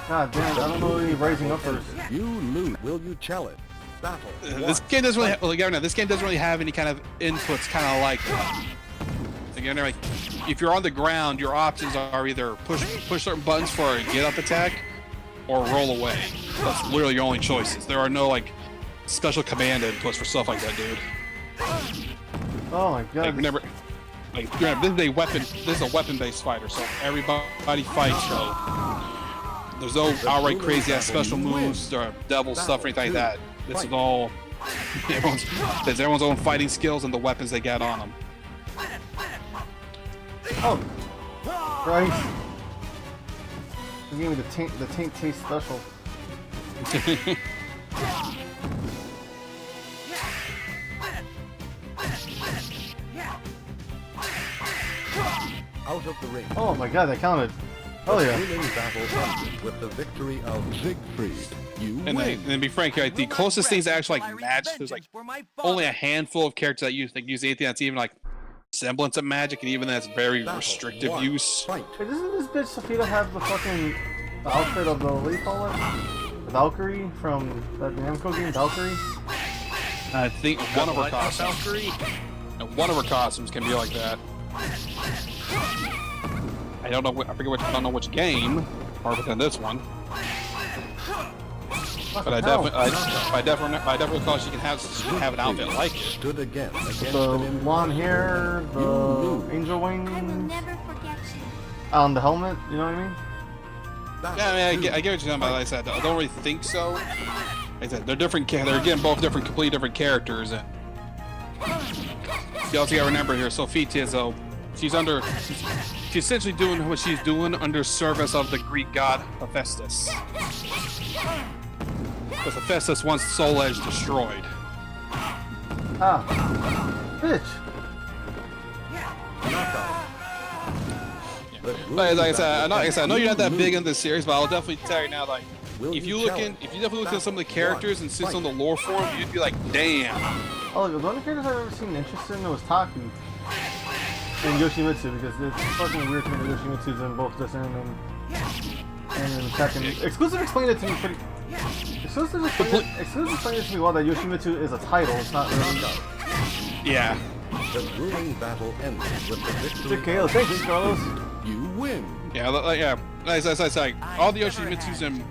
God damn, I don't know who rising up first. You lose. Will you challenge? Battle. This game doesn't really this game doesn't really have any kind of inputs kind of like again, like if you're on the ground, your options are either push certain buttons for a get up attack or roll away. That's literally your only choices. There are no like special command inputs for stuff like that, dude. Oh my god. Like, remember, this is a weapon-based fighter, so everybody fights, so there's no outright crazy ass special moves or devil stuff or anything like that. This is all everyone's own fighting skills and the weapons they get on them. Oh, Christ! They gave me the taint taste special. Out of the ring. Oh my god, that counted. Oh yeah. With the victory of Siegfried, you and win. And to be frank, like, the closest things to actually like match, there's like only a handful of characters that use anything that's even like semblance of magic, and even that's very restrictive use. Hey, doesn't this bitch Sophia have the fucking outfit of the what do you call it? The Valkyrie from that Namco game, Valkyrie? I think one of her costumes can be like that. I don't know. I don't know which game, or within this one. But I definitely recall she can have an outfit like it. Stood again the blonde hair, the angel wings. I will never forget you. On the helmet, you know what I mean? Yeah, I mean, I get what you're talking about. Like I said, I don't really think so. Like I said, they're different. They're again both completely different characters. And you also gotta remember here, Sophia, so she's essentially doing what she's doing under service of the Greek god Hephaestus. Because Hephaestus wants Soul Edge destroyed. Ah, bitch. Like I said, I know you're not that big in this series, but I'll definitely tell you now, like, if you definitely look at some of the characters and see some of the lore for them, you'd be like, damn. Oh, the only characters I've ever seen interested in was Taku and Yoshimitsu, because it's fucking weird to me that Yoshimitsu's in both this and in Tekken. Exclusive explained it to me pretty. Exclusive explained it to me well that Yoshimitsu is a title, it's not really. Yeah. The grueling battle ends with the victory. KO, thank you, Carlos. You win. Yeah, yeah. As I say, all the Yoshimitsu's in.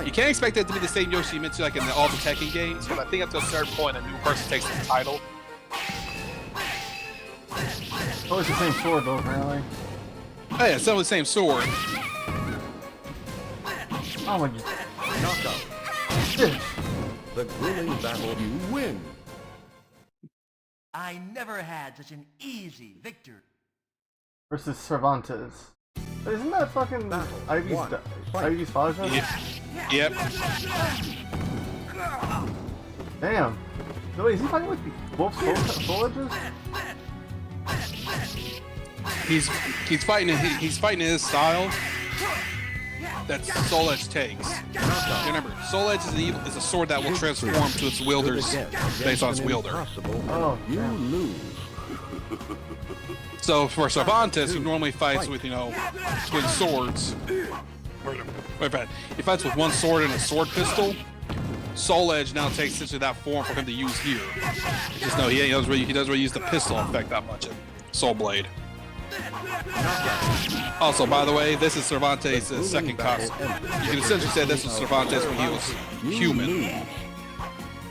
You can't expect it to be the same Yoshimitsu like in all the Tekken games, but I think up to a certain point, a new person takes the title. It's always the same sword, though, apparently. Oh yeah, it's always the same sword. Oh my god. Knockout. The grueling battle, you win. I never had such an easy victory. Versus Cervantes. Isn't that fucking Ivy's father? Yep. Damn. No, wait, is he fighting with both soul edges? He's fighting in his style that Soul Edge takes. Remember, Soul Edge is a sword that will transform to its wielders based on its wielder. Oh, you lose. So for Cervantes, who normally fights with twin swords, he fights with one sword and a sword pistol. Soul Edge now takes essentially that form for him to use here. Just know he doesn't really use the pistol effect that much in Soul Blade. Also, by the way, this is Cervantes' second costume. You can essentially say this was Cervantes when he was human.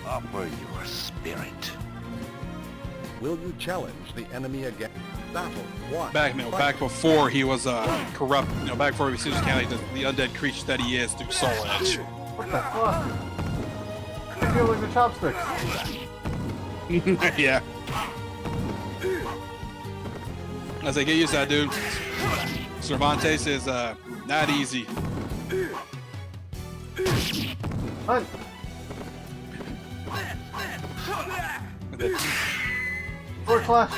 Offer your spirit. Will you challenge the enemy again? Battle one. Back before he was corrupt. Back before he was kind of like the undead creature that he is through Soul Edge. What the fuck? I feel like the chopsticks. Yeah. As I get used to that, dude. Cervantes is not easy. What? Sword clash.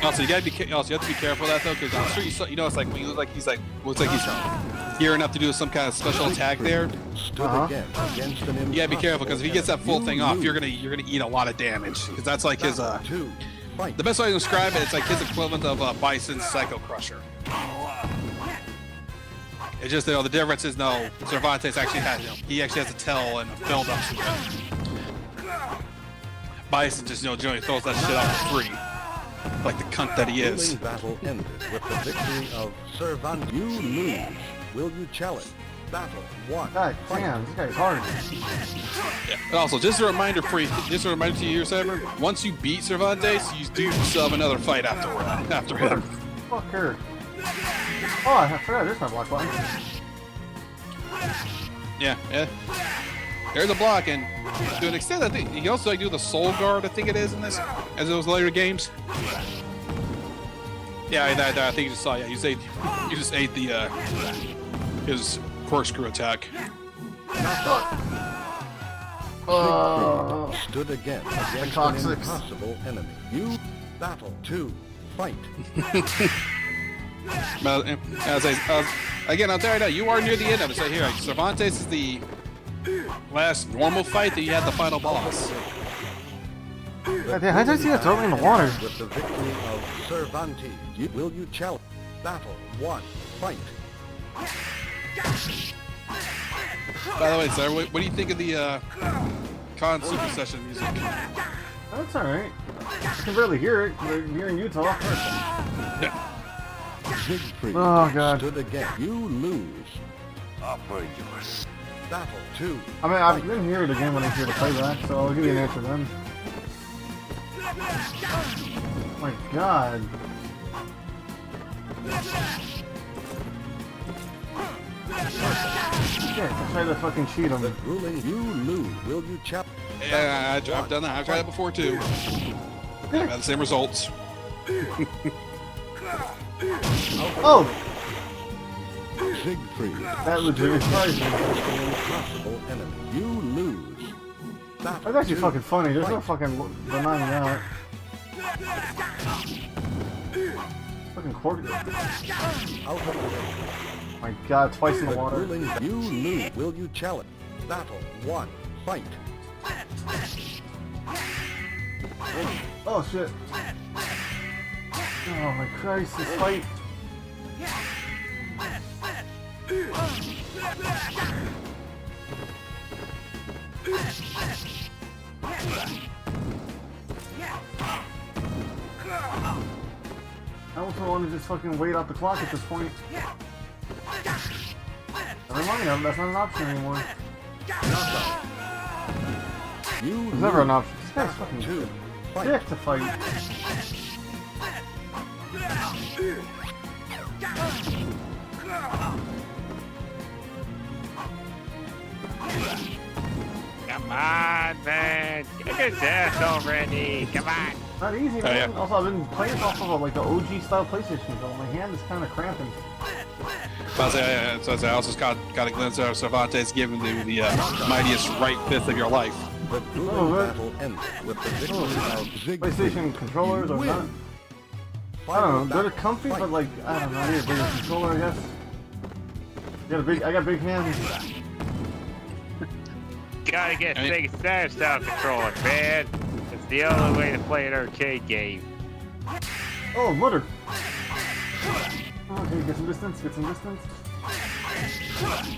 Also, you have to be careful of that though, because I'm sure it's like when he looks like he's gearing up to do some kind of special attack there. You gotta be careful because if he gets that full thing off, you're gonna eat a lot of damage. Because that's like his the best way to describe it, it's like his equivalent of Bison's Psycho Crusher. It's just the difference is Cervantes actually has has a tell and a build up to it. Bison just generally throws that shit out for free. Like the cunt that he is. Battle ended with the victory of Cervantes. You lose. Will you challenge? Battle one. God damn, this guy's hard. Yeah. And also, just a reminder to you, Cyber. Once you beat Cervantes, you do still have another fight after him. Fuck her. Oh, I forgot there's my block button. Yeah. There's a block, and to an extent, I think you also do the Soul Guard. I think it is in this, as it was later games. Yeah, I think you just saw. Yeah, you just ate the his corkscrew attack. Stood again against an impossible enemy. You battle to fight. Again, I'll tell you now, you are near the end of it. So here, Cervantes is the last normal fight that you had the final boss. God damn, how did I see that throw me in the water? With the victory of Cervantes, will you challenge? Battle one. Fight. By the way, sir, what do you think of the Con Super Session music? That's alright. I can barely hear it. We're here in Utah. Yeah. Oh god. Stood again. You lose. Offer yours. Battle two. I mean, I didn't hear it again when I hear the playback, so I'll give you an answer then. Oh my god. Shit, I tried to fucking cheat him. You lose. Will you challenge? Yeah, I've done that. I've tried that before too. I've had the same results. Oh! Siegfried. That legit surprised me. Impossible enemy. You lose. That's actually fucking funny. There's no fucking denying that. Fucking quarter. My god, twice in the water. You lose. Will you challenge? Battle one. Fight. Oh shit. Oh my Christ, this fight. I also want to just fucking wait out the clock at this point. Never mind, that's not an option anymore. There's never an option. This guy's fucking dick to fight. Come on, man. Get your death already. Come on. Not easy, man. Yeah. Also, I've been playing off of like the OG style PlayStation, so my hand is kind of cramping. So I also got a glimpse of Cervantes giving you the mightiest right fist of your life. PlayStation controllers or not? I don't know. They're comfy, but like I don't know. I need a bigger controller, I guess. I got big hands. Gotta get Sega Saturn style controller, man. It's the only way to play an arcade game. Oh, mother. Okay, get some distance.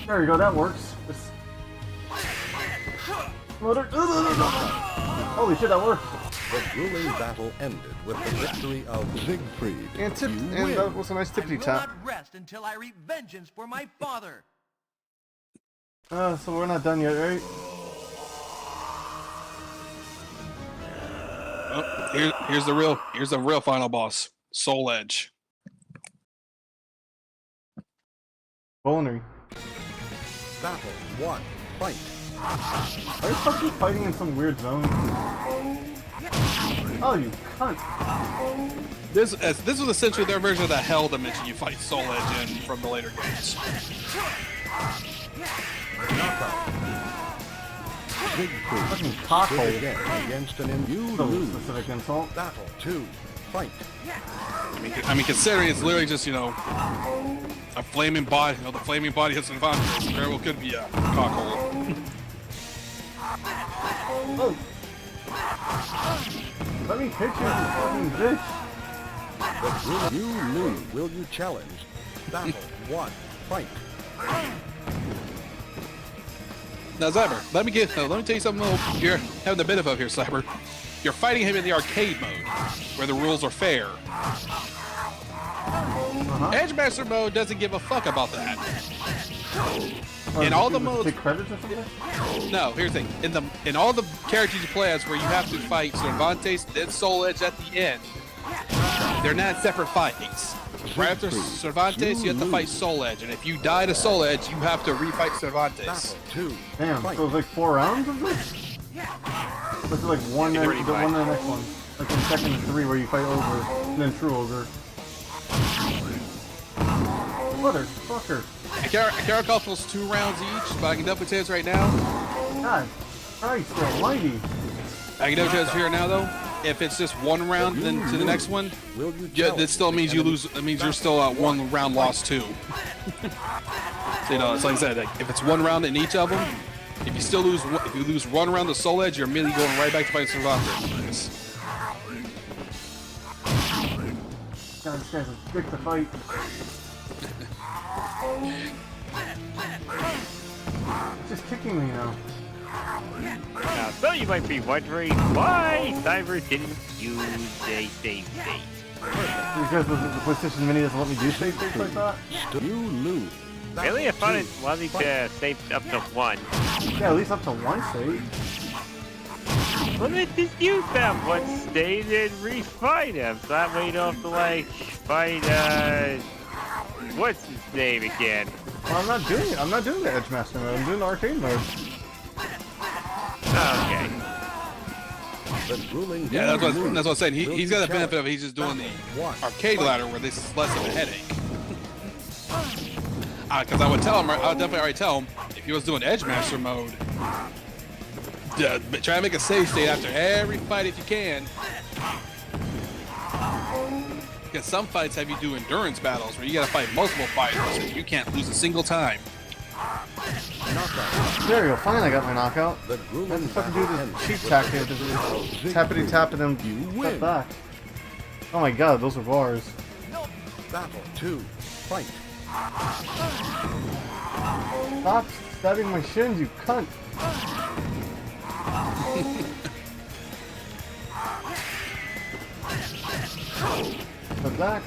There you go. That works. Motor. Holy shit, that worked. The grueling battle ended with the victory of Siegfried. And tipped, You and win. that was a nice tippity I will tap. not rest until I reap vengeance for my father. So we're not done yet, right? Oh, here's the real final boss, Soul Edge. Culinary. Battle 1. Fight. Are you fucking fighting in some weird zone? Oh, you cunt. This was essentially their version of the hell dimension you fight Soul Edge in from the later games. Siegfried Fucking stood cockhole. again against an you So lose. specific insult. Battle 2. Fight. I mean, considering it's literally just, you know, a flaming body, you know, the flaming body hits an advantage, very well could be a cockhole. Oh. Let me hit you, you fucking bitch. You lose. Will you challenge? Battle 1. Fight. Now, Cyber, let me tell you something you're having the benefit of here, Cyber. You're fighting him in the arcade mode, where the rules are fair. Edgemaster mode doesn't give a fuck about that. In all the modes, take credits or something? no. Here's the thing: in all the characters you play as, where you have to fight Cervantes, then Soul Edge at the end, they're not separate fights. Right after Cervantes, you have to fight Soul Edge, and if you die to Soul Edge, you have to refight Cervantes. Battle 2. Damn, Fight. so it's like 4 rounds of this? This is like one and Pretty the much. one and the next one. Like in Tekken 3 where you fight Ogre, and then True Ogre. Motherfucker. I can't recall if it was 2 rounds each, but I can definitely tell you this right now. God Christ almighty. I can definitely tell you this here now, though. If it's just 1 round, then to the next one, that still means you lose. It means you're still 1 round lost too. So, you know, it's like I said, like, if it's 1 round in each of them, if you lose 1 round of Soul Edge, you're immediately going right back to fight Cervantes. God, this guy's a dick to fight. It's just kicking me now. Now, so you might be wondering why Cyber didn't use a save state. Because the PlayStation Mini doesn't let me do save states like that? You lose. Really? I thought it allowed me to save up to 1. Yeah, at least up to 1 save. Well, then just use that 1 state and refight him. So that way you don't have to, like, fight, what's his name again? Well, I'm not doing it. I'm not doing the Edgemaster mode. I'm doing the arcade mode. Okay. Yeah, that's what I'm saying. He's got the benefit of it. He's just doing the arcade ladder where this is less of a headache. Because I would definitely already tell him, if he was doing Edgemaster mode, try to make a save state after every fight if you can. Because some fights have you do endurance battles where you gotta fight multiple fighters and you can't lose a single time. There you go. Finally, I got my knockout. Let's fucking do this cheap tactic. Tappity tap and then step back. Oh my god, those are bars. Battle 2. Fight. Stop stabbing my shins, you cunt. Step back.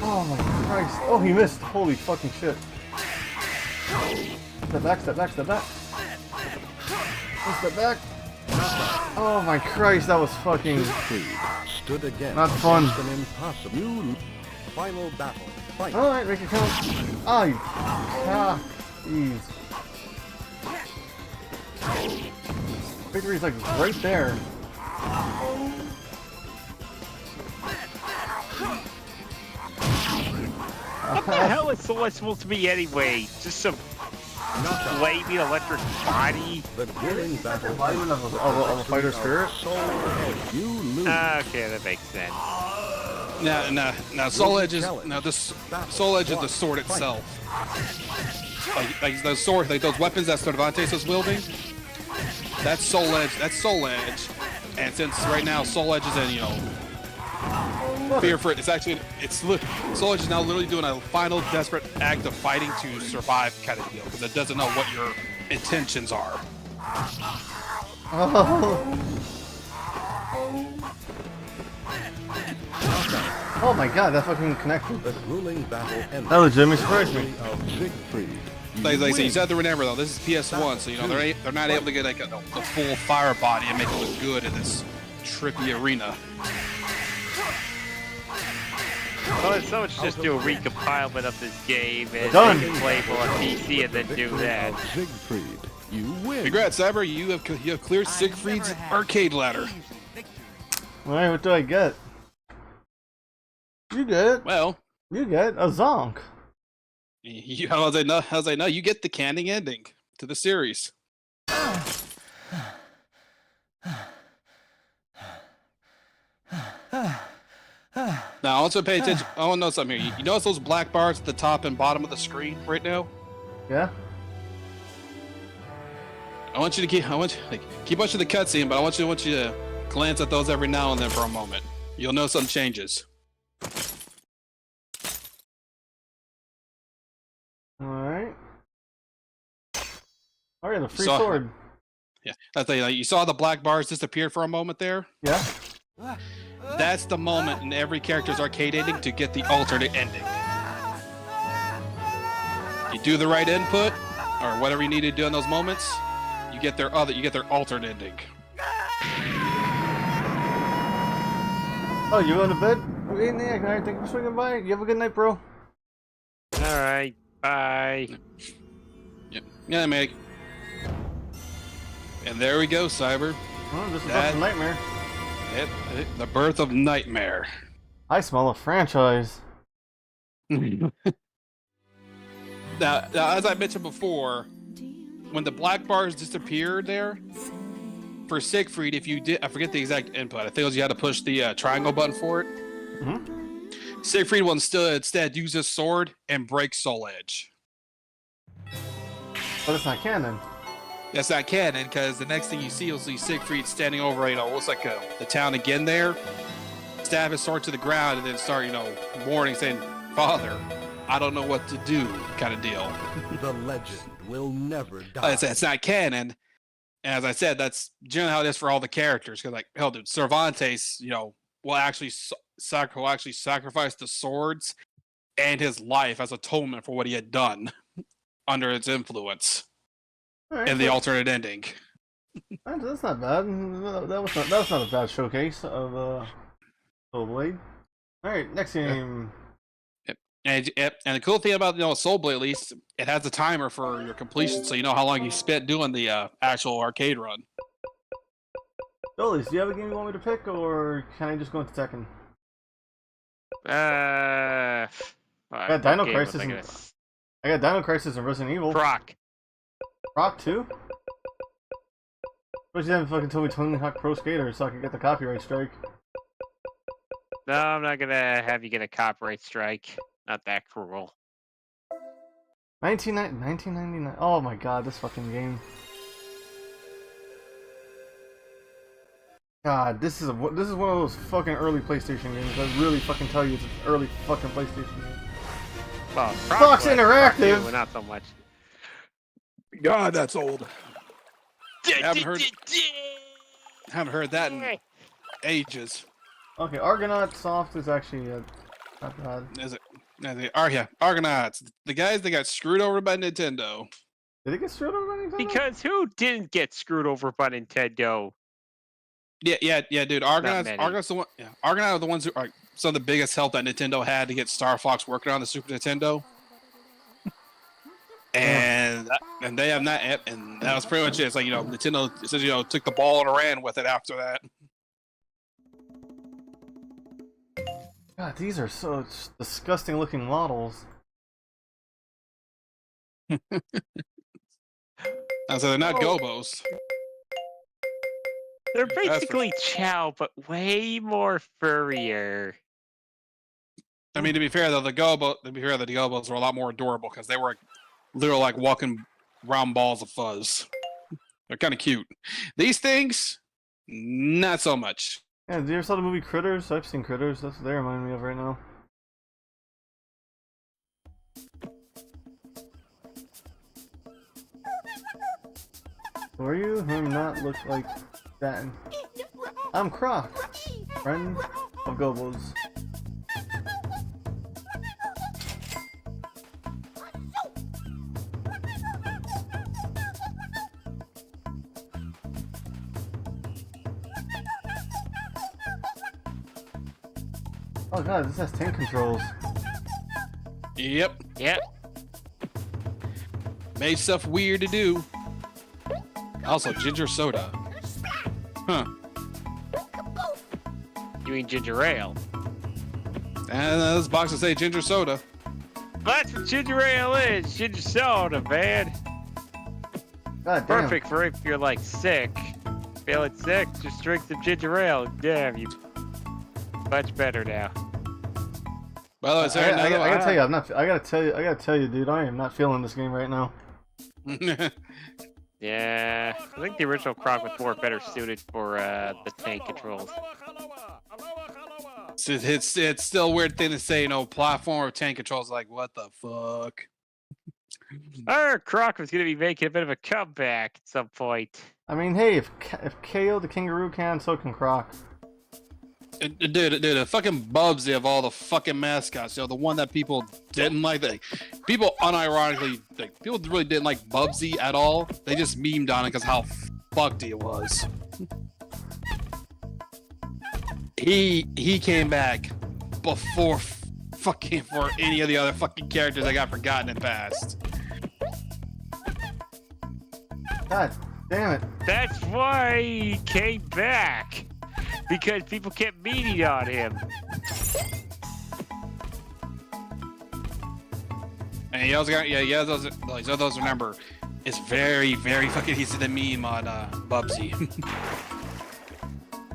Oh my Christ. Oh, he missed. Holy fucking shit. Step back, step back, step back. Step back. Oh my Christ, that was fucking Stood again. not fun. An impossible. Final battle. Fight. Alright, make it count. Ah, you cock. Jeez. Victory's like right there. What the hell is Soul Edge supposed to be anyway? Just some flaming electric body? The grueling battle of a fighter's spirit? You lose. Okay, that makes sense. Now Soul Edge is Soul Edge is the sword itself. Like the sword, like those weapons that Cervantes was wielding. That's Soul Edge. That's Soul Edge. And since right now Soul Edge is in, you know, fear for it. Soul Edge is now literally doing a final desperate act of fighting to survive kind of deal because it doesn't know what your intentions are. Oh. Oh my god, that fucking connected. The grueling battle ended. That legitimately surprised me. Like I said, you have to remember though, this is PS1, so you know they're not able to get like the full fire body and make it look good in this trippy arena. Well, so much just do a recompilement of this game and Done. make it playable on PC and then do that. Siegfried, you win. Congrats, Cyber! You have cleared Siegfried's arcade ladder. Alright, what do I get? You get it. Well, you get a zonk. How's I know? You get the canning ending to the series. Now, I want you to pay attention. I want to know something here. You notice those black bars at the top and bottom of the screen right now? Yeah. I want you to keep watching the cutscene, but I want you to glance at those every now and then for a moment. You'll notice some changes. Alright. Oh yeah, the free sword. Yeah, that's like, you saw the black bars disappear for a moment there? Yeah. That's the moment in every character's arcade ending to get the alternate ending. You do the right input, or whatever you need to do in those moments, you get their alternate ending. Oh, you going to bed? Okay, Nick, alright, thank you for swinging by. You have a good night, bro. Alright, bye. Yep. Yeah, Meg. And there we go, Cyber. Oh, this is a nightmare. The birth of Nightmare. I smell a franchise. Now, as I mentioned before, when the black bars disappeared there, for Siegfried, if you did, I forget the exact input. I think it was you had to push the triangle button for it. Mm-hmm. Siegfried will instead use his sword and break Soul Edge. But it's not canon. That's not canon, because the next thing you see, you'll see Siegfried standing over, looks like the town again there, stab his sword to the ground, and then start, warning, saying, "Father, I don't know what to do," kind of deal. The legend will never die. It's not canon. And as I said, that's generally how it is for all the characters. Because, like, hell, dude, Cervantes, will actually sacrifice the swords and his life as atonement for what he had done under its influence. Right, and the alternate ending. That's not bad. That was not a bad showcase of Soul Blade. All right, next game. And the cool thing about Soul Blade, at least, it has a timer for your completion, so you know how long you spent doing the actual arcade run. Dollies, do you have a game you want me to pick, or can I just go into Tekken? I got Dino Crisis. I got Dino Crisis and Resident Evil. Croc. Croc 2? But you haven't fucking told me Tony Hawk Pro Skater so I can get the copyright strike. No, I'm not gonna have you get a copyright strike. Not that cruel. 1999. Oh my god, this fucking game. God, this is one of those fucking early PlayStation games. I really fucking tell you, it's an early fucking PlayStation game. Well, Fox Interactive. But not so much. God, that's old. Haven't heard that in ages. Okay, Argonaut Soft is actually not bad. Is it? Yeah, Argonauts. The guys that got screwed over by Nintendo. Did they get screwed over by Nintendo? Because who didn't get screwed over by Nintendo? Yeah, dude. Argonauts are the ones who are some of the biggest help that Nintendo had to get Star Fox working on the Super Nintendo. And they have not, and that was pretty much it. It's like, Nintendo says, took the ball and ran with it after that. God, these are so disgusting looking models. So they're not Gobos. They're basically Chow, but way more furrier. I mean, to be fair, the Gobos were a lot more adorable because they were literally like walking round balls of fuzz. They're kind of cute. These things, not so much. Yeah, did you ever saw the movie Critters? I've seen Critters. That's what they remind me of right now. Who are you? Who do not look like that? I'm Croc, friend of Gobos. Oh god, this has tank controls. Yep. Yep. Made stuff weird to do. Also, ginger soda. Huh. You mean ginger ale? And this box will say ginger soda. That's what ginger ale is. Ginger soda, man. God damn. Perfect for if you're like sick. Feeling sick, just drink some ginger ale. Damn, you much better now. By the way, sorry, I gotta tell you, I'm not. I gotta tell you, dude. I am not feeling this game right now. Yeah, I think the original Croc was better suited for the tank controls. It's still a weird thing to say, you know, platform or tank controls. Like, what the fuck? Our Croc was gonna be making a bit of a comeback at some point. I mean, hey, if KO the Kangaroo can, so can Croc. Dude, the fucking Bubsy of all the fucking mascots, you know, the one that people didn't like, people unironically, people really didn't like Bubsy at all. They just memed on it because how fucked it was. He came back before fucking for any of the other fucking characters that got forgotten and past. God damn it. That's why he came back. Because people kept meeting on him. And you also got, those remember, it's very, very fucking easy to meme on Bubsy.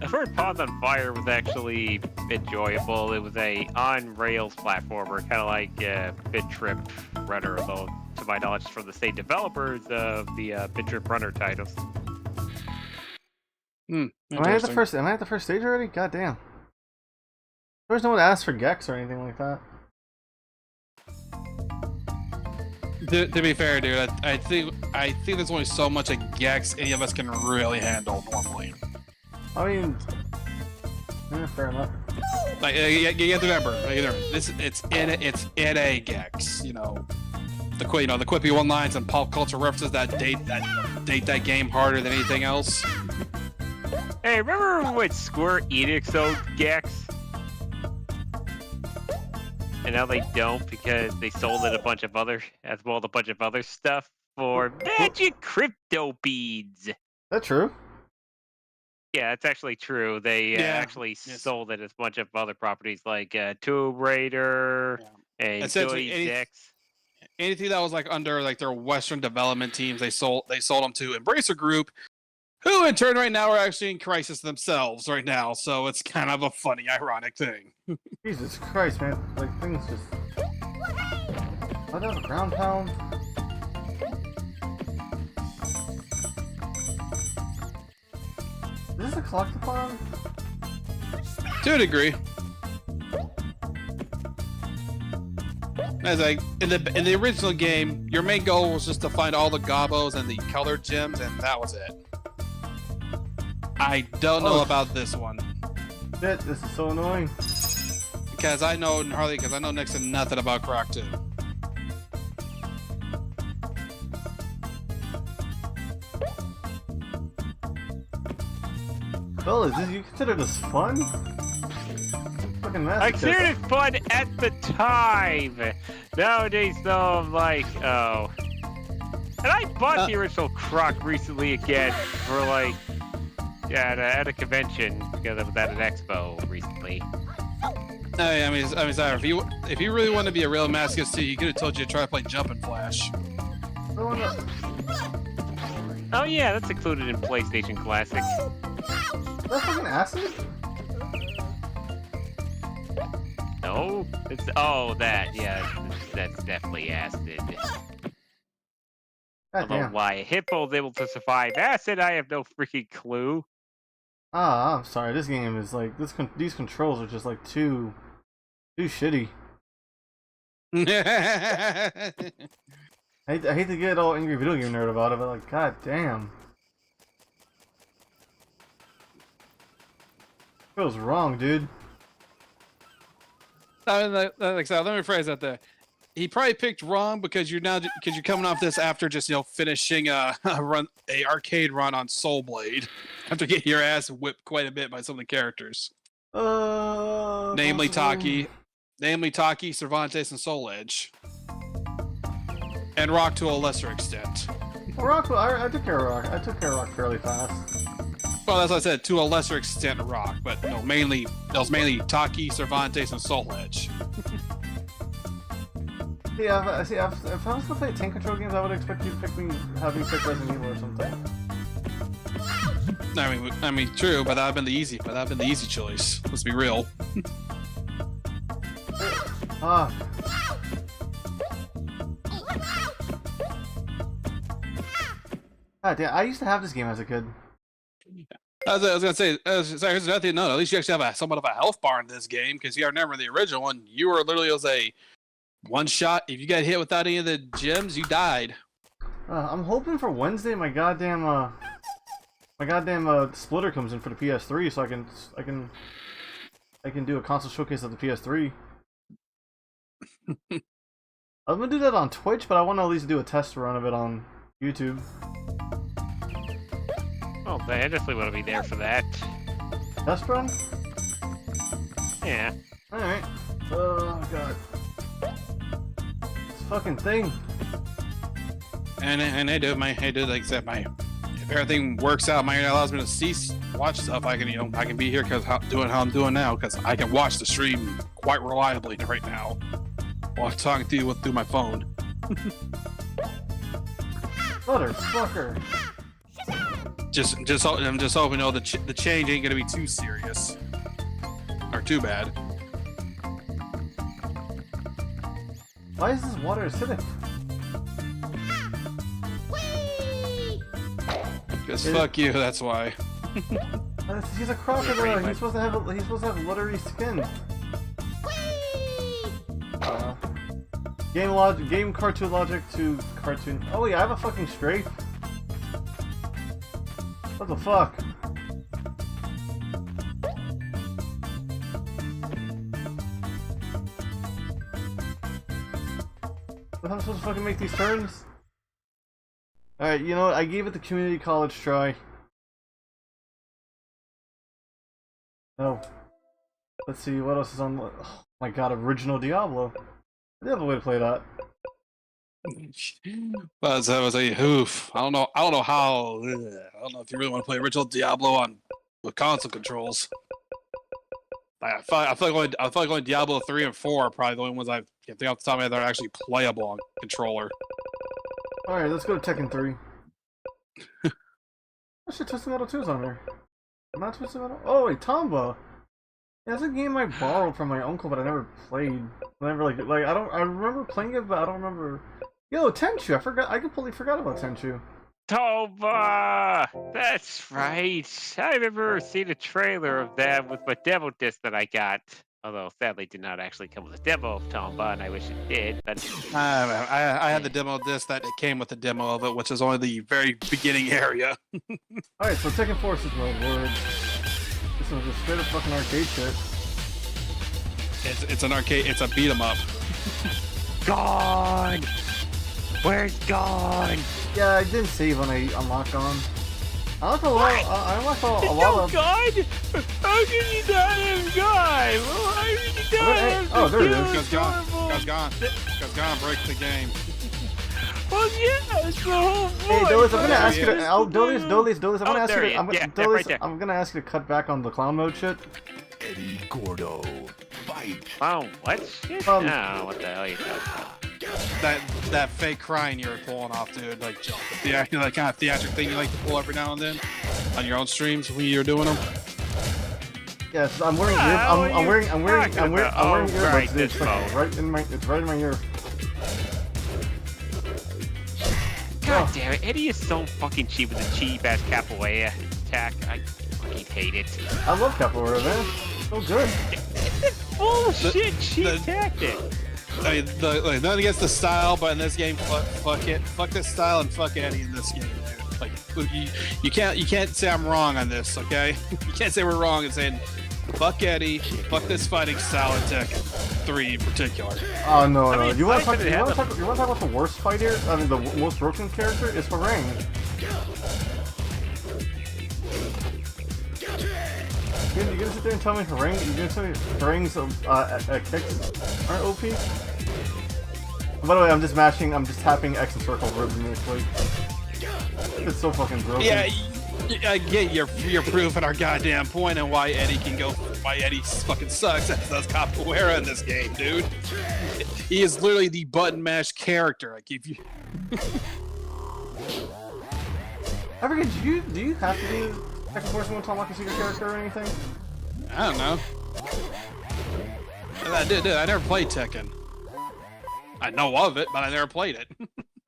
I've heard Pawns on Fire was actually enjoyable. It was a on-rails platformer, kind of like Bit Trip Runner, although to my knowledge it's from the same developers of the Bit Trip Runner titles. Am I at the first stage already? God damn. There was no one to ask for Gex or anything like that. To be fair, dude, I think there's only so much of Gex any of us can really handle normally. I mean, fair enough. Like you have to remember, it's in a Gex, you know. The quippy one lines and pop culture references that date that game harder than anything else. Hey, remember when Square Enix owned Gex? And now they don't because they sold it a bunch of other stuff for magic crypto beads. That's true. Yeah, it's actually true. They sold it as a bunch of other properties like Tomb Raider and Dex. Anything that was like under like their Western development teams, they sold them to Embracer Group, who in turn right now are actually in crisis themselves right now. So it's kind of a funny, ironic thing. Jesus Christ, man! Like things just. What a ground pound. Is this a collectathon? To a degree. As like in the original game, your main goal was just to find all the gobos and the colored gems, and that was it. I don't know about this one. Shit, this is so annoying. Because I know next to nothing about Croc 2. Fellas, did you consider this fun? Fucking I considered it fun at the time. Nowadays, though, I'm like, oh. And I bought the original Croc recently again for like, at a convention because I was at an expo recently. I mean, sorry. If you really want to be a real Mascus too, you could have told you to try to play Jump and Flash. Oh yeah, that's included in PlayStation Classic. That's fucking acid? No, it's that's definitely acid. Although why a hippo's able to survive acid, I have no freaking clue. Ah, I'm sorry. This game is like these controls are just like too shitty. I hate to get all angry video game nerd about it, but like, god damn. Feels wrong, dude. I mean, like I said, let me phrase that there. He probably picked wrong because you're coming off this after just finishing a arcade run on Soul Blade after getting your ass whipped quite a bit by some of the characters. Namely Taki, Cervantes, and Soul Edge, and Rock to a lesser extent. Rock, I took care of Rock. I took care of Rock fairly fast. Well, that's what I said. To a lesser extent, Rock, but no, mainly it was mainly Taki, Cervantes, and Soul Edge. Yeah, if I was to play tank control games, I would expect you to have me pick Resident Evil or something. I mean, true, but that'd been the easy choice. Let's be real. Ah. God damn, I used to have this game as a kid. I was gonna say, sorry, here's nothing. No, at least you actually have somewhat of a health bar in this game, because you remember the original one, you were literally a one shot. If you got hit without any of the gems, you died. I'm hoping for Wednesday my goddamn splitter comes in for the PS3, so I can do a console showcase of the PS3. I'm gonna do that on Twitch, but I want to at least do a test run of it on YouTube. Oh, I definitely want to be there for that. Test run? Yeah. Alright. Oh god. This fucking thing. And I do like I said, if everything works out, my internet allows me to watch stuff. I can be here doing how I'm doing now, because I can watch the stream quite reliably right now while I'm talking to you through my phone. Motherfucker. I'm just hoping the change ain't gonna be too serious or too bad. Why is this water acidic? Because fuck you, that's why. He's a crocodile. He's supposed to have glittery skin. Game cartoon logic to cartoon. Oh yeah, I have a fucking strafe. What the fuck? What am I supposed to fucking make these turns? Alright, you know what? I gave it the community college try. No. Let's see, what else is on... Oh my god, original Diablo. I did have a way to play that. Well, that was a hoof. I don't know how. I don't know if you really want to play original Diablo with console controls. I feel like only Diablo 3 and 4 are probably the only ones I can think off the top of my head that are actually playable on controller. Alright, let's go to Tekken 3. Oh shit, Twisted Metal 2 is on there. Not Twisted Metal? Oh wait, Tomba! Yeah, that's a game I borrowed from my uncle, but I never played. I remember playing it, but I don't remember. Yo, Tenchu! I completely forgot about Tenchu. Toba! That's right. I remember seeing a trailer of that with my demo disc that I got. Although, sadly, did not actually come with a demo of Tomba, and I wish it did. But I had the demo disc that it came with the demo of it, which is only the very beginning area. Alright, so Tekken Forces World Wars. This was just straight up fucking arcade shit. It's an arcade. It's a beat 'em up. Gone. Where's gone? Yeah, I didn't save when I unlocked on. I unlocked a lot of. God? How can you not have gone? Why did you not have oh, there it is. Because gone breaks the game. Well, yeah, it's the whole point. Hey, Dolis, I'm gonna ask you to. Dolis, I'm gonna ask you to cut back on the clown mode shit. Eddie Gordo, fight. Oh, what shit? No, what the hell are you talking about? That fake crying you were pulling off, dude. Like that kind of theatric thing you like to pull every now and then on your own streams when you're doing them. Yes, I'm wearing earbuds. It's right in my ear. God damn it, Eddie is so fucking cheap with a cheap ass capoeira attack. I fucking hate it. I love capoeira, man. So good. It's bullshit cheap tactic. I mean, nothing against the style, but in this game, fuck it. Fuck this style and fuck Eddie in this game, dude. Like, you can't say I'm wrong on this, okay? You can't say we're wrong and saying fuck Eddie, fuck this fighting style in Tekken 3 in particular. Oh no, no. mean, You want to fighting talk about the worst fighter? I mean, the most broken character is Harang. You're gonna sit there and tell me Harang's kicks aren't OP? By the way, I'm just tapping X and circle really quickly. It's so fucking broken. Yeah, I get you're proving our goddamn point on why Eddie fucking sucks as does Capoeira in this game, dude. He is literally the button mash character. Like if you I forget, do you have to do Tekken Force when unlock a secret character or anything? I don't know. I did. I never played Tekken. I know of it, but I never played it.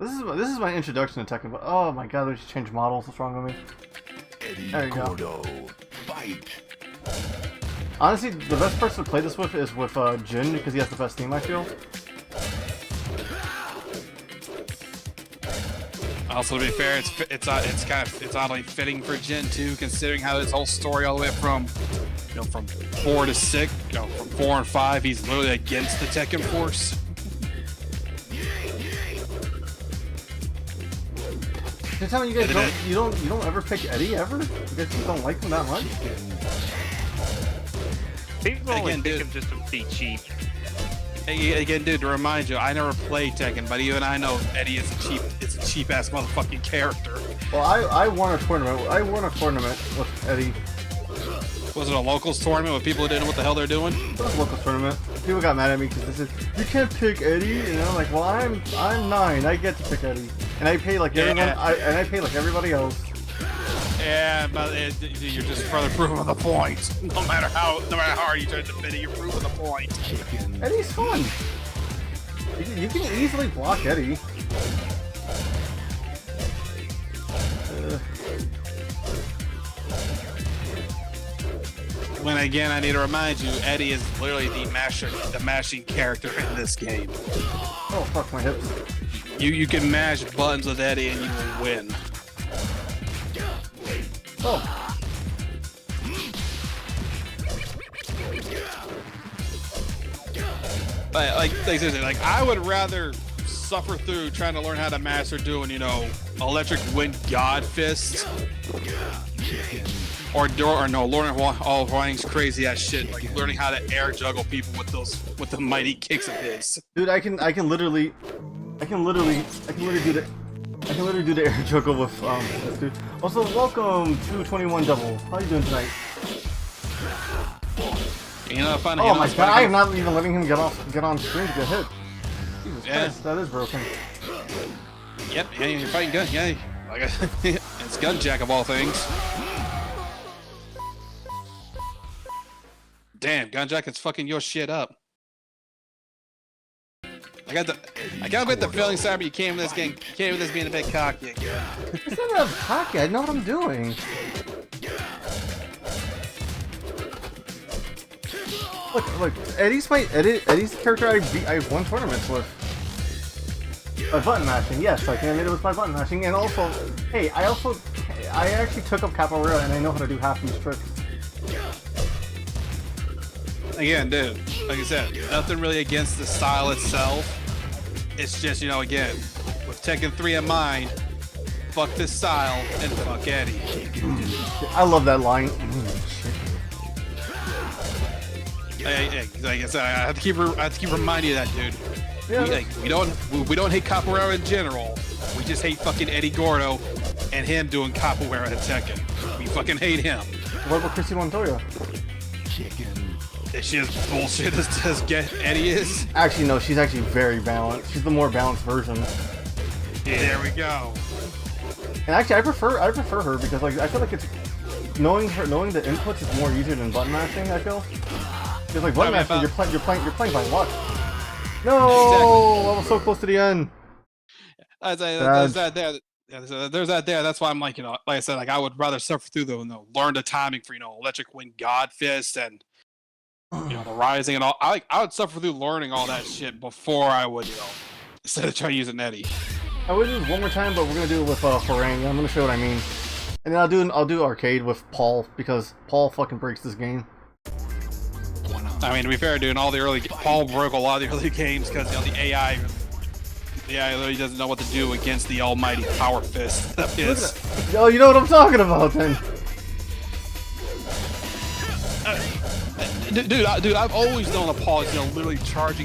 This is my introduction to Tekken. But oh my god, they should change models. What's wrong with me? There you go. Fight. Honestly, the best person to play this with is with Jin because he has the best team, I feel. Also, to be fair, it's oddly fitting for Jin too, considering how his whole story all the way from 4 to 6, from 4 and 5, he's literally against the Tekken Force. You're telling me you guys you don't ever pick Eddie ever? You guys just don't like him that much? People only pick him just to be cheap. Again, dude, to remind you, I never played Tekken, but even I know Eddie is a cheap ass motherfucking character. Well, I won a tournament. With Eddie. Was it a locals tournament with people who didn't know what the hell they're doing? It was a locals tournament. People got mad at me because they said you can't pick Eddie, and I'm like, well, I'm 9. I get to pick Eddie, and I pay like everyone. I pay like everybody else. Yeah, but you're just further proving the point. No matter how hard you try to defend it, you're proving the point. Eddie's fun. You can easily block Eddie. When again, I need to remind you, Eddie is literally the mashing character in this game. Oh fuck my hips. You can mash buttons with Eddie and you will win. Oh. Like I would rather suffer through trying to learn how to master doing, electric wind god fist. Or learning all Ryan's crazy ass shit, like learning how to air juggle people with the mighty kicks of his. Dude, I can literally do the air juggle with this dude. Also, welcome to 21 Double. How you doing tonight? Oh my god, I am not even letting him get on screen to get hit. Jesus Christ, that is broken. Yep, yeah, you're fighting gun, yeah. It's Gunjack of all things. Damn, Gunjack is fucking your shit up. I can't get the feeling, Cyber, you came with this being a bit cocky again. It's not that I'm cocky, I know what I'm doing. Look, Eddie's character I won tournaments with. By button mashing, yes, I did it with my button mashing, and also, hey, I actually took up Capoeira and I know how to do half these tricks. Again, dude, like I said, nothing really against the style itself. It's just, again, with Tekken 3 in mind, fuck this style and fuck Eddie. I love that line. Like I said, I have to keep reminding you of that, dude. Yeah. We don't hate Capoeira in general. We just hate fucking Eddie Gordo and him doing Capoeira in Tekken. We fucking hate him. What about Christy Montoya? Is she as bullshit as Eddie is? Actually, no, she's actually very balanced. She's the more balanced version. Yeah, there we go. And actually, I prefer her because I feel like it's knowing the inputs is more easier than button mashing. I feel because like button mashing, you're playing by luck. No, exactly. I was so close to the end. There's that there. There's that there. That's why I'm like I said, like I would rather suffer through learn the timing for Electric Wind God Fist and the Rising and all. I would suffer through learning all that shit before I would instead of trying using Eddie. I would do this one more time, but we're gonna do it with Harang. I'm gonna show what I mean, and then I'll do arcade with Paul because Paul fucking breaks this game. I mean, to be fair, dude, in all the early, Paul broke a lot of the early games because the AI literally doesn't know what to do against the almighty power fist that is. Oh, you know what I'm talking about then. Dude, I've always known that Paul is, literally charge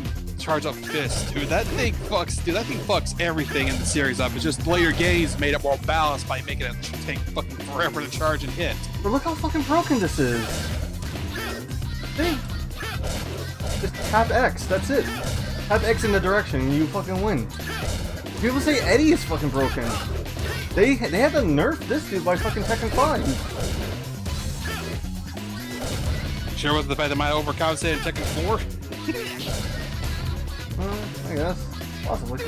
up fists, dude. That thing fucks everything in the series up. It's just later games made it more balanced by making it take fucking forever to charge and hit. But look how fucking broken this is. See? Just tap X, that's it. Tap X in the direction and you fucking win. People say Eddie is fucking broken. They had to nerf this dude by fucking Tekken 5. Sure was the fact that I overcompensated in Tekken 4? I guess. Possibly.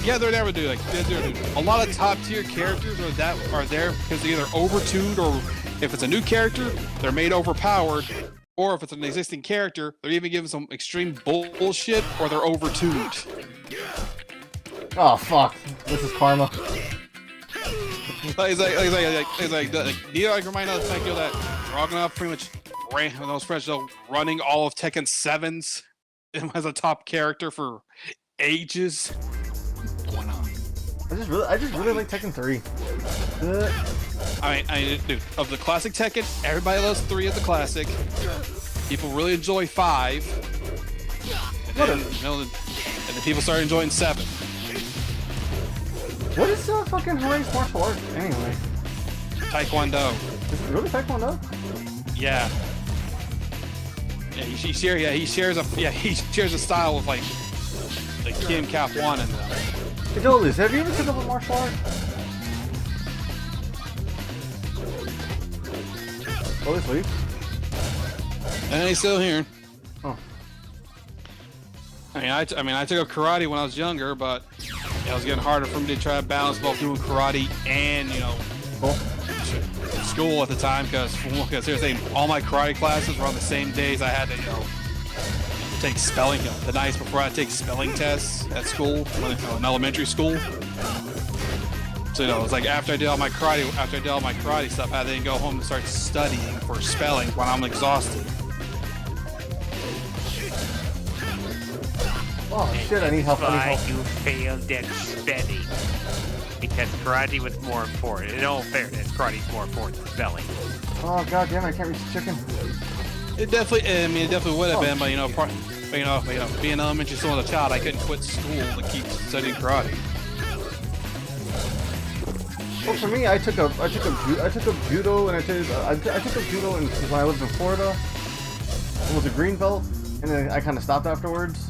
Yeah, they're never do a lot of top tier characters are there because they're either overtuned, or if it's a new character, they're made overpowered, or if it's an existing character, they're even given some extreme bullshit, or they're overtuned. Oh fuck! This is karma. It's like I remind us of that Dragunov pretty much ran those French running all of Tekken 7s as a top character for ages. I just really like Tekken 3. I mean, dude, of the classic Tekken, everybody loves 3 of the classic. People really enjoy 5. And then people started enjoying 7. What is fucking Harai's martial arts anyway? Taekwondo. Is it really Taekwondo? Yeah. He shares a style with like Kim Cap-1 and them. Hey Dolis, have you ever picked up a martial art? Dolis, leave. And he's still here. Oh. I mean, I took up karate when I was younger, but it was getting harder for me to try to balance both doing karate and school at the time, because seriously, all my karate classes were on the same days. I had to take spelling. The nights before I take spelling tests at school, in elementary school. So it's like after I did all my karate stuff, I then go home and start studying for spelling when I'm exhausted. Oh shit! I need help. You failed at spelling because karate was more important. In all fairness, karate's more important than spelling. Oh god damn it! I can't reach the chicken. It definitely would have been, but being an elementary school as a child, I couldn't quit school to keep studying karate. Well, for me, I took up judo, and I took up judo when I lived in Florida. It was a green belt, and then I kind of stopped afterwards.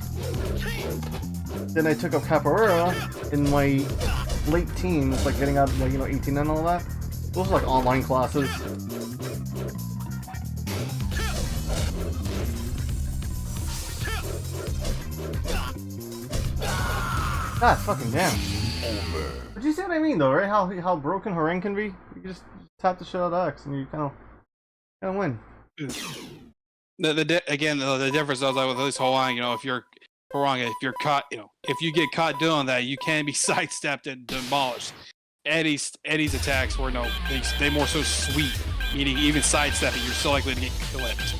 Then I took up capoeira in my late teens, like getting out, 18 and all that. Those were like online classes. God fucking damn. But you see what I mean though, right? How broken Harang can be? You can just tap the shit out of X and you kind of win. The difference is like with this whole line, if you're caught, if you get caught doing that, you can be sidestepped and demolished. Eddie's attacks were they more so sweet, meaning even sidestepping, you're still likely to get clipped.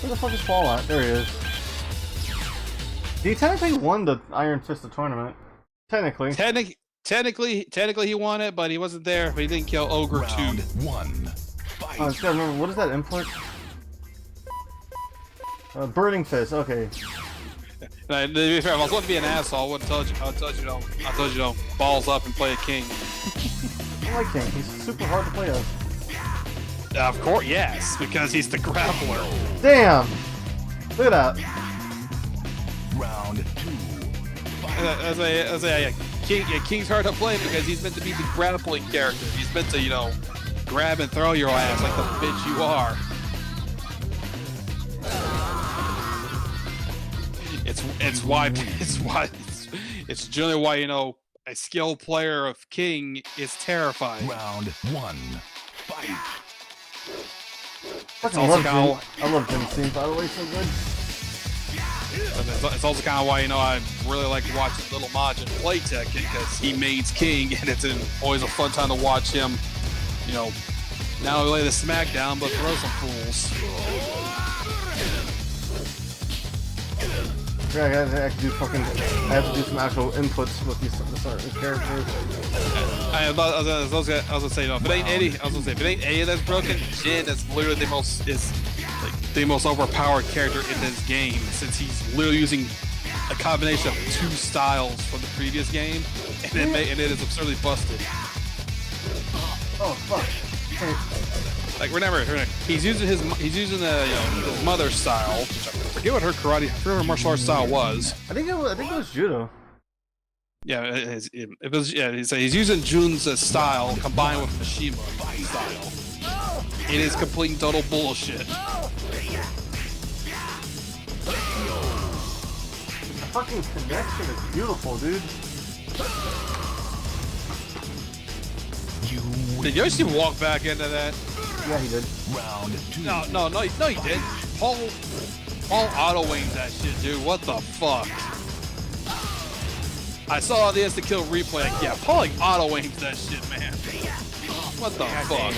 Where the fuck is Paul at? There he is. He technically won the Iron Fist tournament. Technically he won it, but he wasn't there. But he didn't kill Ogre 2. One. I just gotta remember, what is that input? Burning Fist. Okay. To be fair, if I was going to be an asshole, I would have told you, balls up and play a king. I like King. He's super hard to play as. Of course, yes, because he's the grappler. Damn! Look at that. Round 2. King's hard to play because he's meant to be the grappling character. He's meant to, grab and throw your ass like the bitch you are. It's generally why a skilled player of King is terrifying. Round 1. Fight. I love Jim's theme, by the way, so good. It's also kind of why I really like to watch Little Majin play Tekken, because he mains King, and it's always a fun time to watch him. Not only lay the smack down, but throw some fools. Yeah, I have to do fucking. I have to do some actual inputs with these characters. I was gonna say, no, if it ain't Eddie, I was gonna say, if it ain't Eddie that's broken, Jin is literally the most overpowered character in this game, since he's literally using a combination of 2 styles from the previous game, and it is absurdly busted. Oh fuck! Like remember, he's using his mother's style. Which I forget what her martial arts style was. I think it was judo. Yeah, it was. Yeah, he's using Jun's style combined with Mishima style. It is complete and total bullshit. The fucking connection is beautiful, dude. Did Yoshi walk back into that? Yeah, he did. Round 2. No, he didn't. Paul auto-aimed that shit, dude. What the fuck? I saw the instant kill replay. Like, yeah, Paul auto-aimed that shit, man. What the fuck?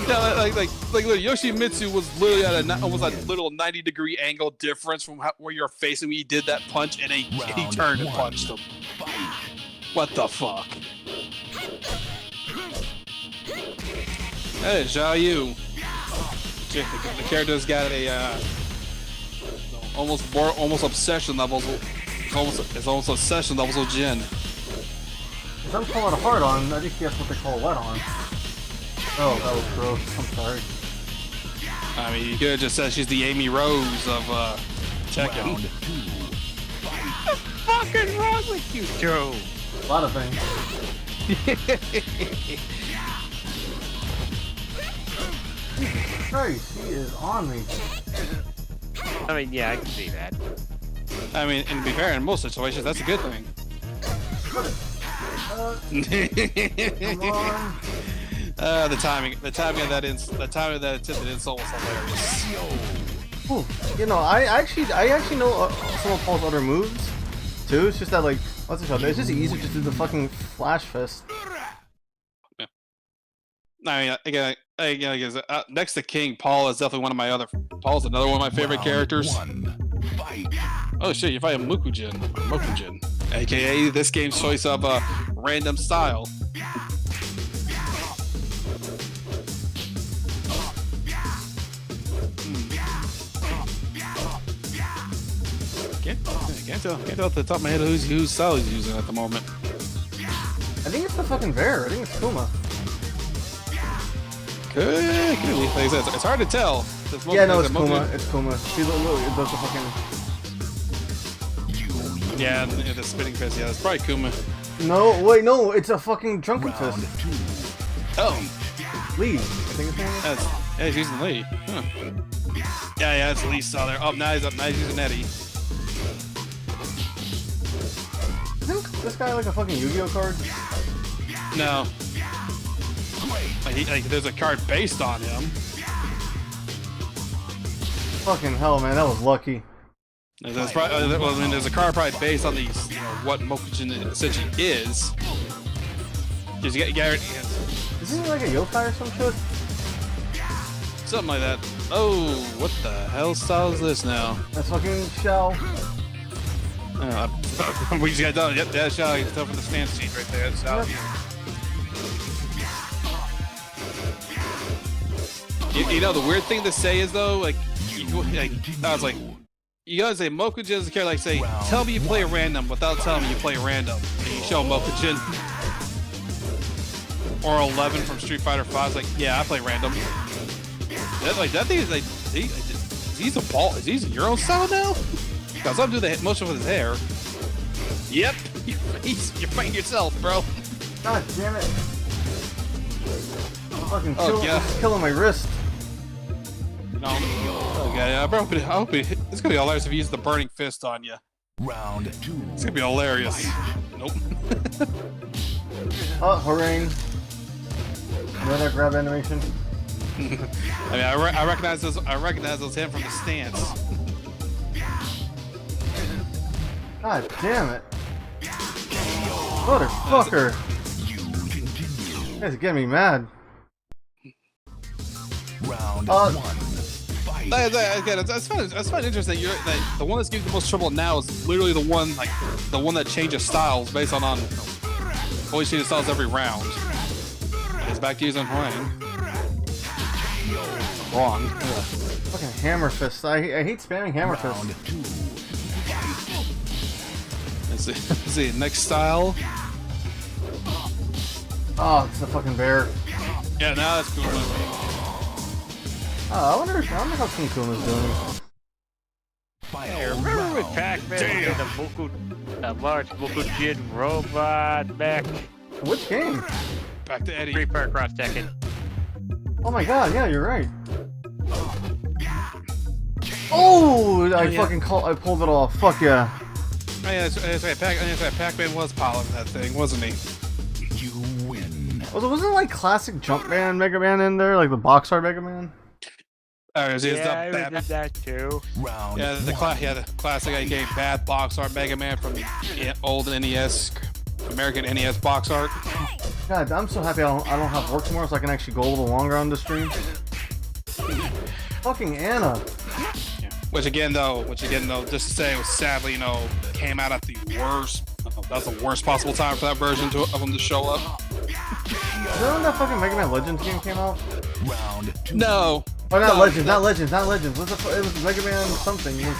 Yeah, like Yoshimitsu was literally at almost a little 90-degree angle difference from where you're facing when he did that punch, and he turned and punched him. What the fuck? Hey, Zhao Yu. The character's got a almost obsession levels. It's almost obsession levels with Jin. If I'm calling a hard on, I think that's what they call a wet on. Oh, that was gross. I'm sorry. I mean, you could have just said she's the Amy Rose of Tekken. What the fuck is wrong with you, Joe? A lot of things. Jesus Christ, he is on me. I mean, yeah, I can see that. I mean, and to be fair, in most situations, that's a good thing. Come on. The timing of that attempted insult was hilarious. Ooh, you know, I actually know some of Paul's other moves too. It's just that like, what's it called? It's just easier to do the fucking flash fist. Yeah. I mean, again, next to King, Paul is definitely one of my Paul's another one of my favorite characters. Oh shit, you're fighting Mokujin, aka this game's choice of a random style. Can't tell off the top of my head whose style he's using at the moment. I think it's the fucking bear. I think it's Kuma. Could be. Like I said, it's hard to tell. Yeah, no, it's Kuma. It's Kuma. See, look, it does the fucking. Yeah, the spinning fist. Yeah, it's probably Kuma. No, wait, no, it's a fucking drunken fist. Oh, Lee. I think it's name. Yeah, he's using Lee. Huh. Yeah, it's Lee's style there. Oh, now he's using Eddie. Isn't this guy like a fucking Yu-Gi-Oh card? No. Like there's a card based on him. Fucking hell, man, that was lucky. There's probably, there's a card probably based on these, what Mokujin essentially is. Just get Isn't he like a yokai or some shit? Something like that. Oh, what the hell style is this now? That's fucking Shell. We just got done. Yep, that's Shell. You can tell from the stance sheet right there. That's Shell. Yep. You know, the weird thing to say is though, I was like, you gotta say Mokujin is a character, like say, tell me you play a random without telling me you play a random. And you show Mokujin. Or 11 from Street Fighter 5. It's like, yeah, I play random. That thing is like, he's a ball. Is he a Euro style now? Because I'm doing the motion with his hair. Yep, you're fighting yourself, bro. God damn it! I'm fucking killing my wrist. No, okay, bro. I hope it's gonna be hilarious if he uses the burning fist on you. Round 2. It's gonna be hilarious. Nope. Oh, harangue. Another grab animation. I mean, I recognize those. I recognize those him from the stance. God damn it! Motherfucker! You guys are getting me mad. Round 1. Again, that's fine. Interesting. That the one that's giving the most trouble now is literally the one that changes styles based on always changes styles every round. It's back to using playing. Wrong. Yeah. Fucking hammer fist. I hate spamming hammer fist. Let's see. Next style. Oh, it's the fucking bear. Yeah, now that's cool. Oh, I wonder how King Kuma's doing. Hey, remember with Pac-Man and the large Mokujin robot mech? Which game? Back to Eddie. 3-part cross Tekken. Oh my god, yeah, you're right. Oh, I pulled it off. Fuck yeah. Oh, yeah, that's right. Pac-Man was piloting that thing, wasn't he? You win. Wasn't like classic Jumpman Mega Man in there, like the box art Mega Man? I did that too. The classic game, bad box art Mega Man from the old NES, American NES box art. God, I'm so happy I don't have work tomorrow, so I can actually go a little longer on the stream. Fucking Anna. Which again though, just to say, it was sadly, came out at the worst. That's the worst possible time for that version of him to show up. Remember when that fucking Mega Man Legends game came out? No. Oh, not Legends. It was Mega Man something. It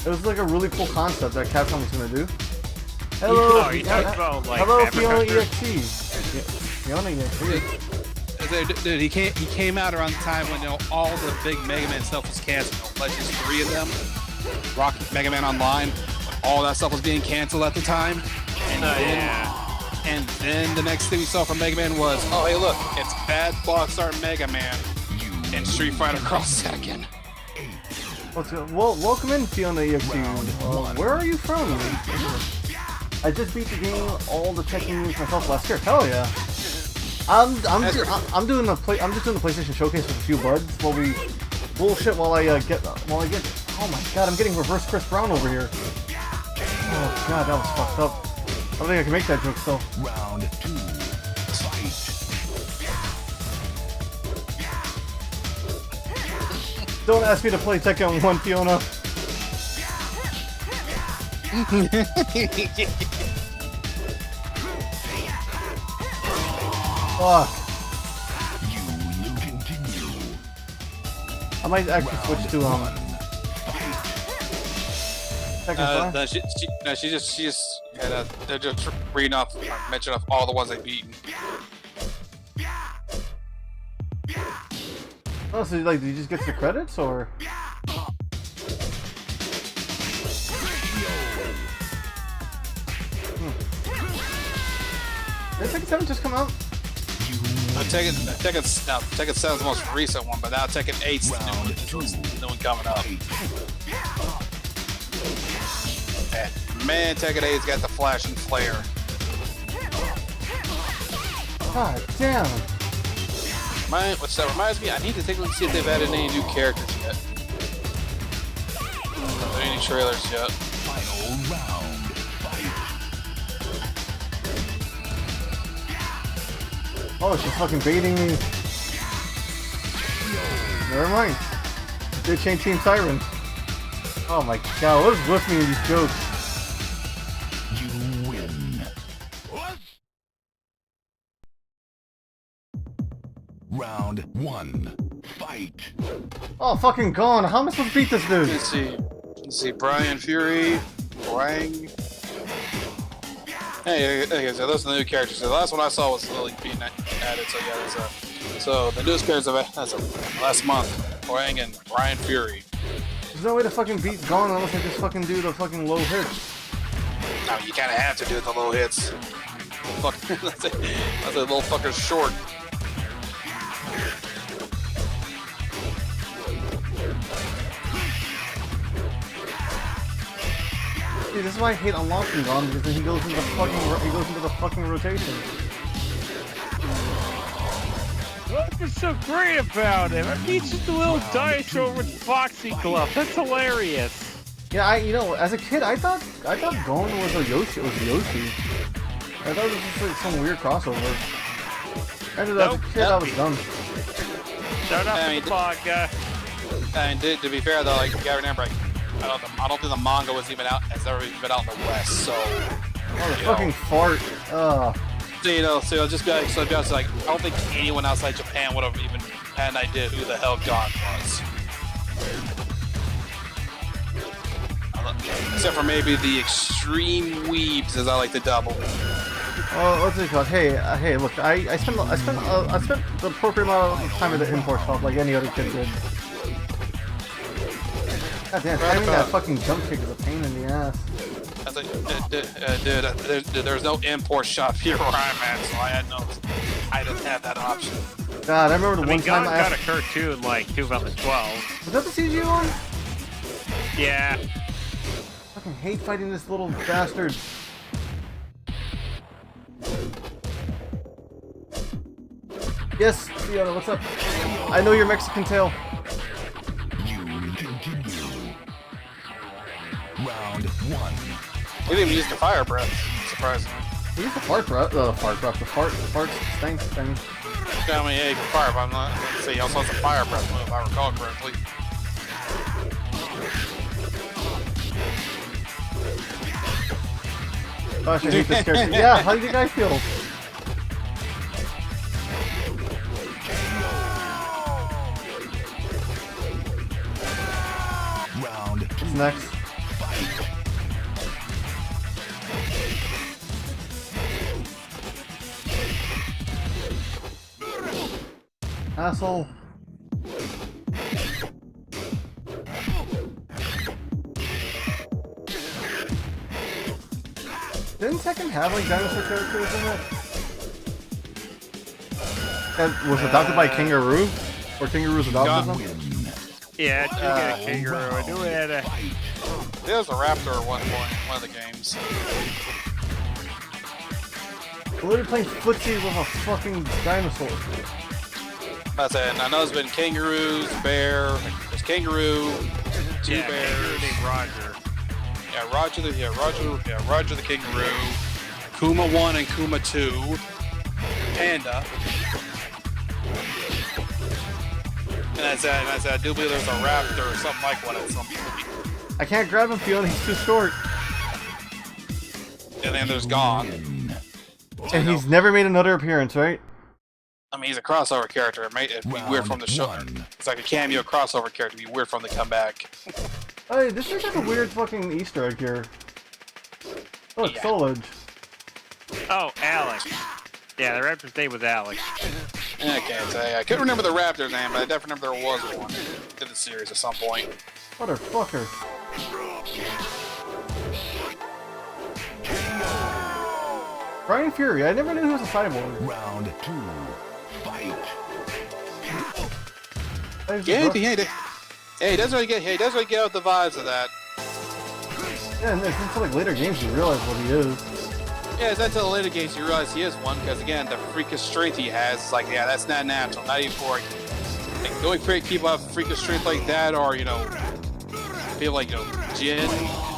was like a really cool concept that Capcom was gonna do. Hello, hello, Fiona EXE. Fiona EXE. Dude, he came out around the time when all the big Mega Man stuff was canceled. Legends 3 of them, Rock Mega Man Online, all that stuff was being canceled at the time. And then the next thing we saw from Mega Man was, oh hey look, it's bad box art Mega Man and Street Fighter Cross Tekken. Welcome in, Fiona EXE. Where are you from? I just beat the game, all the Tekken games myself last year. Hell yeah! I'm just doing the PlayStation showcase with a few buds while we bullshit while I get. Oh my god, I'm getting reverse Chris Brown over here. Oh god, that was fucked up. I don't think I can make that joke still. Round 2. Fight. Don't ask me to play Tekken 1, Fiona. Fuck. You will continue. I might actually switch to Tekken 5. They're just reading off, mentioning off all the ones they've beaten. Oh, so like, did you just get the credits, or? Did Tekken 7 just come out? Tekken 7 is the most recent one, but now Tekken 8's the new one coming up. Man, Tekken 8's got the flash and flare. God damn. Which that reminds me, I need to take a look and see if they've added any new characters yet. Are there any trailers yet? Final round. Fight. Oh, she's fucking baiting me. Never mind. Bitch ain't Team Siren. Oh my god, what is with me in these jokes? You win. Round 1. Fight. Oh, fucking gone. How am I supposed to beat this dude? Let's see, Brian Fury, Wang. Hey, so those are the new characters. The last one I saw was Lily being added, so yeah, so the newest characters that's last month, Wang and Brian Fury. There's no way to fucking beat Gone unless I just fucking do the fucking low hits. No, you kinda have to do the low hits. That's a little fucking short. See, this is why I hate unlocking Gone, because then he goes into the fucking rotation. What's so great about him? He's just a little dinosaur with Foxy Glove. That's hilarious. Yeah, as a kid, I thought Gon was Yoshi. I thought it was just like some weird crossover. As a kid, I was dumb. Shut up, Bogga. And to be fair though, like you gotta remember, like, I don't think the manga was even out has ever even been out in the West. So. Oh, the fucking fart. So so it'll just be like, I don't think anyone outside Japan would have even had an idea who the hell Gon was. Except for maybe the extreme weebs, as I like to double. What's it called? Hey, look, I spent the appropriate amount of time at the import shop like any other kid did. God damn, timing that fucking jump kick is a pain in the ass. I was like, dude, there's no import shop here where I'm at, so I didn't have that option. God, I remember the one time I got a cartoon like 2012. Was that the CG one? Yeah. I fucking hate fighting this little bastard. Yes, Fiona, what's up? I know you're Mexican tail. Round 1. We didn't even use the fire breath, surprisingly. We used the fart breath, the fart stank thing. I mean, yeah, you can fire, but I'm not going to say he also has a fire breath move, if I recall correctly. Gosh, I hate this character. Yeah, how do you guys feel? Round 2. What's next? Asshole. Didn't Tekken have like dinosaur characters in it? That was adopted by Kangaroo? Or Kangaroo's adopted them? Yeah, it did get a kangaroo. I knew it had a... There was a raptor at one point in one of the games. We're literally playing footsie with a fucking dinosaur. That's it. And I know there's been kangaroos, bear, there's kangaroo, two bears. Kangaroo named Roger. Roger the kangaroo, Kuma 1 and Kuma 2, Panda. And I do believe there's a raptor or something like one at some point. I can't grab him, Fiona, he's too short. And then there's Gon. And he's never made another appearance, right? I mean, he's a crossover character. It'd be weird from the show. It's like a cameo crossover character. It'd be weird from the comeback. Hey, this is like a weird fucking Easter egg here. Oh, it's Solage. Oh, Alex. Yeah, the raptor's name was Alex. I can't say. I couldn't remember the raptor's name, but I definitely remember there was one in the series at some point. Motherfucker. Brian Fury, I never knew he was a cyborg. Round 2. Fight. Yeah, he doesn't really get out the vibes of that. Yeah, and it's until like later games you realize what he is. Yeah, it's until the later games you realize he is one, because again, the freakish strength he has, it's like, yeah, that's not natural. Not even for, like, the only people have freakish strength like that are, you know, people like, you know, Jin,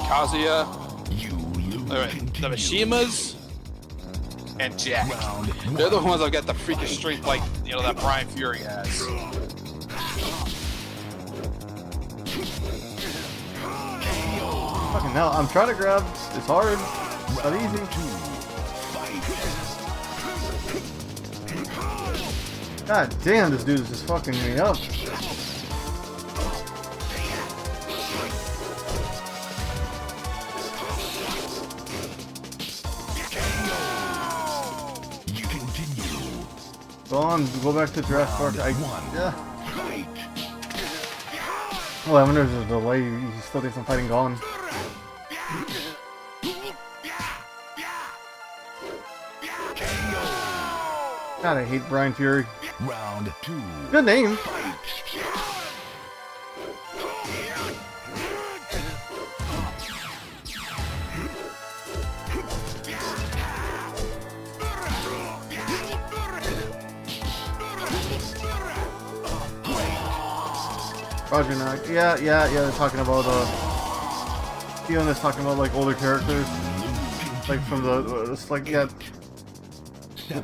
Kazuya, the Mishimas, and Jack. They're the ones that got the freakish strength like, you know, that Brian Fury has. Fucking hell, I'm trying to grab. It's hard. It's not easy. God damn, this dude is just fucking me up. Go on, go back to Jurassic Park. Yeah. Oh, I wonder if there's a delay. You still think some fighting gone. God, I hate Brian Fury. Round 2. Good name. Roger Knock. Yeah, they're talking about, Fiona's talking about, like, older characters. Like, from the, it's like, yeah.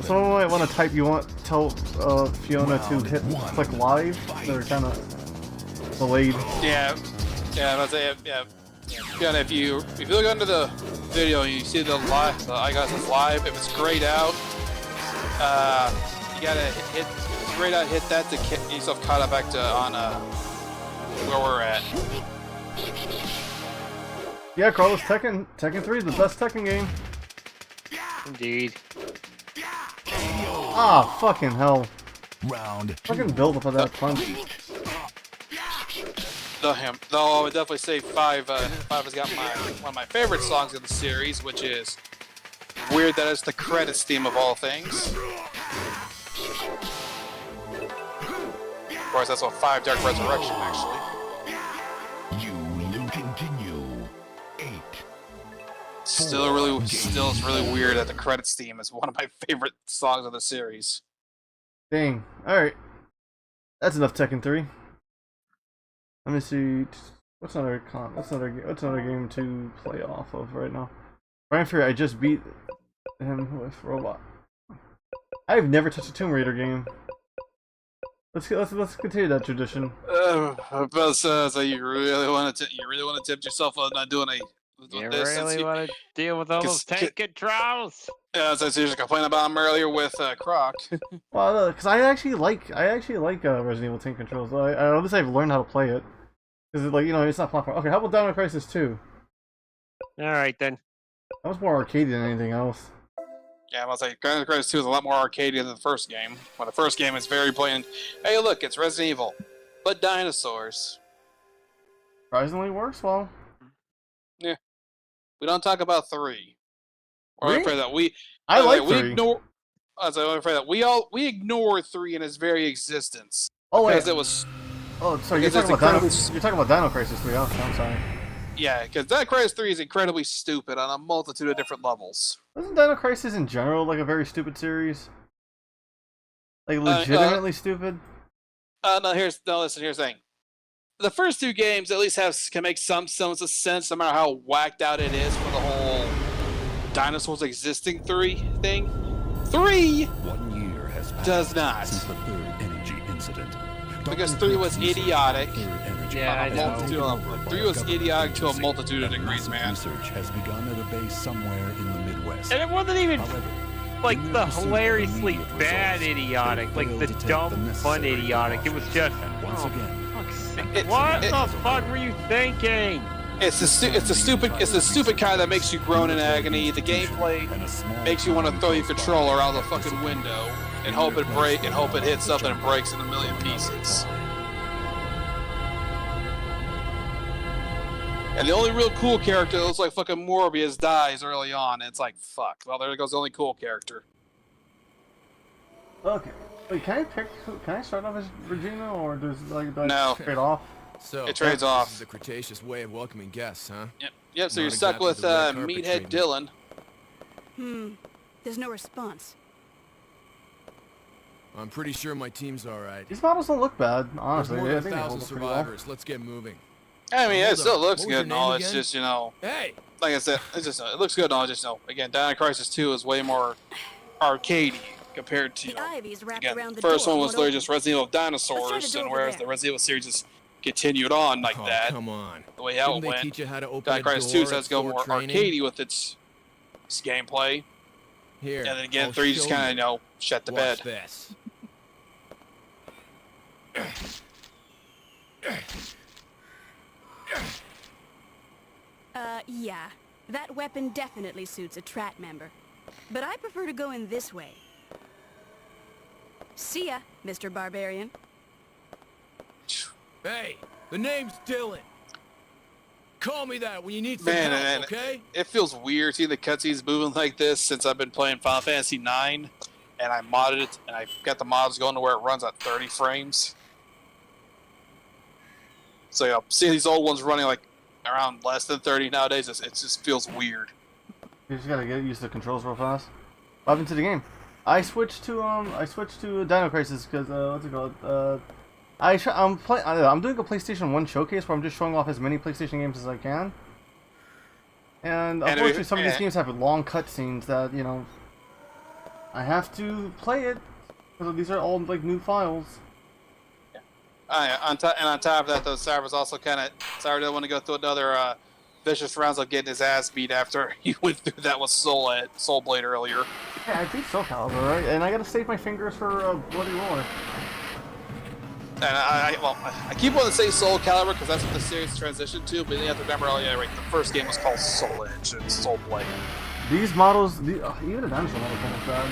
Someone might want to type, tell, Fiona to click live. They're kind of... delayed. Yeah, I say yeah. Yeah, if you look under the video and you see the live, I guess it's live. If it's grayed out, you gotta hit. If it's grayed out, hit that to get yourself caught up back to on where we're at. Yeah, Carlos, Tekken 3 is the best Tekken game. Indeed. Ah, fucking hell. Round fucking build up of that punch. Though I would definitely say 5 has got one of my favorite songs in the series, which is weird that it's the credits theme of all things. Of course, that's what 5 Dark Resurrection actually. continue. 8. Still it's really weird that the credits theme is one of my favorite songs of the series. Dang. Alright. That's enough Tekken 3. Let me see. What's another game to play off of right now? Brian Fury, I just beat him with Robot. I've never touched a Tomb Raider game. Let's continue that tradition. So you really want to tempt yourself on not doing You really want to deal with all those tank controls? Yeah, as I was just complaining about him earlier with Croc. Well, because I actually like Resident Evil tank controls. At least I've learned how to play it. Because it's not platform. Okay, how about Dino Crisis 2? All right then. That was more arcadey than anything else. Yeah, I was like, Dino Crisis 2 is a lot more arcadey than the first game. Well, the first game is very blatant. Hey, look, it's Resident Evil, but dinosaurs. Surprisingly works well. Yeah. We don't talk about 3. Or afraid that I like we 3. ignore. I'm afraid that we ignore 3 in its very existence. Oh wait, because it was. Oh, sorry, you're talking about Dino Crisis 3. Oh, I'm sorry. Yeah, because Dino Crisis 3 is incredibly stupid on a multitude of different levels. Isn't Dino Crisis in general like a very stupid series? Like legitimately stupid? Listen, here's the thing. The first 2 games at least can make some semblance of sense, no matter how whacked out it is for the whole dinosaurs existing 3 thing. 3 1 year has passed does not. Since the third energy incident. Because 3 was idiotic. Yeah, I know. 3 was idiotic to a multitude of degrees, man. Research has begun at a base somewhere in the Midwest. And it wasn't even However, like the pursuit of hilariously immediate bad results, idiotic, they like failed the to take dumb, the fun necessary idiotic. It was just, and once again, what the fuck were you thinking? It's the stupid kind that makes you groan in agony. The gameplay makes you want to throw your controller out the fucking window and hope it hits something and breaks in a million pieces. And the only real cool character that looks like fucking Morbius dies early on, and it's like, fuck. Well, there goes the only cool character. Okay. Wait, can I start off as Regina, or does No. trade off? So It trades off. This is the Cretaceous way of welcoming guests, huh? Yep. So Not you're stuck exactly with the red carpet Meathead treatment. Dylan. There's no response. I'm pretty sure my team's all right. These models don't look bad, honestly. There's more I than think they 1,000 hold up pretty well. survivors. Let's get moving. I mean, it Hold still up. looks What was good your and all. name It's again? just, Hey! like I said, it looks good and all. Just, again, Dino Crisis 2 is way more arcadey compared to, again, the first one was literally just Resident Evil dinosaurs, and whereas the Resident Evil series just continued on like that. Come on. The way how Didn't it they went. teach you how to open Dino a Crisis door 2 says at go sword more training? arcadey with its gameplay. Here, And then again, I'll 3 just show kind you. of, shut the Watch bed. this. Yeah. That weapon definitely suits a Trat member. But I prefer to go in this way. See ya, Mr. Barbarian. Hey, the name's Dylan. Call me that when you need some Man, help, okay? it feels weird seeing the cutscenes moving like this since I've been playing Final Fantasy 9, and I modded it, and I got the mods going to where it runs at 30 frames. So seeing these old ones running like around less than 30 nowadays, it just feels weird. You just gotta get used to the controls real fast. What happened to the game? I switched to Dino Crisis because what's it called? I'm doing a PlayStation 1 showcase where I'm just showing off as many PlayStation games as I can. And unfortunately, some of these games have long cutscenes that I have to play it because these are all like new files. On top of that, though, Cyber didn't want to go through another vicious rounds of getting his ass beat after he went through that with Soul Blade earlier. Yeah, I beat Soul Calibur, right? And I gotta save my fingers for Bloody Roar. And I keep wanting to say Soul Calibur because that's what the series transitioned to, but you have to remember, oh yeah, right, the first game was called Soul Edge and Soul Blade. These models, even the dinosaur model kind of bad.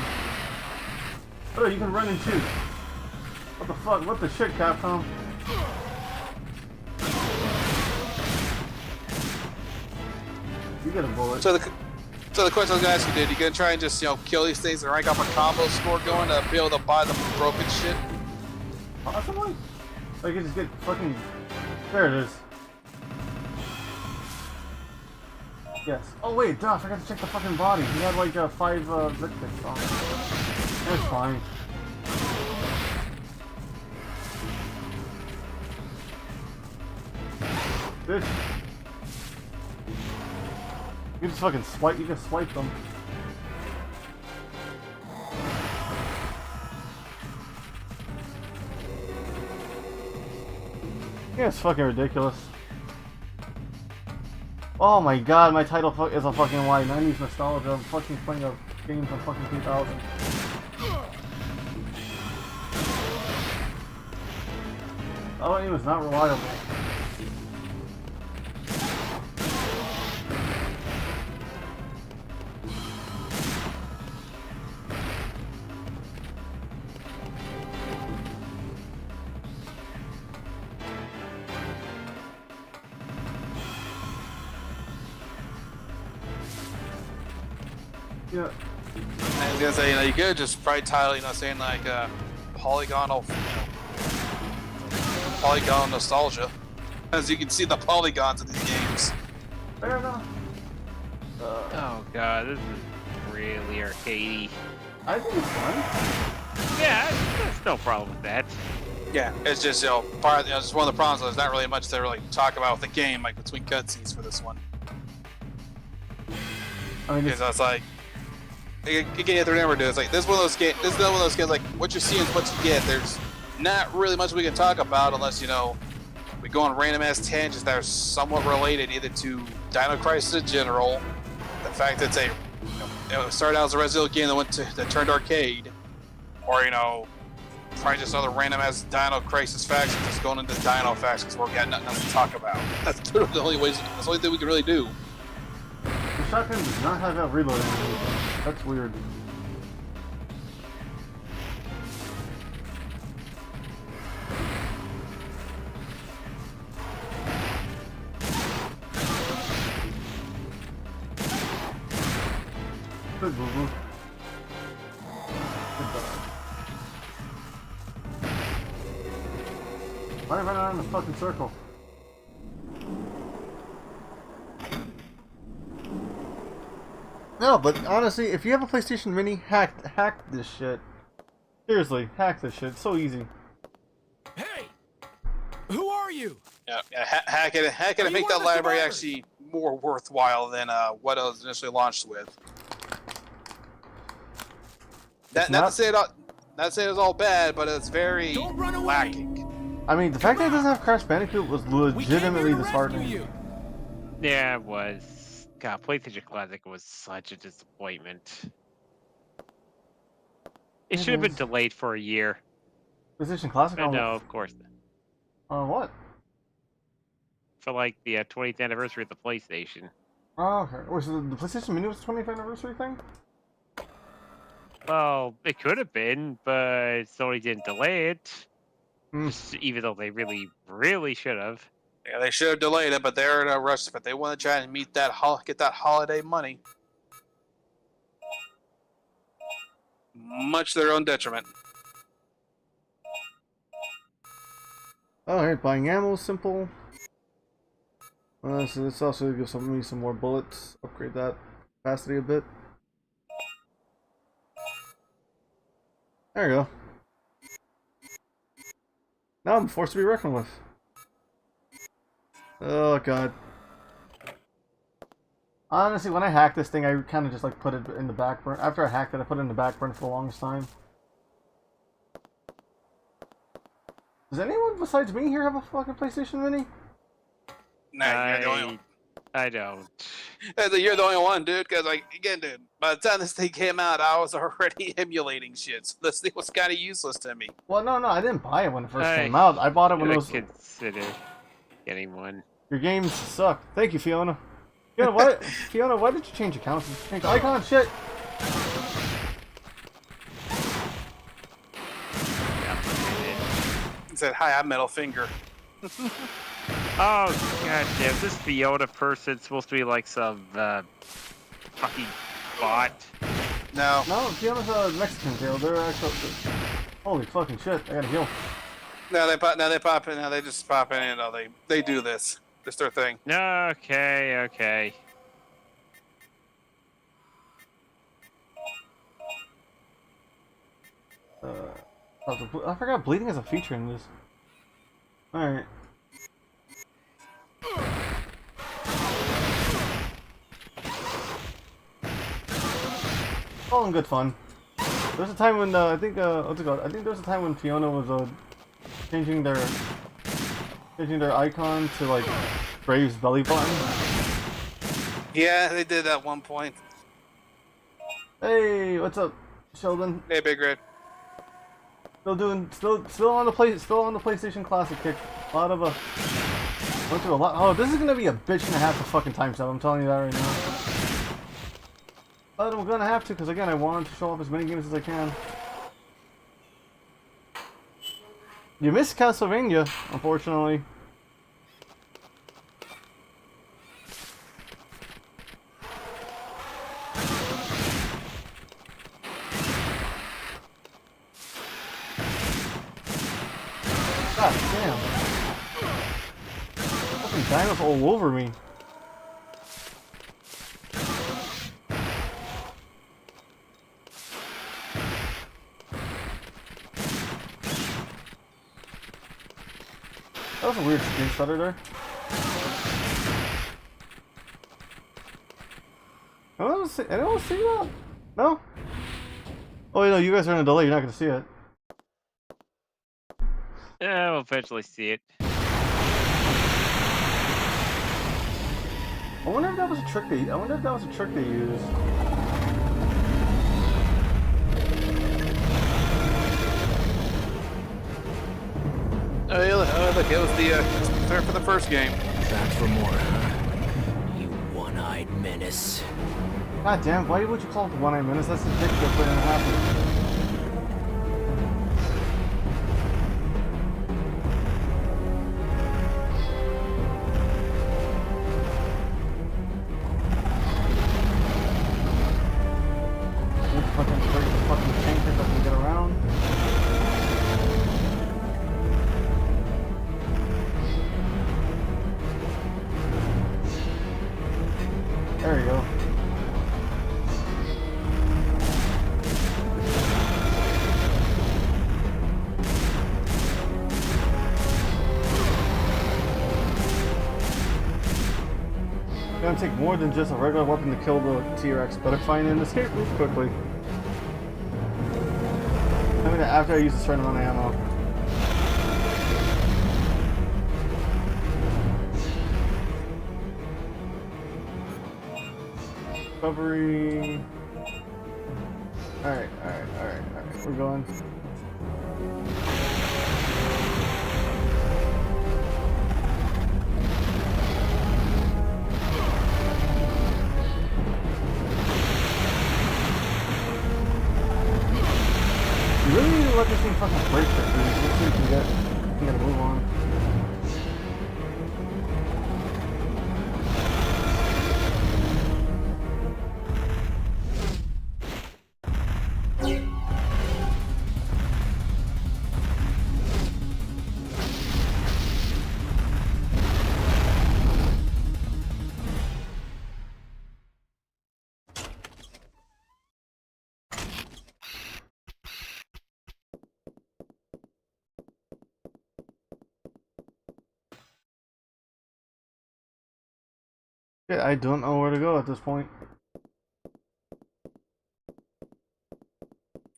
Oh, you can run in two. What the fuck? What the shit, Capcom? You get a bullet. So the question I was gonna ask you, dude, you gonna try and just kill these things and rank up a combo score going to be able to buy the broken shit? Possibly. I can just get fucking. There it is. Yes. Oh wait, duh, I forgot to check the fucking body. He had like 5 zip picks on it. That's fine. Bitch. You just fucking swipe, you can swipe them. Yeah, it's fucking ridiculous. Oh my god, my title is a fucking lie. 90s nostalgia. I'm fucking playing a game from fucking 2000. Oh, it was not reliable. Yeah. I was gonna say, you could just probably title, saying like polygonal nostalgia, as you can see the polygons in these games. Fair enough. Oh god, this is really arcadey. I think it's fun. Yeah, there's no problem with that. Yeah, it's just part of, just one of the problems. There's not really much to really talk about with the game, like between cutscenes for this one. I mean, it's like. Again, you have to remember, dude, it's like this is one of those games. This is one of those games. Like what you see is what you get. There's not really much we can talk about unless we go on random ass tangents that are somewhat related either to Dino Crisis in general, the fact that it's it started out as a Resident Evil game that turned arcade, or probably just another random ass Dino Crisis facts and just going into Dino facts because we've got nothing else to talk about. That's the only ways. That's the only thing we can really do. The shotgun does not have that reload animation. That's weird. Good boo boo. Good dog. Why run around in a fucking circle? No, but honestly, if you have a PlayStation Mini, hack this shit. Seriously, hack this shit. It's so easy. Hey, who are you? Yeah, hack it and make that library actually more worthwhile than what it was initially launched with. Not to say it's all bad, but it's very lacking. I mean, the fact that it doesn't have Crash Bandicoot was legitimately disheartening. Yeah, it was. God, PlayStation Classic was such a disappointment. It should have been delayed for a year. PlayStation Classic? No, of course. What? For like the 20th anniversary of the PlayStation. Oh, okay. Was the PlayStation Mini was the 20th anniversary thing? Well, it could have been, but Sony didn't delay it. Just, even though they really, really should have. Yeah, they should have delayed it, but they're in a rush. But they want to try and get that holiday money, much to their own detriment. Alright, buying ammo is simple. So let's also give me some more bullets. Upgrade that capacity a bit. There you go. Now I'm forced to be reckoned with. Oh god. Honestly, when I hacked this thing, I kind of just like put it in the back burner. After I hacked it, I put it in the back burner for the longest time. Does anyone besides me here have a fucking PlayStation Mini? Nah, you're the only one. I don't. You're the only one, dude. Because like again, dude, by the time this thing came out, I was already emulating shit. So this thing was kind of useless to me. Well, no, I didn't buy it when it first came out. I bought it when it was. Consider getting one. Your games suck. Thank you, Fiona. Fiona, what? Fiona, why did you change accounts? Change icon shit. He said, "Hi, I'm Middle Finger." Oh god damn! This Fiona person supposed to be like some fucking bot. No. No, Fiona's a Mexican girl. They're actually. Holy fucking shit! I gotta heal. No, they pop. Now they pop in. Now they just pop in. You know, they do this. It's their thing. Okay. I forgot bleeding is a feature in this. Alright. All in good fun. There was a time when I think what's it called? I think there was a time when Fiona was changing their icon to like Brave's belly button. Yeah, they did at one point. Hey, what's up, Sheldon? Hey, Big Red. Still on the PlayStation Classic kick. A lot of went through a lot. Oh, this is gonna be a bitch and a half of fucking time step. I'm telling you that right now. But I'm gonna have to, because again, I want to show off as many games as I can. You missed Castlevania, unfortunately. God damn. Fucking dinos all over me. That was a weird screen stutter there. Anyone see that? No? Oh, no, you guys are in a delay. You're not gonna see it. Yeah, we'll eventually see it. I wonder if that was a trick they used. Oh, yeah, look, it was the start for the first game. Back for more, huh? You one-eyed menace. God damn, why would you call it the one-eyed menace? That's the dick that's going to happen. Fucking tanker doesn't get around. There you go. It's gonna take more than just a regular weapon to kill the T-Rex. Better find an escape route quickly. I mean, after I use a certain amount of ammo. Recovery. Alright. We're going. You really need to let this thing fucking break for things. Let's see if we can get a move on. Yeah, I don't know where to go at this point.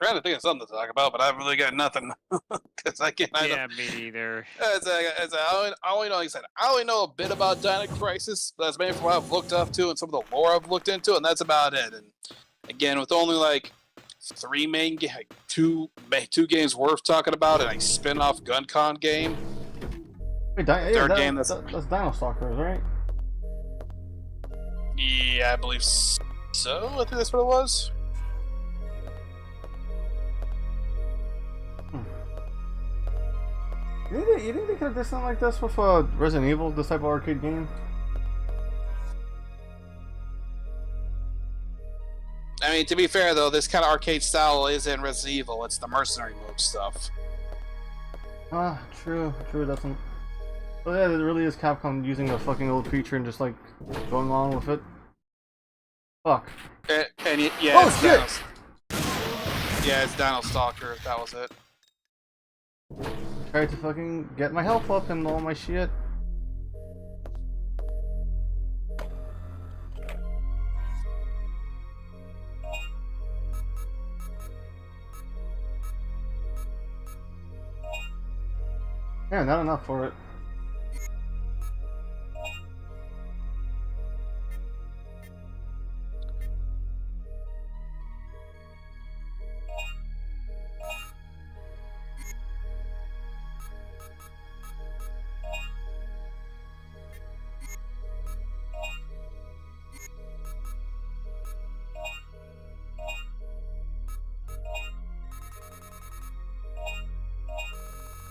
trying to think of something to talk about, but I've really got nothing. Because I can't. Yeah, me neither. I only know, like I said, I only know a bit about Dino Crisis. That's mainly for what I've looked up to and some of the lore I've looked into, and that's about it. And again, with only like two games worth talking about, and a spin-off GunCon game. Wait, game that's Dino Stalkers, right? Yeah, I believe so. I think that's what it was. You think they could have done something like this with Resident Evil, this type of arcade game? I mean, to be fair though, this kind of arcade style is in Resident Evil. It's the mercenary mode stuff. Ah, true, doesn't. Oh yeah, it really is Capcom using a fucking old feature and just like going along with it. Fuck. Yeah, it's Dino Stalker. That was it. Tried to fucking get my health up and all my shit. Yeah, not enough for it.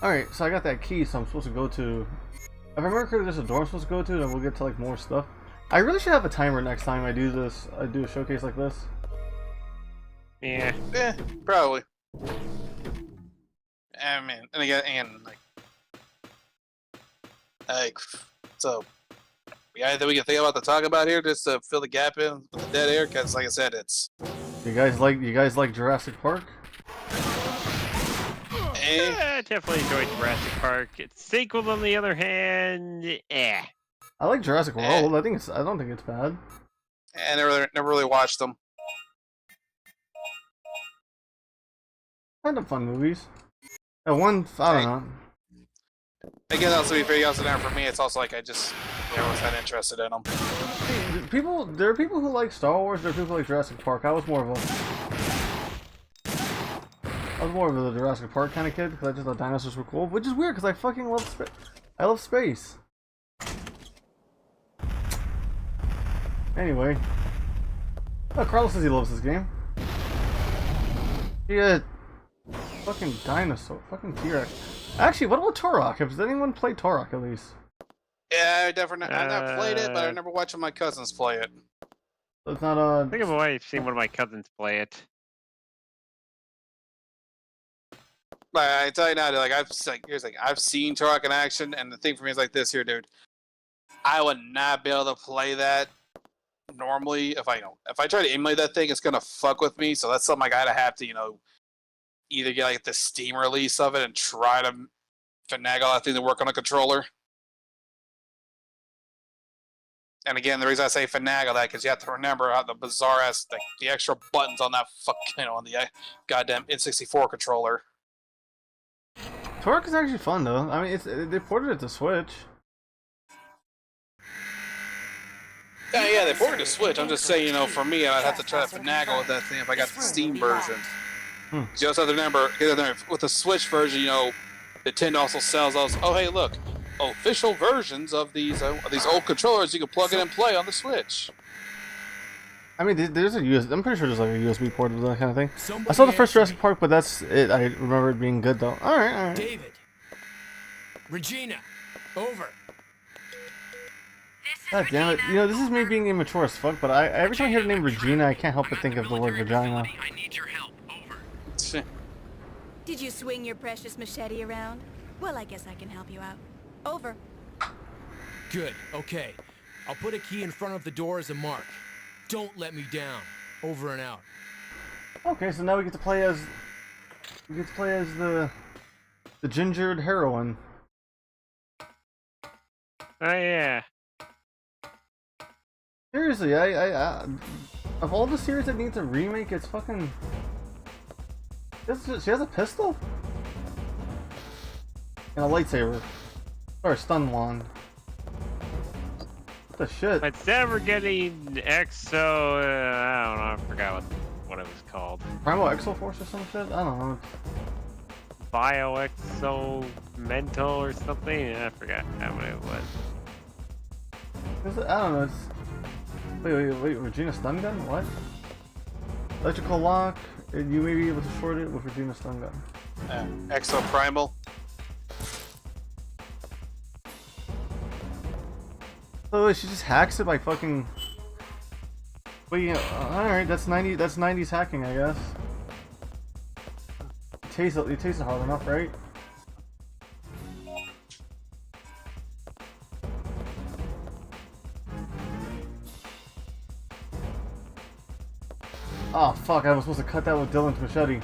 Alright, so I got that key, so I'm supposed to go to... If I remember correctly, there's a door I'm supposed to go to, then we'll get to like more stuff. I really should have a timer next time I do this. I do a showcase like this. Yeah. Yeah, probably. I mean, and again, like, so yeah, anything we can think about to talk about here, just to fill the gap in with the dead air, because like I said, it's. You guys like Jurassic Park? I definitely enjoyed Jurassic Park. Its sequel, on the other hand, I like Jurassic World. I don't think it's bad. And never really watched them. Kind of fun movies. I don't know. Again, also be fair, also there for me. It's also like I just never was that interested in them. There are people who like Star Wars. There are people who like Jurassic Park. I was more of the Jurassic Park kind of kid because I just thought dinosaurs were cool, which is weird because I fucking love space. I love space. Anyway, Carlos says he loves this game. Yeah, fucking dinosaur, fucking T-Rex. Actually, what about Turok? Has anyone played Turok at least? Yeah, I've not played it, but I remember watching my cousins play it. So it's not I think I've seen one of my cousins play it. I tell you now, dude, I've seen Turok in action, and the thing for me is like this here, dude. I would not be able to play that normally. If I try to emulate that thing, it's gonna fuck with me. So that's something I gotta have to, either get like the Steam release of it and try to finagle that thing to work on a controller. And again, the reason I say finagle that because you have to remember how the bizarre ass the extra buttons on that on the goddamn N64 controller. Turok is actually fun though. I mean, they ported it to Switch. Yeah, they ported it to Switch. I'm just saying, for me, I'd have to try to finagle with that thing if I got the Steam version. You also have to remember, with the Switch version, Nintendo also sells those. Oh, hey, look, official versions of these old controllers you can plug in and play on the Switch. I mean, there's a USB. I'm pretty sure there's like a USB port of that kind of thing. I saw the first Jurassic Park, but that's it. I remember it being good though. All right. David, Regina, over. God damn it! This is me being immature as fuck. But every time I hear the name Regina, I can't help but think of the word vagina. I need your help. Over. Did you swing your precious machete around? Well, I guess I can help you out. Over. Good. Okay. I'll put a key in front of the door as a mark. Don't let me down. Over and out. Okay, so now we get to play as the gingered heroine. Oh yeah. Seriously, I of all the series that needs a remake, it's fucking She has a pistol? And a lightsaber. Or a stun wand. What the shit? Instead we're getting Exo, I don't know, I forgot what it was called. Primal Exo Force or some shit? I don't know. Bio Exo Mental or something? I forgot what it was. I don't know. It's... Wait, Regina stun gun? What? Electrical lock. You may be able to short it with Regina stun gun. Exo Primal. Oh, she just hacks it by fucking. Well, yeah, alright, that's 90s hacking, I guess. You taste it hard enough, right? Oh fuck, I was supposed to cut that with Dylan's machete.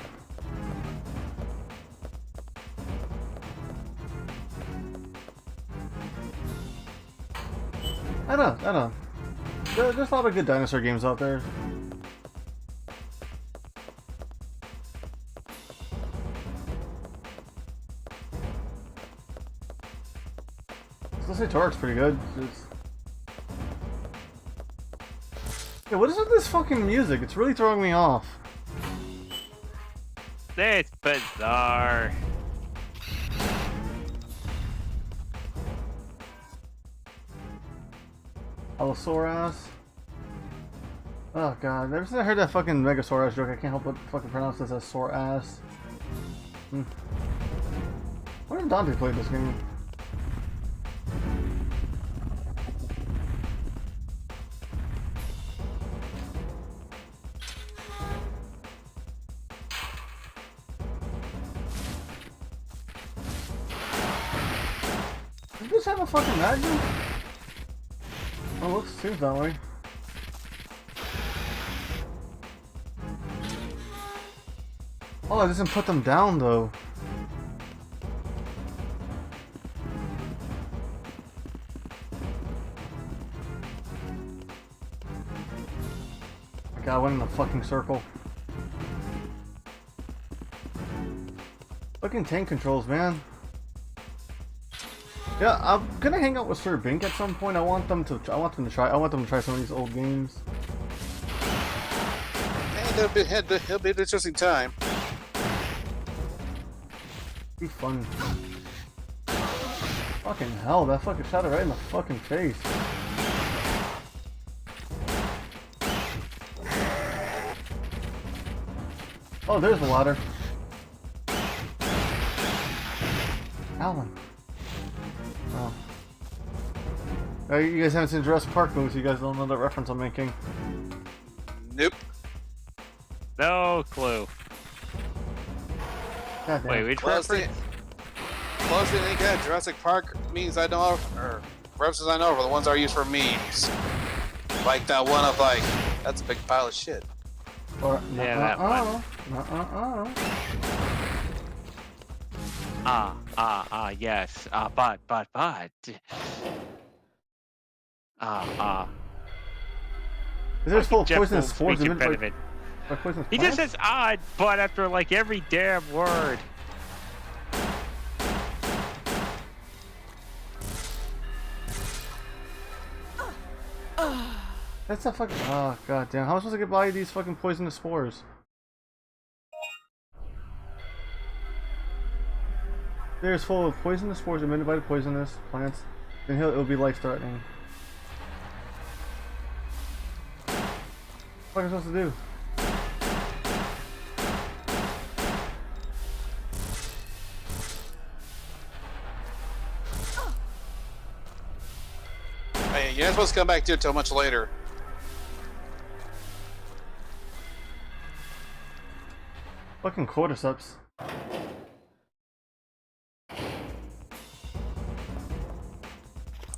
I know. There's a lot of good dinosaur games out there. Let's say Torque's pretty good. Yeah, what is with this fucking music? It's really throwing me off. It's bizarre. Allosaurus. Oh god, ever since I heard that fucking Megasaurus joke, I can't help but fucking pronounce this as sore ass. Wonder if Dante played this game. Did this have a fucking magnum? Oh, seems that way. Oh, it doesn't put them down though. I got one in the fucking circle. Fucking tank controls, man. Yeah, I'm gonna hang out with Sir Bink at some point. I want them to try some of these old games. And it'll be an interesting time. Be fun. Fucking hell, that fucking shot it right in the fucking face. Oh, there's the ladder. Alan. Oh. You guys haven't seen Jurassic Park movies, you guys don't know that reference I'm making. Nope. No clue. Wait, which reference? Closely any kind of Jurassic Park memes I know of, or references I know of, are the ones that are used for memes. Like that one of like, that's a big pile of shit. Or, yeah, that one. Yes. But. Is this full of poisonous spores? He just says odd, but after like every damn word. That's a fucking. Oh god damn! How am I supposed to get by these fucking poisonous spores? They're full of poisonous spores emitted by the poisonous plants. Then it'll be life-threatening. What am I supposed to do? Hey, you're not supposed to come back to it till much later. Fucking cordyceps.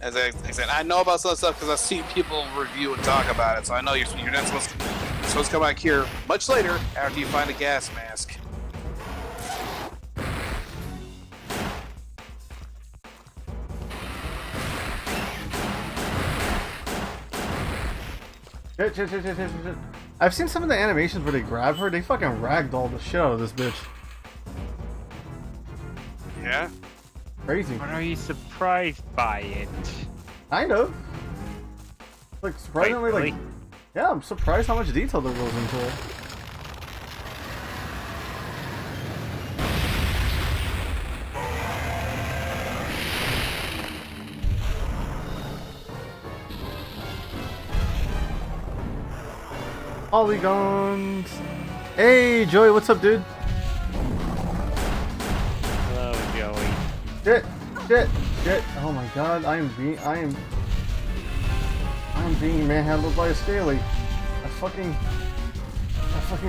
As I said, I know about some stuff because I've seen people review and talk about it, so I know you're not supposed to come back here much later after you find a gas mask. Shit. I've seen some of the animations where they grab her. They fucking ragdoll the shit out of this bitch. Yeah. Crazy. But are you surprised by it? Kind of. Like surprisingly, Wait, really? like, yeah, I'm surprised how much detail there goes into it. Polygons. Hey, Joey, what's up, dude? Hello, Joey. Shit. Oh my God, I am being manhandled by a scaly. That fucking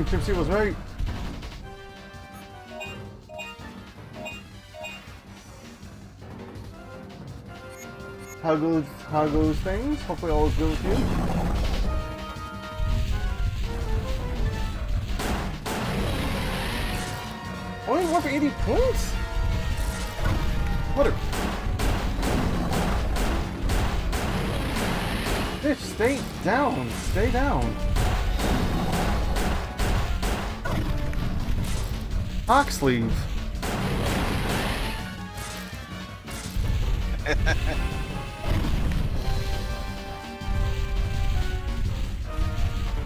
Gypsy was right. How goes things? Hopefully all is good with you. Only one for 80 points? What a... Bitch, stay down. Stay down. Cock sleeve.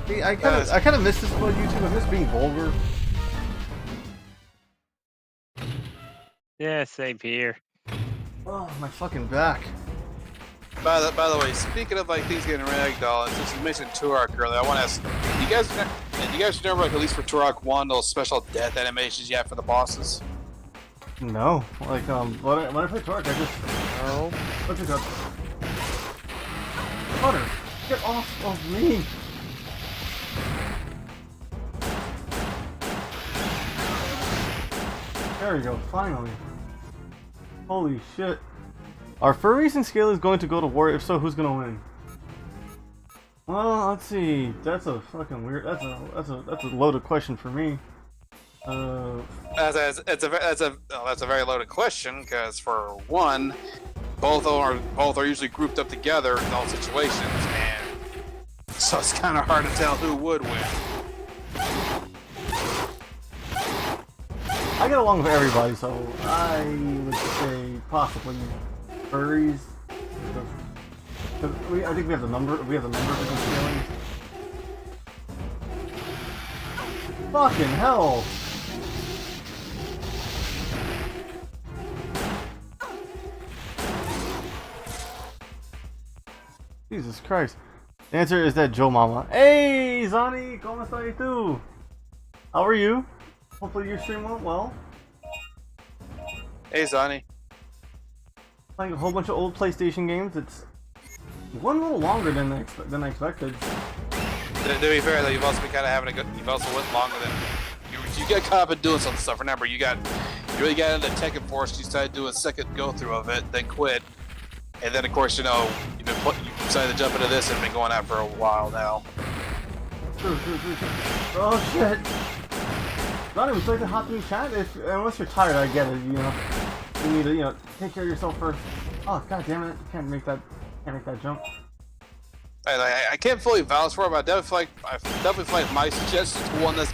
See, I kind of miss this about YouTube. I miss being vulgar. Yeah, same here. Oh, my fucking back. By the way, speaking of like things getting ragdoll, and since you mentioned Turok earlier, I want to ask you guys remember like at least for Turok 1 those special death animations you have for the bosses? No, like when I play Croc, I just What's it called? Butter, get off of me! There we go, finally. Holy shit. Are furries and Scaly going to go to war? If so, who's gonna win? Well, let's see. That's a fucking weird. That's a loaded question for me. That's a very loaded question because for one, both are usually grouped up together in all situations, and so it's kind of hard to tell who would win. I get along with everybody, so I would say possibly furries. I think we have the number. We have the number of different feelings. Fucking hell! Jesus Christ. The answer is that Joe Mama. Hey, Zani, ¿cómo estás tú? How are you? Hopefully your stream went well. Hey, Zani. Playing a whole bunch of old PlayStation games. It's one a little longer than I expected. To be fair, though, you've also been kind of having you've also went longer than you get caught up in doing some stuff. Remember, you really got into Tekken Force. You decided to do a second go through of it, then quit, and then of course you decided to jump into this and been going out for a while now. Oh shit! Not even like to hop in chat. Unless you're tired, I get it. You know, you need to take care of yourself first. Oh god damn it! Can't make that jump. I can't fully vouch for it, but I definitely feel like my suggestion is the one that's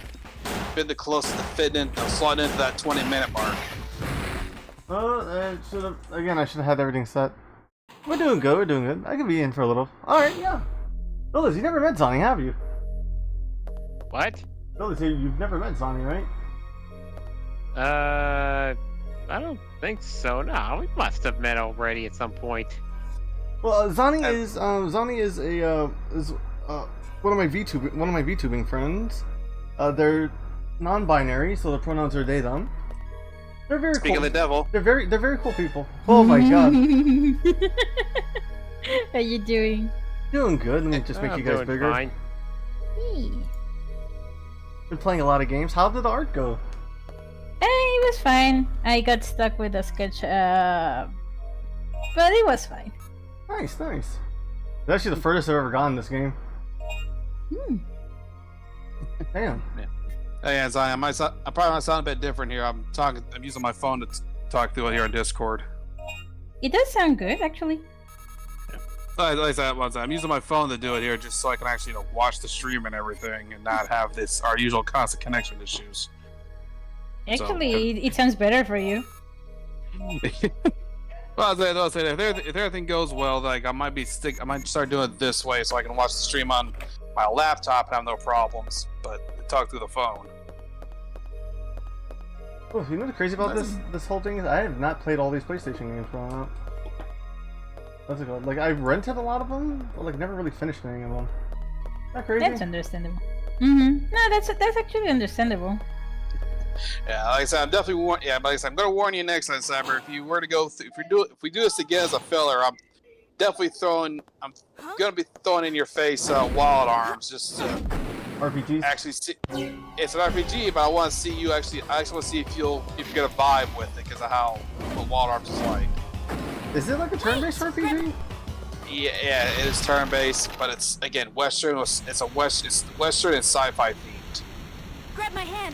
been the closest to fitting in, slotting into that 20-minute mark. I should have had everything set. We're doing good. I could be in for a little. Alright, yeah. Phyllis, you never met Zonny, have you? What? Phyllis, you've never met Zonny, right? I don't think so. No, we must have met already at some point. Well, Zonny is one of my VTubing friends. They're non-binary, so the pronouns are they them. They're very Speaking cool. of the devil. They're very cool people. Oh my god. How you doing? Doing good. Let me just make you guys bigger. Fine. Hey. Been playing a lot of games. How did the art go? It was fine. I got stuck with a sketch, but it was fine. Nice. It's actually the furthest I've ever gone in this game. Damn. Yeah. Hey, Zion, I probably might sound a bit different here. I'm using my phone to talk to it here on Discord. It does sound good, actually. Like I said, I'm using my phone to do it here, just so I can actually watch the stream and everything, and not have our usual constant connection issues. Actually, it sounds better for you. Well, I'll say that if everything goes well, like I might start doing it this way, so I can watch the stream on my laptop and have no problems, but talk through the phone. Oh, you know what's crazy about this whole thing is I have not played all these PlayStation games growing up. What's it called? Like I rented a lot of them, but like never really finished any of them. Is that crazy? That's understandable. No, that's actually understandable. Yeah, like I said, I'm definitely but like I said, I'm gonna warn you next time, Cyber. If you were to go, if we do this again as a filler, I'm definitely gonna be throwing in your face Wild Arms, just RPGs. Actually, it's an RPG, but I want to see you I actually want to see if you get a vibe with it because of what Wild Arms is like. Is it like a turn-based RPG? Yeah, it is turn-based, but it's again Western. It's Western and sci-fi themed. Grab my hand.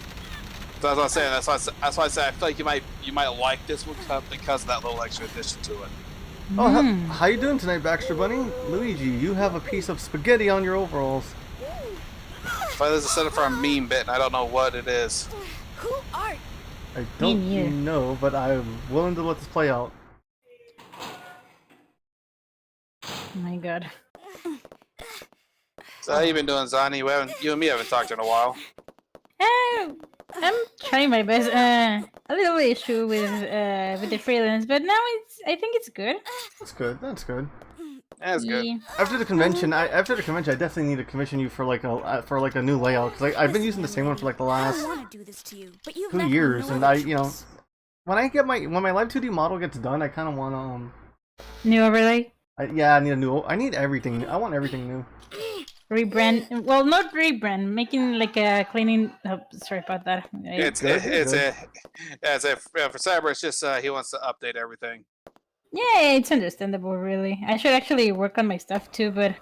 So that's what I'm saying. That's why I said I feel like you might like this one because of that little extra addition to it. Oh, how you doing tonight, Baxter Bunny? Luigi, you have a piece of spaghetti on your overalls. But there's a setup for a meme bit, and I don't know what it is. Who are? I don't know, but I'm willing to let this play out. Oh my god. So how you been doing, Zani? You and me haven't talked in a while. I'm trying my best. A little issue with the freelance, but now I think it's good. That's good. That's good. That's good. Yeah. After the convention, I definitely need to commission you for like a new layout because I've been using the same one for like the last 2 years, and when my Live 2D model gets done, I kind of want New overlay. I need everything. I want everything new. Rebrand. Well, not rebrand. Making like a cleaning. Oh, sorry about that. For Cyber, it's just he wants to update everything. Yeah, it's understandable, really. I should actually work on my stuff too, but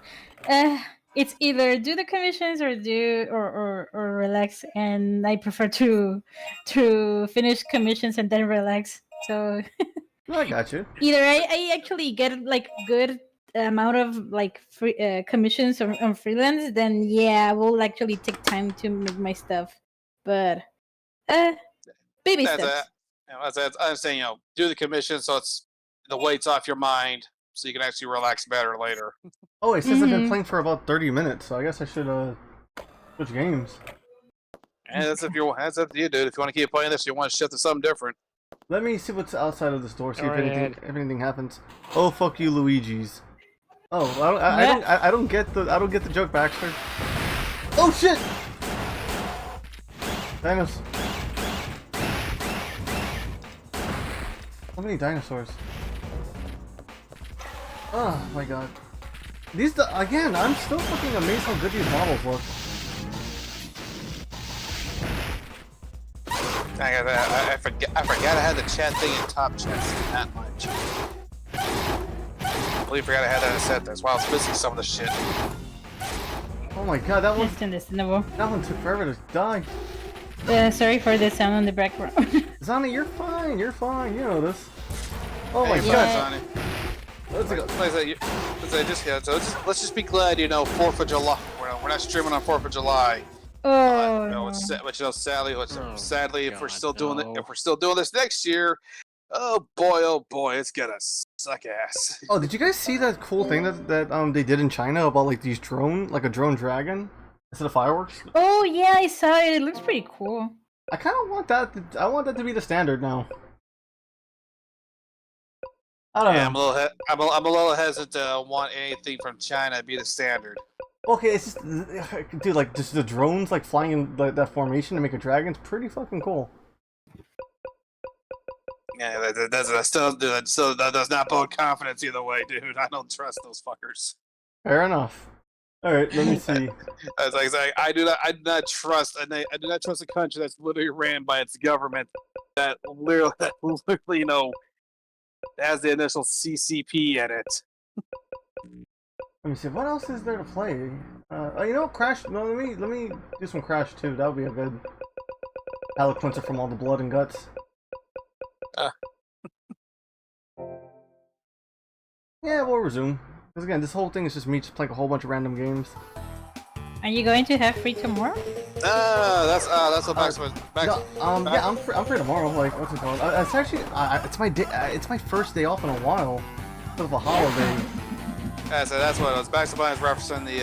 it's either do the commissions or relax, and I prefer to finish commissions and then relax. So I got you. Either I actually get like good amount of like free commissions on freelance, then yeah, I will actually take time to make my stuff. But baby steps. I'm saying, do the commission so it's the weight's off your mind, so you can actually relax better later. Oh, it says I've been playing for about 30 minutes, so I guess I should switch games. And that's up to you, dude. If you want to keep playing this, you want to shift to something different. Let me see what's outside of the store. See if anything happens. Oh, fuck you, Luigi's. Oh, I don't get the joke, Baxter. Oh shit! Dinos. How many dinosaurs? Oh my god. Again, I'm still fucking amazed how good these models look. I forgot I had the chat thing in top chat, not much. I completely forgot I had that set. That's why I was missing some of the shit. Oh my god, that one. That's understandable. That one took forever to die. Sorry for the sound in the background. Zani, you're fine. You're fine. You know this. Oh my god. god. Let's just be glad, 4th of July. We're not streaming on 4th of July. Oh. Sadly, if we're still doing this next year, oh boy, it's gonna suck ass. Oh, did you guys see that cool thing that they did in China about like these a drone dragon instead of fireworks? Oh yeah, I saw it. It looks pretty cool. I kind of want that. I want that to be the standard now. I don't know. I'm a little hesitant to want anything from China to be the standard. Okay, it's just, dude, like just the drones like flying in that formation to make a dragon. It's pretty fucking cool. Yeah, that does not bode confidence either way, dude. I don't trust those fuckers. Fair enough. All right, let me see. I do not trust a country that's literally ran by its government that literally has the initial CCP in it. Let me see. What else is there to play? Crash. No, let me do some Crash too. That would be a good eloquencer from all the blood and guts. Yeah, we'll resume. Because again, this whole thing is just me just playing a whole bunch of random games. Are you going to have free tomorrow? That's what Max was. Yeah, I'm free tomorrow. Like, what's it called? It's actually, it's my day. It's my first day off in a while, because of a holiday. Yeah, so that's what it was. Max is referencing the,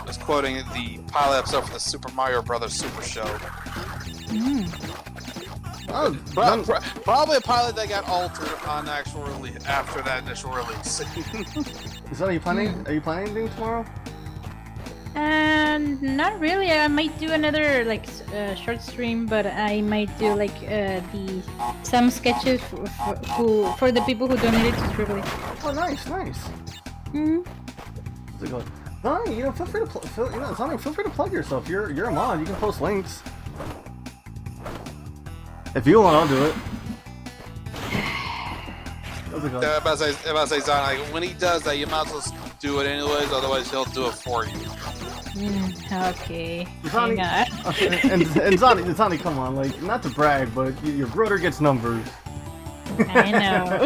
was quoting the pilot episode for the Super Mario Brothers Super Show. Oh, probably a pilot that got altered on actual release after that initial release. So are you planning anything tomorrow? Not really. I might do another like short stream, but I might do like some sketches for the people who donated to Scribbly. Oh, nice. Mhm. Zonny, you know, feel free to plug yourself. You're a mod. You can post links. If you want, I'll do it. I'm about to say, Zon, like, when he does that, you might as well do it anyways, otherwise he'll do it for you. Okay. Zonny, Hang on. and Zonny, come on, like, not to brag, but your brother gets numbers. I know.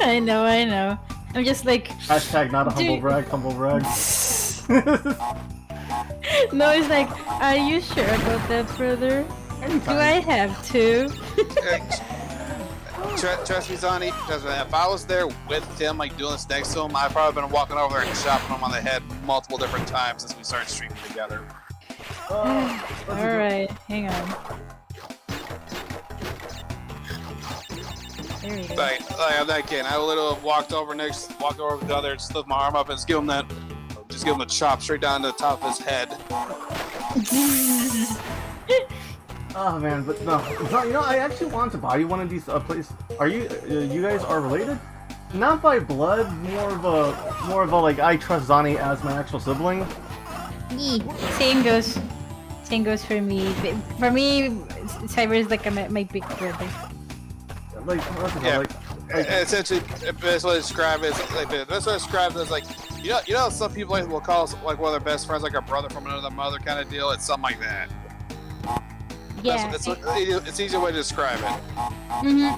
I know. I'm just like... Hashtag not a humble brag, humble brag. No, it's like, are you sure about that, brother? Anytime. Do I have to? Trust me, Zonny, if I was there with Tim, like doing this next to him, I've probably been walking over there and chopping him on the head multiple different times since we started streaming together. Alright, hang on. There we go. Like, I'm not kidding. I literally walked over with the other, just lift my arm up and just give him a chop straight down to the top of his head. Oh man, but no, you know, I actually want to buy you one of these places. Are you guys are related? Not by blood, more of a like I trust Zonny as my actual sibling. Same goes for me. For me, Cyber is like my big brother. Like, what's it called? Yeah. Like essentially, the best way to describe it is like the best way to describe it is like you know some people will call us like one of their best friends like a brother from another mother kind of deal. It's something like that. Yeah, it's an easier way to describe it.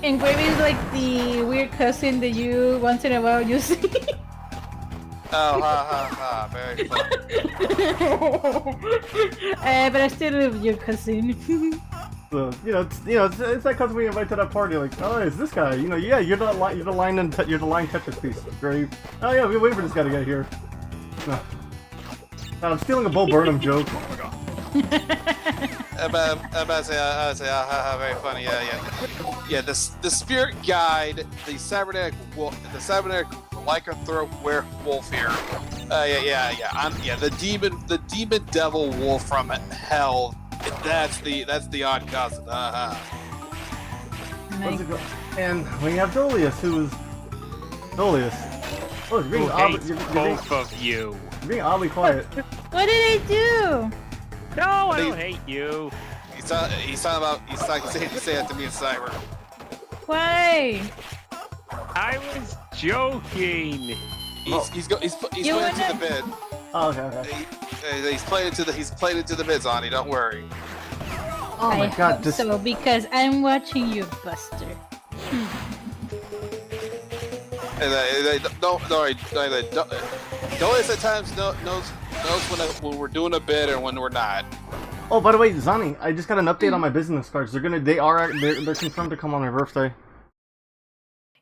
And Gravy is like the weird cousin that you once in a while you see. Oh, ha, very funny. But I still love your cousin. So, it's that cousin we invite to that party. Like, oh, it's this guy. You know, yeah, you're the line Tetris piece. Great. Oh yeah, we wait for this guy to get here. No. I'm stealing a Bo Burnham joke. I'm about to say, very funny. Yeah. The spirit guide, the cybernetic lycanthrope werewolf here. The demon devil wolf from hell. That's the odd cousin. Nice. And we have Dolius, who's Dolius. Oh, you're being both of you. You're being oddly quiet. What did I do? No, I don't hate you. He's talking say that to me and Cyber. Why? I was joking. He's playing into the bid. Oh, okay. He's playing into the bid, Zonny. Don't worry. Oh my God! So because I'm watching you, Buster. Dolius at times knows when we're doing a bid and when we're not. Oh, by the way, Zonny, I just got an update on my business cards. They're confirmed to come on my birthday.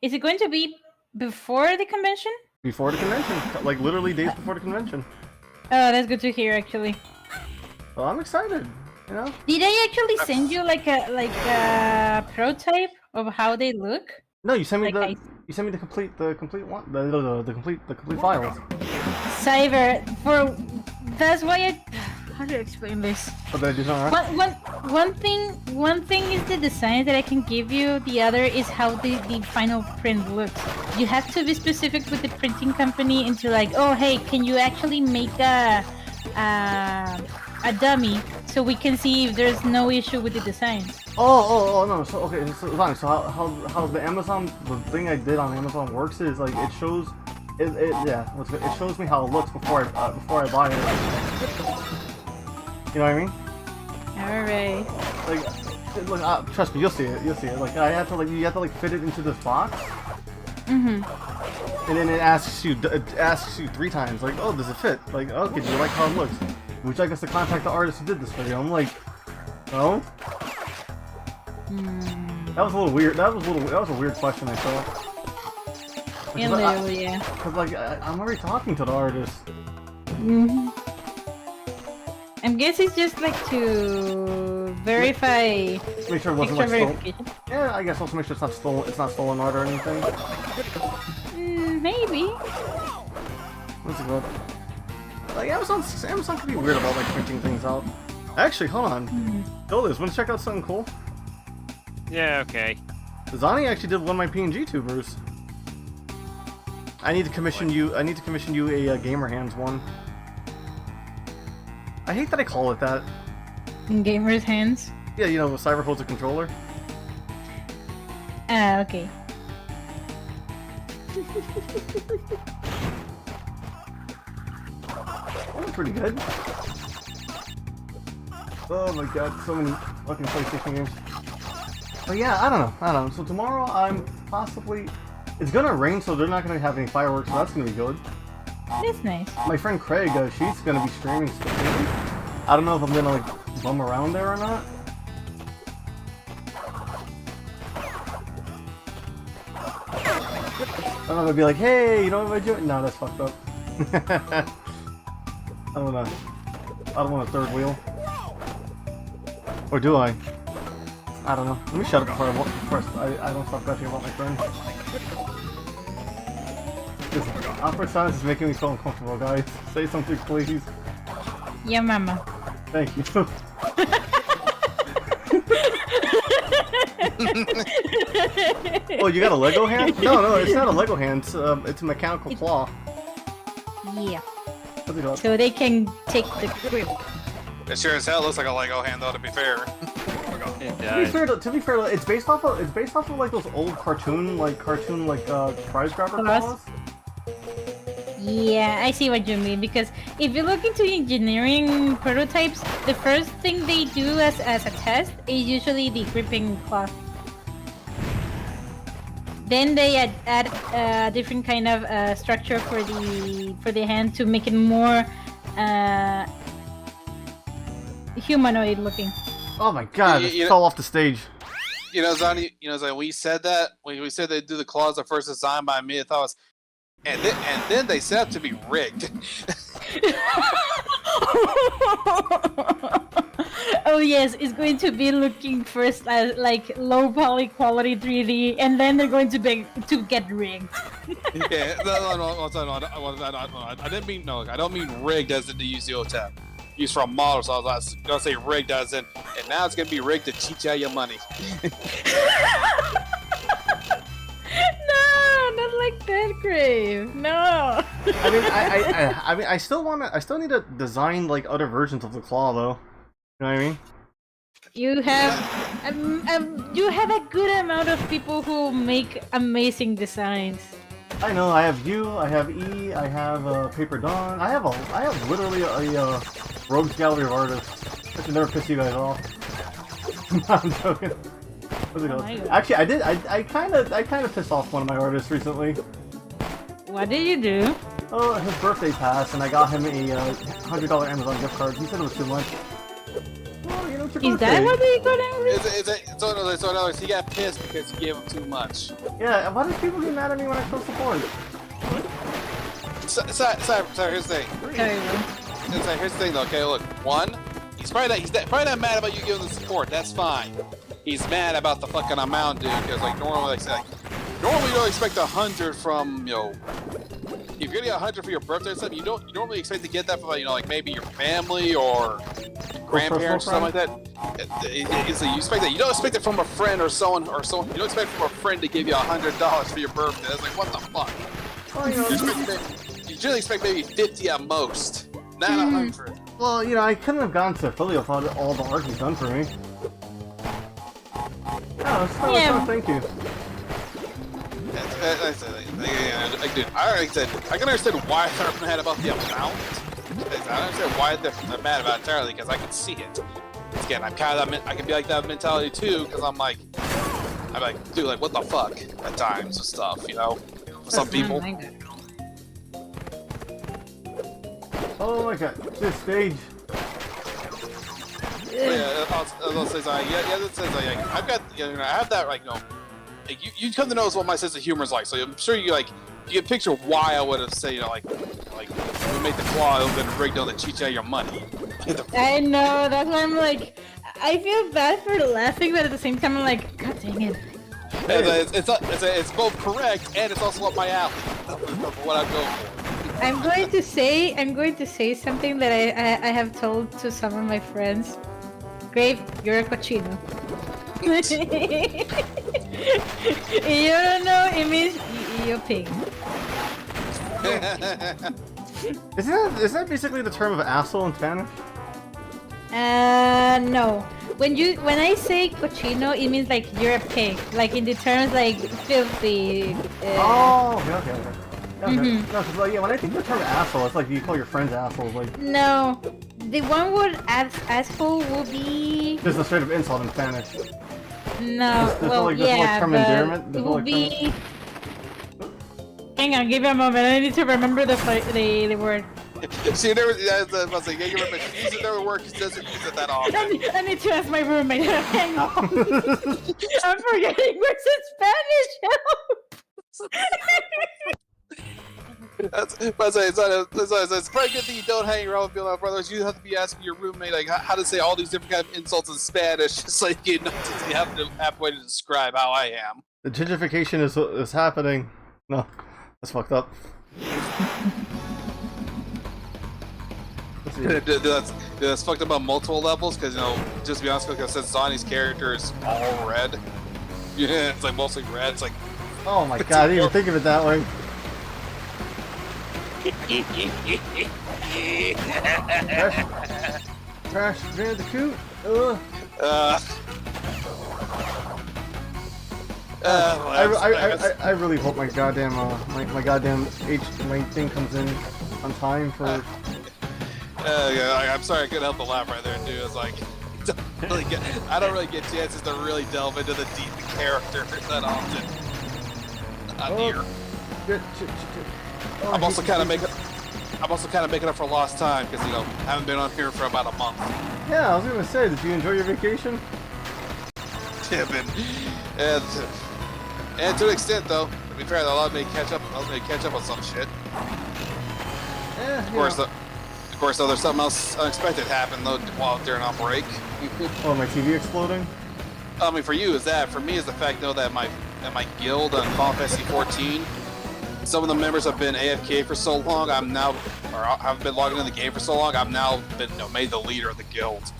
Is it going to be before the convention? Before the convention, like literally days before the convention. Oh, that's good to hear, actually. Well, I'm excited. You know. Did I actually send you like a prototype of how they look? No, you sent me the complete one, the complete files. Cyber, that's why I. How do I explain this? Oh, did I do something wrong? One thing is the design that I can give you. The other is how the final print looks. You have to be specific with the printing company into like, oh hey, can you actually make a dummy so we can see if there's no issue with the design. Oh no. So okay, so how the thing I did on Amazon works is like it shows it shows me how it looks before I buy it. You know what I mean? Alright. Like, look, trust me, you'll see it. Like, you have to fit it into this box. and then it asks you 3 times, like, oh, does it fit? Like, okay, do you like how it looks? Would you like us to contact the artist who did this video? I'm like, no. That was a little weird. That was a weird question I saw. Yeah. Cause like I'm already talking to the artist. I guess it's just like to verify. Make sure it wasn't like verification. stolen. Yeah, I guess also make sure it's not stolen. It's not stolen art or anything. Maybe. What's it called? Like Amazon can be weird about like printing things out. Actually, hold on. Dolis, want to check out something cool? Yeah, okay. Zani actually did one of my PNG tubers. I need to commission you. I need to commission you a gamer hands one. I hate that I call it that. Gamer's hands? Yeah, you know, Cyber holds a controller. Ah, okay. That was pretty good. Oh my god, so many fucking PlayStation games. But yeah, I don't know. So tomorrow I'm possibly... It's gonna rain, so they're not gonna have any fireworks, so that's gonna be good. That's nice. My friend Craig, she's gonna be streaming Spaghetti. I don't know if I'm gonna like bum around there or not. I'm gonna be like, hey, you know what I'm doing? No, that's fucked up. I don't want a third wheel. Or do I? I don't know. Let me shut up before I don't stop gushing about my friend. This awkward silence is making me feel uncomfortable, guys. Say something, please. Yeah, mama. Thank you. Oh, you got a Lego hand? No, it's not a Lego hand. It's a mechanical claw. Yeah. So they can take the grip. It sure as hell looks like a Lego hand, though. To be fair. To be fair, it's based off of like those old cartoon prize grabber claws. Yeah, I see what you mean, because if you look into engineering prototypes, the first thing they do as a test is usually the gripping claw. Then they add a different kind of structure for the hand to make it more humanoid looking. Oh my god, it fell off the stage. You know, Zani, we said that when we said they'd do the claws, the first design by me, I thought it was, and then they set up to be rigged. Oh yes, it's going to be looking first as like low poly quality 3D, and then they're going to get rigged. Yeah, no, I didn't mean I don't mean rigged as in to use the OTAP. Used for a model, so I was gonna say rigged as in, and now it's gonna be rigged to cheat you out your money. No, not like that, Grave. No. I mean, I still need to design like other versions of the claw, though. You know what I mean? You have a good amount of people who make amazing designs. I know. I have you. I have E. I have Paper Dawn. I have literally a rogues gallery of artists. I should never piss you guys off. No, I'm joking. Actually, I did. I kind of pissed off one of my artists recently. What did you do? Oh, his birthday passed, and I got him a $100 Amazon gift card. He said it was too much. Well, you know, it's your Is that what they got him? So he got pissed because you gave him too much. Yeah, why do people get mad at me when I show support? So here's the thing. Here's the thing, though. Okay, look. One, he's probably not mad about you giving the support. That's fine. He's mad about the fucking amount, dude. Because like normally you don't expect 100 from if you're getting 100 for your birthday or something, you don't normally expect to get that from like maybe your family or grandparents or something like that. You expect that. You don't expect it from a friend or someone. You don't expect from a friend to give you $100 for your birthday. That's like, what the fuck? Well, you generally expect maybe 50 at most, not 100. Well, I couldn't have gone to Philly without all the art he's done for me. Oh, thank you. I can understand why they're mad about the amount. I understand why they're mad about it entirely, because I can see it. Again, I can be like that mentality too, because I'm like, dude, like, what the fuck at times and stuff, For some people. Oh my god, this stage. Yeah, I'll say something. Yeah, that says like I've got, I have that like, like you come to notice what my sense of humor is like. So I'm sure you can picture why I would have said, like we make the claw open and break down the cheat out of your money. I know, that's why I'm like, I feel bad for laughing, but at the same time I'm like, god dang it. It's both correct and it's also up my alley. What I'm going for. I'm going to say something that I have told to some of my friends. Grave, you're a cochino. You don't know, it means you're a pig. Is that basically the term of asshole in Spanish? No. When I say cochino, it means like you're a pig. Like in the terms like filthy. Oh, okay. No, cause, like, yeah, when I think the term asshole, it's like you call your friends assholes. Like no, the one word asshole will be. There's a straight up insult in Spanish. No, well, yeah, but it will be. Hang on, give me a moment. I need to remember the word. See, there was. I was about to say, you remember use it never works. It doesn't use it that often. I need to ask my roommate. Hang on. I'm forgetting words in Spanish. Help. It's probably good that you don't hang around with people, otherwise you have to be asking your roommate like how to say all these different kind of insults in Spanish, just like you have to have a way to describe how I am. The gentrification is happening. No, that's fucked up. That's fucked up on multiple levels because just to be honest, because since Zonnie's character is all red, yeah, it's like mostly red. It's like, oh my god, I didn't even think of it that way. Crash Bandicoot. I really hope my goddamn my goddamn my thing comes in on time for. Yeah, I'm sorry I couldn't help but laugh right there, dude. It's like I don't really get chances to really delve into the deep character that often. Not here. I'm also kind of making up for lost time because I haven't been on here for about a month. Yeah, I was gonna say, did you enjoy your vacation? Yeah, man. And to an extent, though, to be fair, that allowed me to catch up on some shit. Yeah, of course, though, there's something else unexpected happened though while during our break. Oh, my TV exploding? I mean, for you is that. For me is the fact though that my guild on Final Fantasy 14. Some of the members have been AFK for so long. I've been logging in the game for so long. I've now been made the leader of the guild.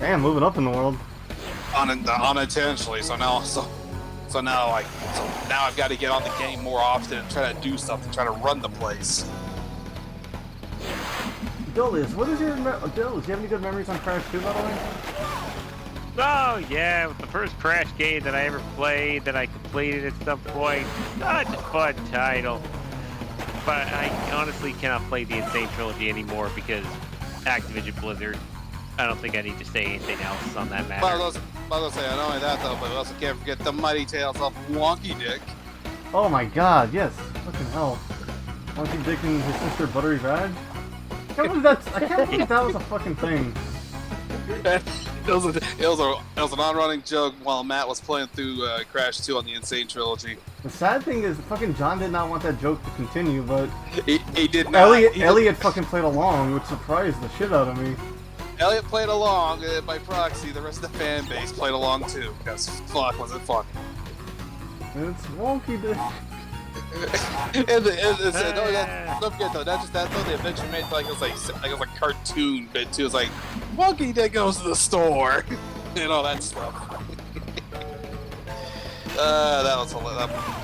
Damn, moving up in the world. Unintentionally. So now I've got to get on the game more often and try to do something, try to run the place. Dillius, Dillius, do you have any good memories on Crash 2, by the way? Oh yeah, with the first Crash game that I ever played, that I completed at some point. Such a fun title. But I honestly cannot play the Insane Trilogy anymore because Activision Blizzard. I don't think I need to say anything else on that matter. But I was say, not only that though, but we also can't forget the Mighty Tales of Wonky Dick. Oh my god, yes. Fucking hell. Wonky Dick and his sister Buttery Rag? I can't believe that was a fucking thing. It was a non-running joke while Matt was playing through Crash 2 on the Insane Trilogy. The sad thing is, fucking John did not want that joke to continue, but he did not. Elliot fucking played along, which surprised the shit out of me. Elliot played along, by proxy, the rest of the fan base played along too, because fuck, was it fun. It's Wonky Dick. Don't forget though, not just that though, they eventually made it was a cartoon bit too. It's like Wonky Dick goes to the store and all that stuff.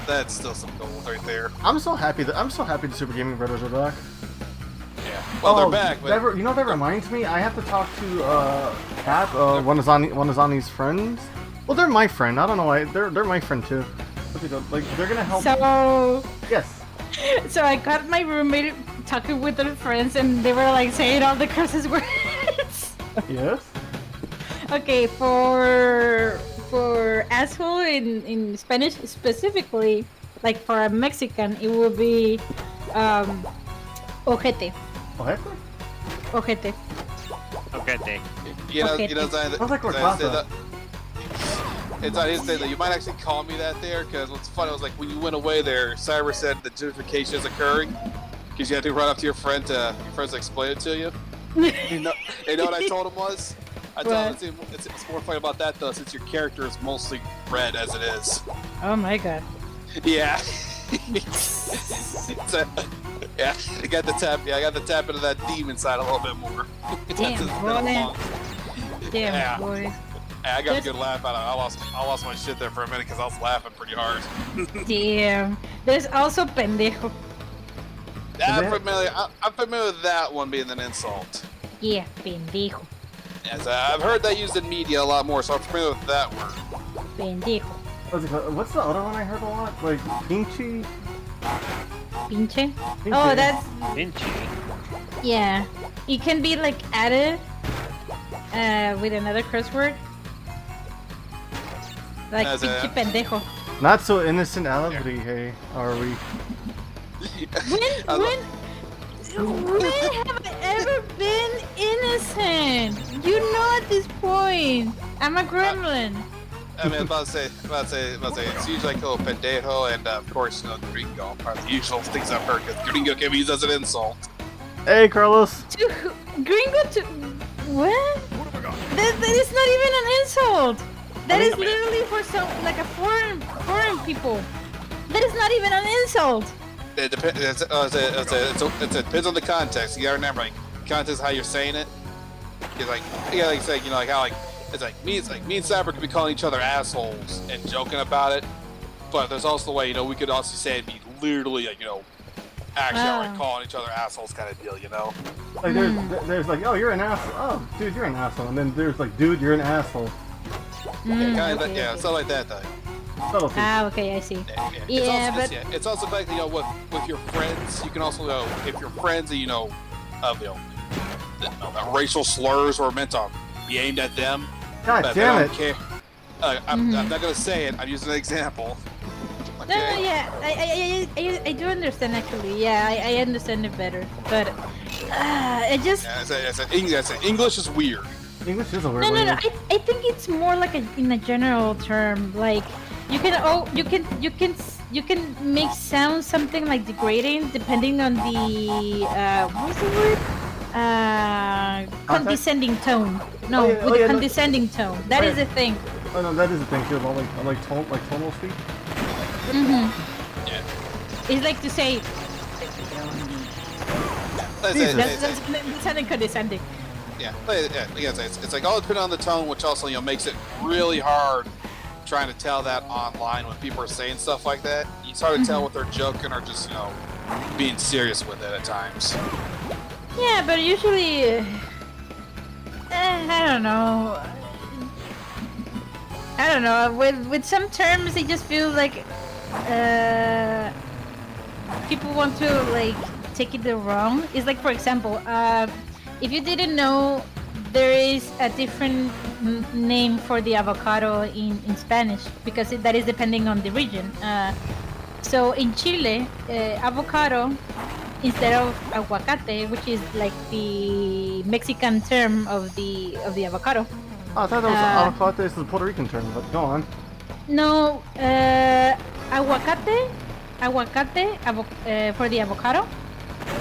That's still some gold right there. I'm so happy the Super Gaming Brothers are back. Yeah. Well, they're back. But... that reminds me. I have to talk to Cap, one of Zani's friends. Well, they're my friend. I don't know why. They're my friend too. Like they're gonna help. So yes. So I got my roommate talking with their friends, and they were like saying all the curses words. Yes. Okay, for asshole in Spanish specifically, like for a Mexican, it will be ojete. Ojete? Ojete. Okay. You know, Sounds like Cortázar. it's on his thing that you might actually call me that there, because what's funny was like when you went away there, Cyber said the gentrification is occurring because you had to run up to your friend to explain it to you. you know what I told him was? I told him it's more funny about that though, since your character is mostly red as it is. Oh my god. Yeah. Yeah, I got the tap into that demon side a little bit more. Damn, boy. Damn, boy. Yeah, I got a good laugh out of it. I lost my shit there for a minute because I was laughing pretty hard. Damn. There's also pendejo. I'm familiar with that one being an insult. Yeah, pendejo. Yes, I've heard that used in media a lot more, so I'm familiar with that word. Pendejo. What's the other one I heard a lot? Like, pinche? Pinche? Oh, that's... Pinche. Yeah. It can be, like, added with another curse word. Like, pinche pendejo. Not so innocent, Alebrije, are we? When have I ever been innocent? You know at this point. I'm a gremlin. I mean, about to say, it's usually like, pendejo, and of course, gringo are the usual things I've heard, because gringo can be used as an insult. Hey, Carlos. Gringo to... What? That is not even an insult. That is literally for some, like a foreign people. That is not even an insult. It depends. It depends on the context. You gotta remember, like, context how you're saying it. It's like, say, like how it's like me and Cyber could be calling each other assholes and joking about it, but there's also the way we could also say it'd be literally like actually like calling each other assholes kind of deal, Like there's like, oh, you're an asshole. Oh, dude, you're an asshole. And then there's like, dude, you're an asshole. Kind of stuff like that though. Okay, I see. Yeah, it's also like with your friends. You can also if your friends that racial slurs were meant to be aimed at them. God damn it! Okay. I'm not gonna say it. I'm using an example. Okay. No, yeah, I do understand actually. Yeah, I understand it better, but I just. English is weird. English is a weird. No. I think it's more like in a general term. Like you can make sound something like degrading depending on the what's the word? Condescending tone. No, with condescending tone. That is a thing. Oh no, that is a thing too. Like tonal speak. Yeah. It's like to say. That's sounding condescending. Yeah, it's like all depending on the tone, which also makes it really hard trying to tell that online when people are saying stuff like that. It's hard to tell what they're joking or just being serious with it at times. Yeah, but usually, I don't know. With some terms, it just feels like people want to like take it the wrong. It's like, for example, if you didn't know, there is a different name for the avocado in Spanish because that is depending on the region. So in Chile, avocado, instead of aguacate, which is like the Mexican term of the avocado. Oh, I thought that was avocado is the Puerto Rican term, but go on. No, aguacate for the avocado.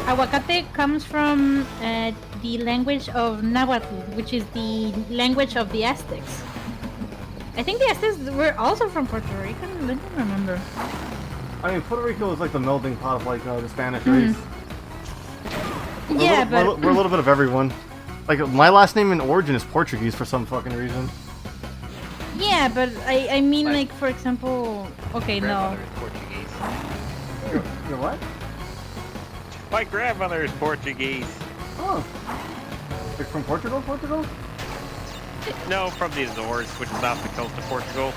Aguacate comes from the language of Nahuatl, which is the language of the Aztecs. I think the Aztecs were also from Puerto Rico. I don't remember. I mean, Puerto Rico is like the melting pot of like the Spanish race. Yeah, we're a little bit of everyone. Like my last name in origin is Portuguese for some fucking reason. Yeah, but I mean like for example, okay, no. Portuguese. Your what? My grandmother is Portuguese. Oh. Like from Portugal? No, from the Azores, which is off the coast of Portugal.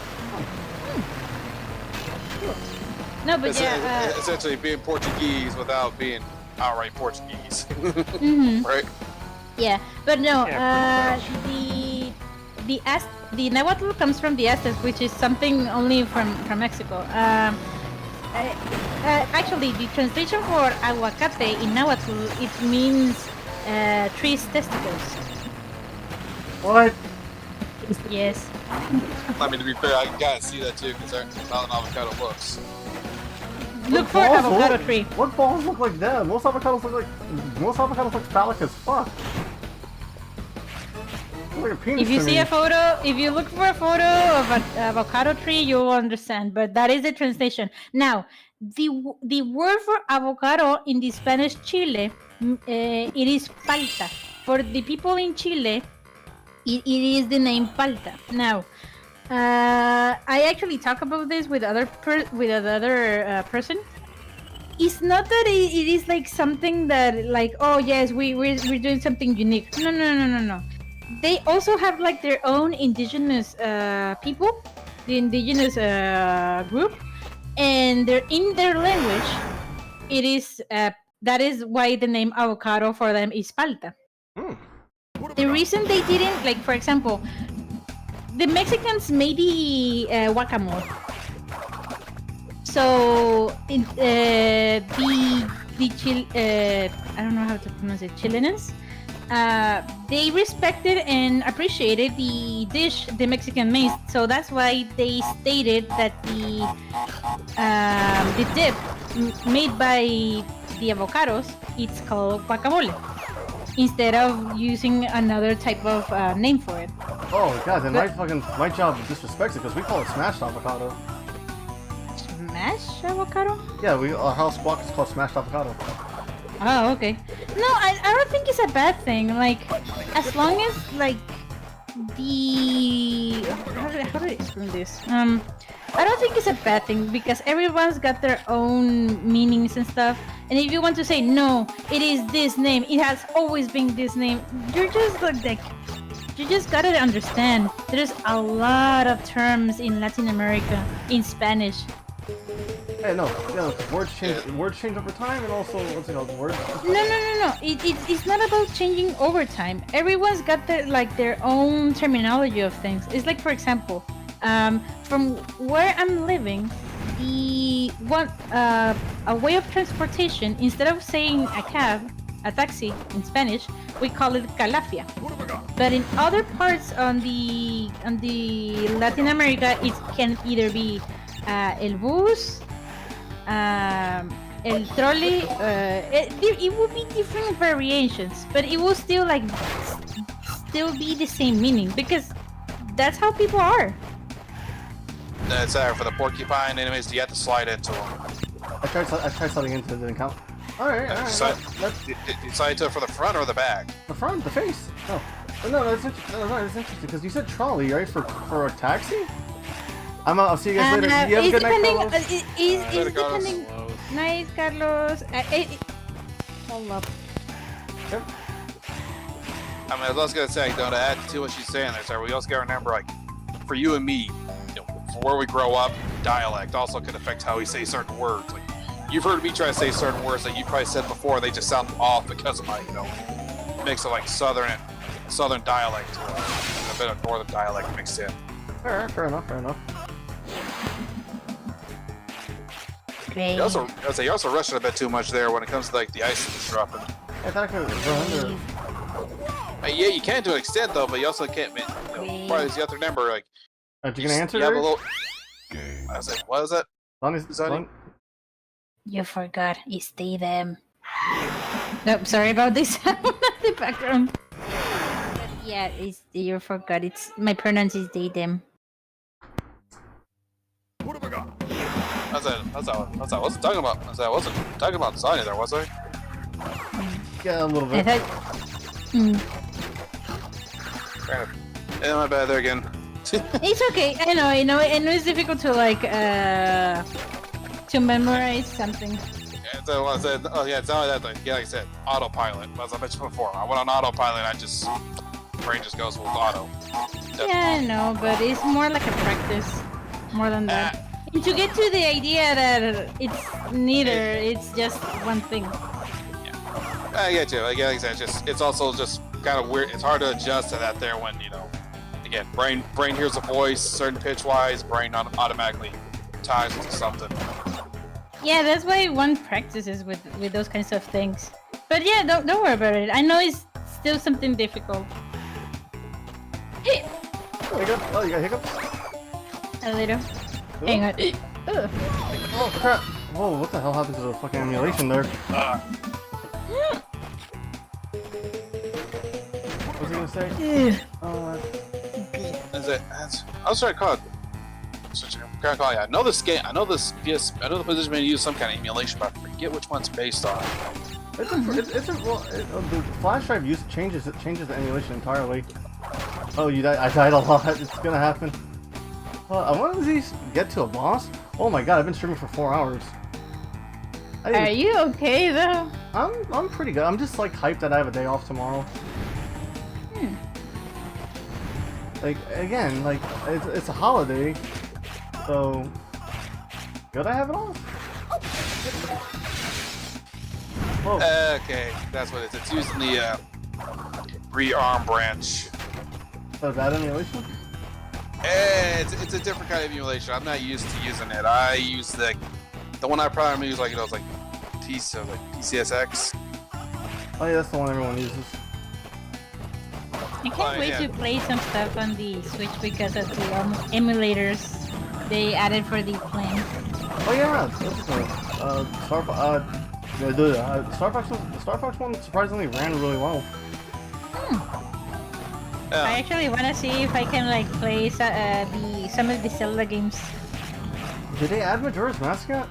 No, but essentially being Portuguese without being outright Portuguese. Right? Yeah, but no, the Nahuatl comes from the Aztecs, which is something only from Mexico. Actually, the translation for aguacate in Nahuatl, it means tree's testicles. What? Yes. I mean, to be fair, I gotta see that too, because that's how an avocado looks. Look for avocado tree. What balls look like that? Most avocados look phallic as fuck. Like a penis If you to see me. a photo, if you look for a photo of an avocado tree, you'll understand. But that is the translation. Now, the word for avocado in the Spanish Chile, it is palta. For the people in Chile, it is the name palta. Now, I actually talk about this with another person. It's not that it is like something that like, oh yes, we're doing something unique. No. They also have like their own indigenous people, the indigenous group, and they're in their language. It is that is why the name avocado for them is palta. The reason they didn't, like, for example, the Mexicans maybe guacamole. So the I don't know how to pronounce it, Chileans. They respected and appreciated the dish the Mexican made, so that's why they stated that the dip made by the avocados, it's called guacamole, instead of using another type of name for it. Oh god, then my job disrespects it because we call it smashed avocado. Smashed avocado? Yeah, our house guac is called smashed avocado. Oh, okay. No, I don't think it's a bad thing. Like, as long as like the how do I explain this? I don't think it's a bad thing because everyone's got their own meanings and stuff. And if you want to say no, it is this name. It has always been this name. You're just like you just gotta understand. There's a lot of terms in Latin America in Spanish. Hey, no, words change over time, and also what's it called? Words. No. It's not about changing over time. Everyone's got their own terminology of things. It's like, for example, from where I'm living, a way of transportation, instead of saying a cab, a taxi in Spanish, we call it calafia. But in other parts on the Latin America, it can either be el bus, el trolley. It would be different variations, but it will still be the same meaning because that's how people are. That's for the porcupine enemies. You have to slide into them. I tried sliding into it, didn't count. Alright. You slide into it for the front or the back? The front, the face. Oh. No, that's interesting because you said trolley, right? For a taxi? I'll see you guys later. You have a good night, Carlos. It's depending. Nice, Carlos. Hold up. Yep. I mean, I was gonna say, to add to what she's saying there, sir, we also gotta remember, like, for you and me, for where we grow up, dialect also can affect how we say certain words. Like, you've heard me try to say certain words that you probably said before, they just sound off because of my, mix of like southern dialect, a bit of northern dialect mixed in. Fair enough. Great. You also rushing a bit too much there when it comes to like the ice that's dropping. I thought I could run yeah, you can to an extent though, but you also can't. Probably you have to remember, like. Are you gonna answer? You have a little. I was like, what is that? You forgot. It's they them. Nope, sorry about this. The background. But yeah, you forgot. It's my pronouns is they them. What have I got? I wasn't talking about. I wasn't talking about Sonya there, was I? Yeah, a little bit. Yeah, my bad there again. It's okay. I know it's difficult to to memorize something. Yeah, so I said, it's not that thing. Yeah, like I said, autopilot. As I mentioned before, I went on autopilot. Brain just goes with auto. Definitely. Yeah, I know, but it's more like a practice, more than that. And to get to the idea that it's neither, it's just one thing. Yeah, I get you. Like I said, it's also just kind of weird. It's hard to adjust to that there when again, brain hears a voice, certain pitch wise, brain automatically ties into something. Yeah, that's why one practices with those kinds of things. But yeah, don't worry about it. I know it's still something difficult. Hiccups? Oh, you got hiccups? A little. Hang on. Oh crap! Whoa, what the hell happened to the fucking emulation there? What was I gonna say? I was trying to call it. I know this game. I know this PS. I know the PlayStation may use some kind of emulation, but I forget which one's based on. The flash drive use changes the emulation entirely. Oh, I died a lot. It's gonna happen. I wanted to these get to a boss. Oh my god, I've been streaming for 4 hours. Are you okay though? I'm pretty good. I'm just like hyped that I have a day off tomorrow. Like again, like it's a holiday, so good I have it off. Whoa. Okay, that's what it is. It's using the rearm branch. So is that emulation? It's a different kind of emulation. I'm not used to using it. I use the one I primarily use, like it's like PCSX. Oh yeah, that's the one everyone uses. I can't wait to play some stuff on the Switch because of the emulators they added for the plane. Oh yeah, the Star Fox one surprisingly ran really well. I actually want to see if I can like play some of the Zelda games. Did they add Majora's Mask yet?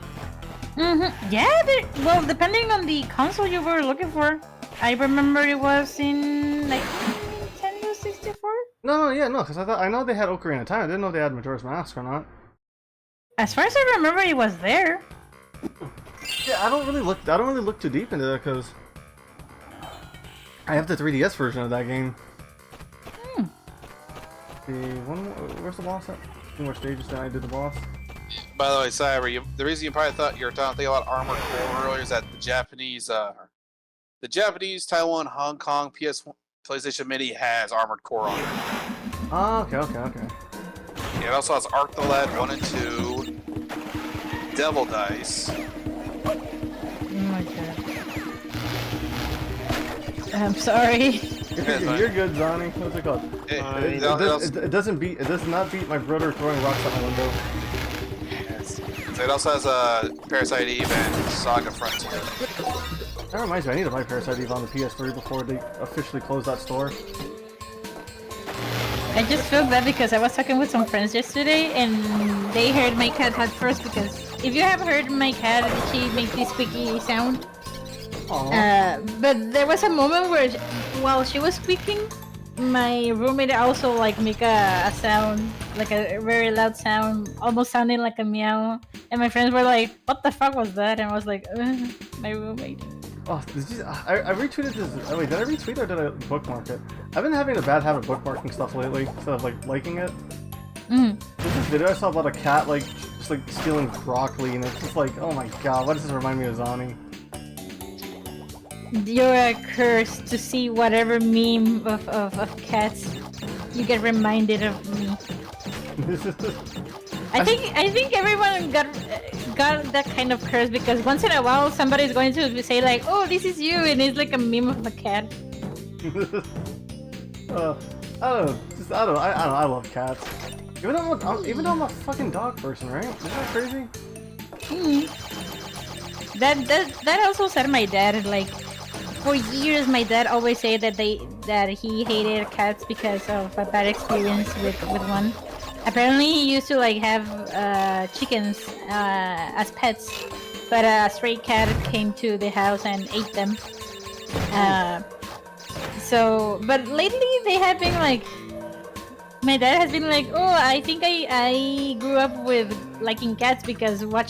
Yeah, well, depending on the console you were looking for. I remember it was in like Nintendo 64. No, because I know they had Ocarina of Time. I didn't know they had Majora's Mask or not. As far as I remember, it was there. Yeah, I don't really look too deep into that because I have the 3DS version of that game. Where's the boss at? 2 more stages than I did the boss. By the way, Cyber, the reason you probably thought you were thinking about Armored Core earlier is that the Japanese, Taiwan, Hong Kong, PlayStation Mini has Armored Core on it. Oh, okay. Yeah, it also has Arctolad 1 and 2, Devil Dice. Oh my god. I'm sorry. You're good, Zonny. What's it called? It does not beat my brother throwing rocks at my window. Yes. So it also has Parasite Eve and Saga Frontier. That reminds me, I need to buy Parasite Eve on the PS3 before they officially close that store. I just feel bad because I was talking with some friends yesterday and they heard my cat at first because if you have heard my cat, she makes this squeaky sound. But there was a moment where while she was squeaking, my roommate also like make a sound, like a very loud sound, almost sounding like a meow. And my friends were like, "What the fuck was that?" And I was like, "My roommate." Oh, I retweeted this. Oh wait, did I retweet or did I bookmark it? I've been having a bad habit of bookmarking stuff lately instead of like liking it. There's this video I saw about a cat like just like stealing broccoli, and it's just like, oh my god, why does this remind me of Zonny? You're a curse to see whatever meme of cats. You get reminded of me. I think everyone got that kind of curse because once in a while somebody's going to say like, "Oh, this is you," and it's like a meme of a cat. I love cats. Even though I'm a fucking dog person, right? Isn't that crazy? That also said my dad. Like for years, my dad always said that he hated cats because of a bad experience with one. Apparently, he used to like have chickens as pets, but a stray cat came to the house and ate them. But lately they have been like, my dad has been like, oh, I think I grew up with liking cats because I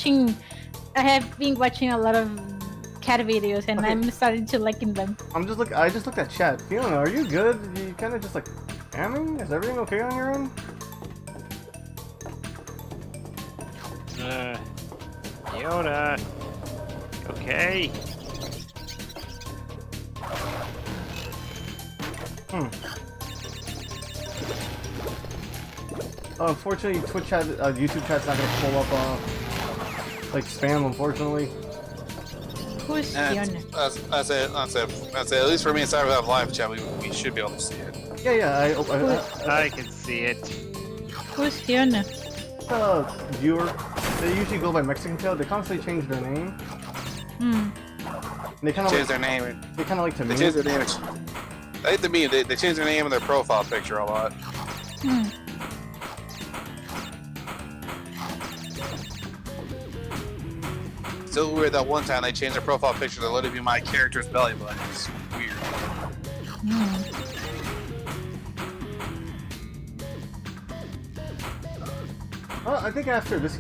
have been watching a lot of cat videos and I'm starting to liking them. I just looked at chat. Fiona, are you good? You kind of just like, Amy? Is everything okay on your end? Fiona, okay? Unfortunately, YouTube chat's not gonna pull up like spam, unfortunately. Who's Fiona? That's it. At least for me and Cyberthewolf live chat, we should be able to see it. Yeah, I can see it. Who's Fiona? Viewer. They usually go by Mexican tail. They constantly change their name. They kind of change their name. They kind of like to. They change their name. I hate the meme. They change their name and their profile picture a lot. Still weird that one time they changed their profile picture to let it be my character's belly button. It's weird. Well, I think after this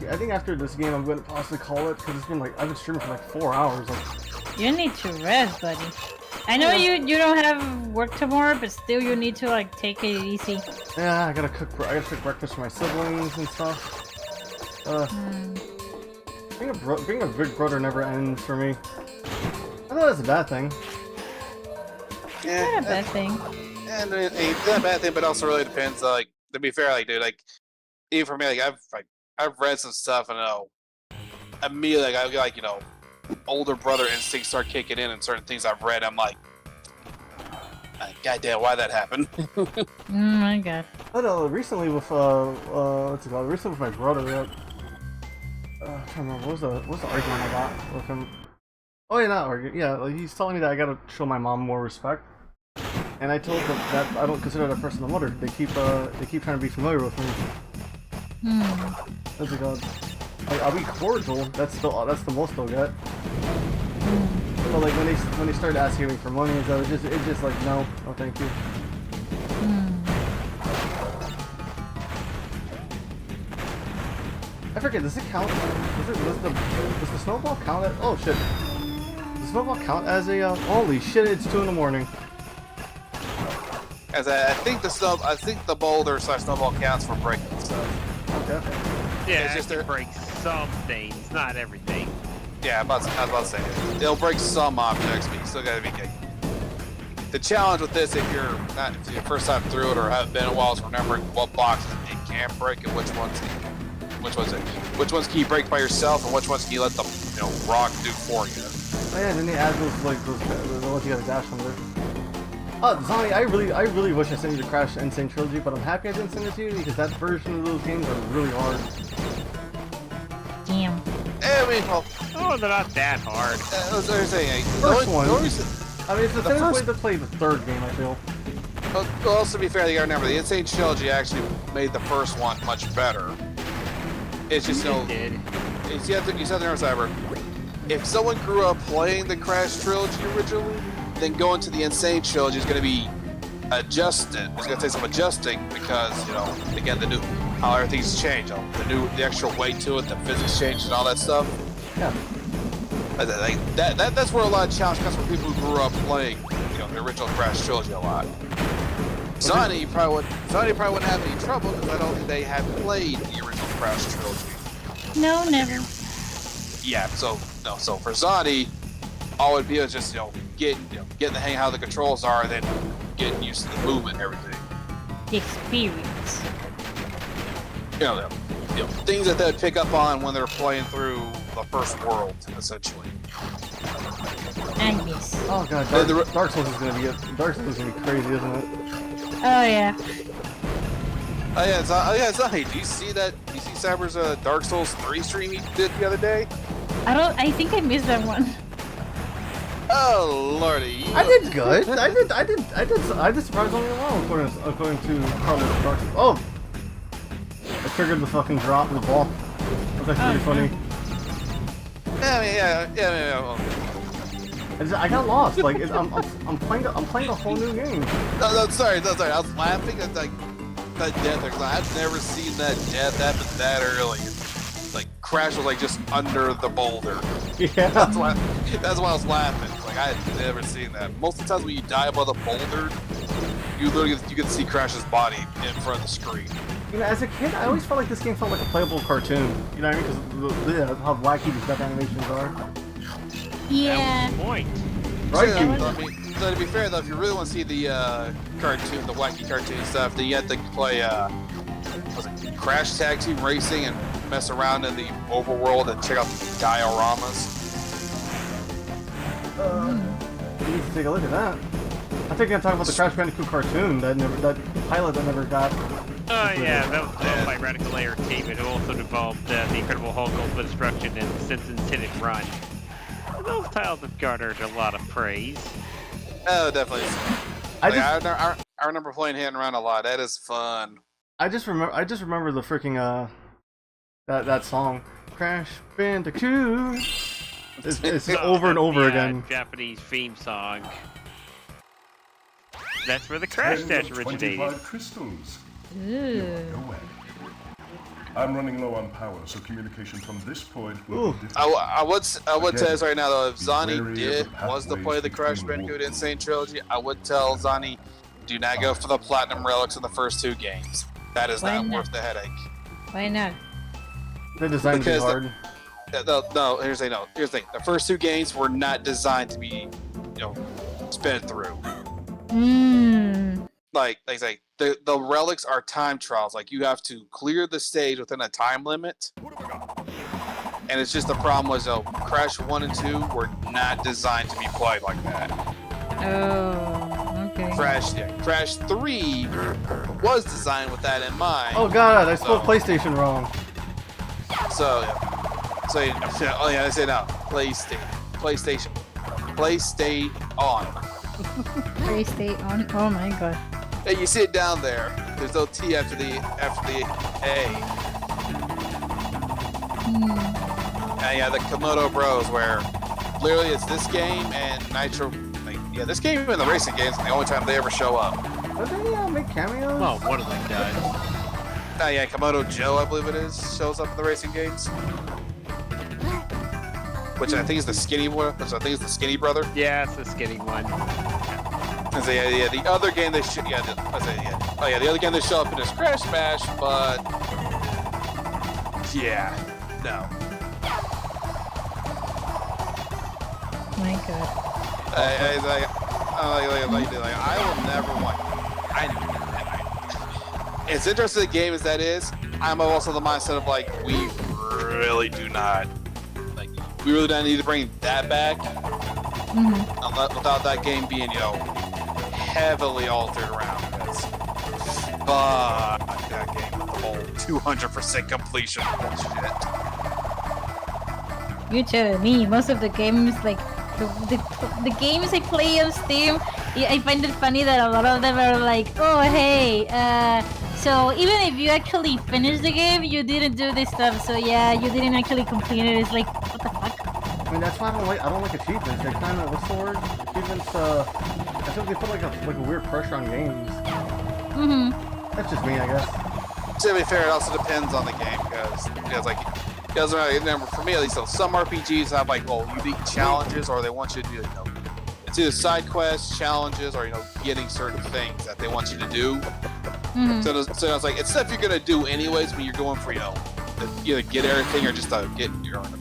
game, I'm going to possibly call it because it's been like I've been streaming for like 4 hours. Like, you need to rest, buddy. I know you don't have work tomorrow, but still you need to like take it easy. Yeah, I gotta cook breakfast for my siblings and stuff. Being a big brother never ends for me. I know that's a bad thing. Yeah, it's not a bad thing. And it's not a bad thing, but also really depends. Like to be fair, like dude, like even for me, I've read some stuff and immediately I like older brother instincts start kicking in, and certain things I've read, I'm like, God damn, why that happened? My God. I know. Recently with what's it called? Recently with my brother. I can't remember what's the argument I got with him. Oh yeah, not argument. Yeah, like, he's telling me that I gotta show my mom more respect, and I told him that I don't consider that person a mother. They keep trying to be familiar with me. What's it called? Like, I'll be cordial. That's the most they'll get. But like when they started asking me for money and stuff, it's just like no, thank you. I forget. Does it count? Does the snowball count as? Oh shit! Does the snowball count as a? Holy shit! It's 2 in the morning. As I think the boulder / snowball counts for breaking stuff. Okay. Yeah, it's just it breaks some things, not everything. Yeah, I was about to say it. It'll break some objects, but you still gotta be getting. The challenge with this, if you're your first time through it or haven't been in a while, is remembering what boxes it can break and which ones can you break by yourself and which ones can you let the rock do for you. Oh yeah, then they add those ones you gotta dash under. Zonny, I really wish I sent you the Crash Insane Trilogy, but I'm happy I didn't send it to you because that version of those games are really hard. Damn. I mean, well, they're not that hard. That's what I'm saying. First one. I mean, it's the same way to play the third game, I feel. Well, also to be fair, you gotta remember the Insane Trilogy actually made the first one much better. It's just you have to remember, Cyber. If someone grew up playing the Crash Trilogy originally, then going to the Insane Trilogy is going to be adjusted. It's going to take some adjusting because, again, the new how everything's changed. The extra weight to it, the physics changed, and all that stuff. Yeah. That's where a lot of challenge comes from people who grew up playing, the original Crash Trilogy a lot. Zonny probably wouldn't have any trouble because I don't think they had played the original Crash Trilogy. No, never. Yeah. So for Zonny, all it would be is just getting the hang of how the controls are, and then getting used to the movement and everything. The experience. Things that they'd pick up on when they're playing through the first world, essentially. And yes. Oh god, Dark Souls is gonna be crazy, isn't it? Oh yeah. Oh yeah, Zonny, do you see that? Do you see Cyber's Dark Souls 3 stream he did the other day? I think I missed that one. Oh lordy! I did good. I did surprisingly well according to Carlos Dark Souls. Oh, I triggered the fucking drop of the ball. That's actually pretty funny. Yeah. I got lost. Like I'm playing a whole new game. No, sorry. I was laughing at that death. I've never seen that death happen that early. Like Crash was like just under the boulder. Yeah. That's why I was laughing. Like I had never seen that. Most of the times when you die above the boulder, you can see Crash's body in front of the screen. As a kid, I always felt like this game felt like a playable cartoon. You know what I mean? Because how wacky these death animations are. Yeah. Point. Right. So to be fair though, if you really want to see the cartoon, the wacky cartoon stuff, then you have to play was it Crash Tag Team Racing and mess around in the overworld and check out the dioramas. We need to take a look at that. I think I'm talking about the Crash Bandicoot cartoon that pilot that never got. Oh yeah, that was developed by Radical Entertainment, who also developed The Incredible Hulk Ultimate Destruction and Simpsons Hit and Run. And those titles have garnered a lot of praise. Oh, definitely. I remember playing Hit and Run a lot. That is fun. I just remember the freaking that song, Crash Bandicoot. It's over and over again. Japanese theme song. That's where the Crash Dash originated. 25 crystals. You're nowhere. I'm running low on power, so communication from this point will be difficult. I would tell this right now though, if Zani was to play the Crash Bandicoot Insane Trilogy, I would tell Zani, do not go for the Platinum Relics in the first 2 games. That is not worth the headache. Why not? They're designed to be hard. No, here's the thing. Here's the thing. The first 2 games were not designed to be, sped through. Like I say, the relics are time trials. Like, you have to clear the stage within a time limit. And it's just the problem was, Crash 1 and 2 were not designed to be played like that. Oh, okay. Crash 3 was designed with that in mind. Oh god, I spelled PlayStation wrong. Oh yeah, I say now. PlayStation. PlayStation on. PlayStation on. Oh my god. Hey, you see it down there. There's no T after the A. And yeah, the Komodo Bros, where literally it's this game and Nitro. This game and the racing games are the only time they ever show up. Don't they make cameos? Well, one of them does. Yeah, Komodo Joe, I believe it is, shows up in the racing games. Which I think is the skinny one. Which I think is the skinny brother. Yeah, it's the skinny one. The other game they show. The other game they show up in is Crash Bash, but yeah, no. My god. I will never want. As interesting a game as that is, I'm also the mindset of like, we really do not need to bring that back without that game being, heavily altered around. Fuck that game with the whole 200% completion bullshit. You're telling me most of the games, like the games I play on Steam, I find it funny that a lot of them are like, oh hey, so even if you actually finish the game, you didn't do this stuff, so yeah, you didn't actually complete it. It's like, what the fuck? I mean, that's why I don't like achievements. They kind of, what's the word? Achievements, I think they put like a weird pressure on games. That's just me, I guess. To be fair, it also depends on the game, because remember, for me at least, some RPGs have like, unique challenges, or they want you to do, it's either side quests, challenges, or getting certain things that they want you to do. So it's like, it's stuff you're gonna do anyways when you're going for either get everything or just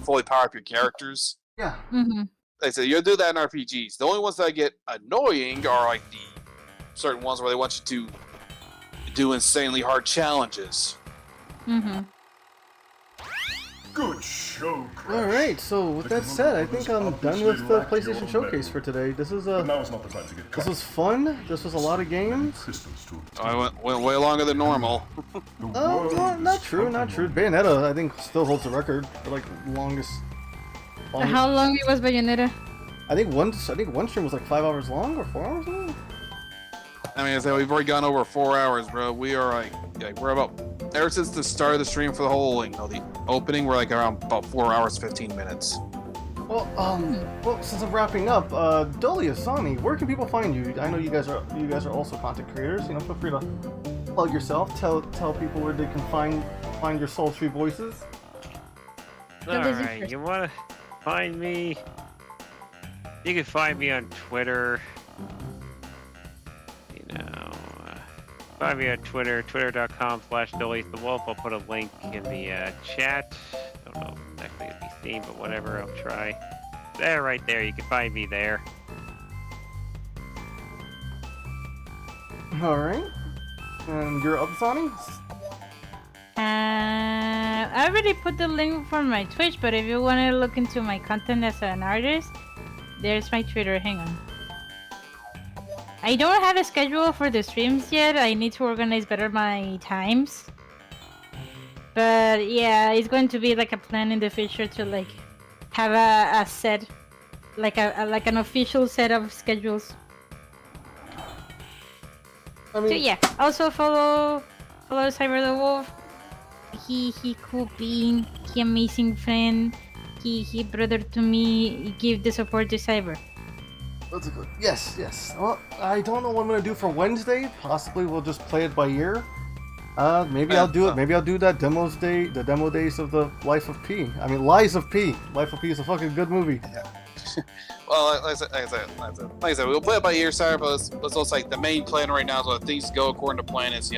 fully power up your characters. Yeah. Like I said, you'll do that in RPGs. The only ones that get annoying are like the certain ones where they want you to do insanely hard challenges. Good show, Crash. Alright, so with that said, I think I'm done with the PlayStation Showcase for today. This was this was fun. This was a lot of games. I went way longer than normal. Not true. Bayonetta, I think, still holds the record for like longest. How long was Bayonetta? I think one stream was like 5 hours long or 4 hours long. I mean, we've already gone over 4 hours, bro. We are we're about, ever since the start of the stream for the whole, the opening, we're like around about 4 hours 15 minutes. Well, since I'm wrapping up, Dolia, Sami, where can people find you? I know you guys are also content creators. Feel free to plug yourself. Tell people where they can find your sultry voices. Alright, you wanna find me? You can find me on Twitter. Find me on Twitter, twitter.com/DeleteTheWolf. I'll put a link in the chat. I don't know exactly what you've seen, but whatever, I'll try. There, right there, you can find me there. Alright. And you're up, Sonny? I already put the link for my Twitch, but if you want to look into my content as an artist, there's my Twitter. Hang on. I don't have a schedule for the streams yet. I need to organize better my times. But yeah, it's going to be like a plan in the future to like have a set, like an official set of schedules. I mean, so yeah, also follow Cyberthewolf. He cool being, he amazing friend. He brother to me. He give the support to Cyber. That's a good. Yes, yes. Well, I don't know what I'm gonna do for Wednesday. Possibly we'll just play it by ear. Maybe I'll do it. Maybe I'll do that the demo days of the Life of P. I mean, Lies of P. Life of P is a fucking good movie. Well, like I said, we'll play it by ear, sorry, but it's also like the main plan right now is when things go according to plan is,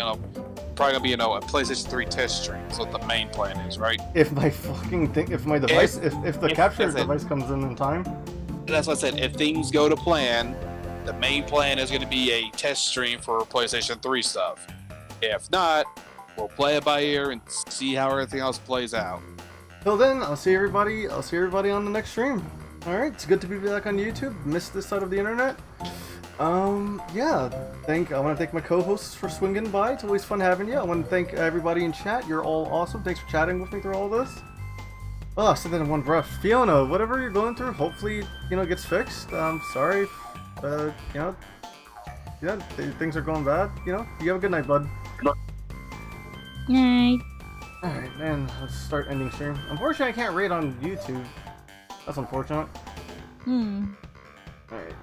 probably gonna be, a PlayStation 3 test stream. That's what the main plan is, right? If my fucking thing, if my device, if the capture device comes in time. That's what I said. If things go to plan, the main plan is going to be a test stream for PlayStation 3 stuff. If not, we'll play it by ear and see how everything else plays out. Till then, I'll see everybody on the next stream. All right, it's good to be back on YouTube. Missed this side of the internet. Yeah. I want to thank my co-hosts for swinging by. It's always fun having you. I want to thank everybody in chat. You're all awesome. Thanks for chatting with me through all this. Oh, I said that in one breath. Fiona, whatever you're going through, hopefully, gets fixed. Sorry. Things are going bad. You have a good night, bud. Night. Alright, man, let's start ending stream. Unfortunately, I can't rate on YouTube. That's unfortunate. Alright.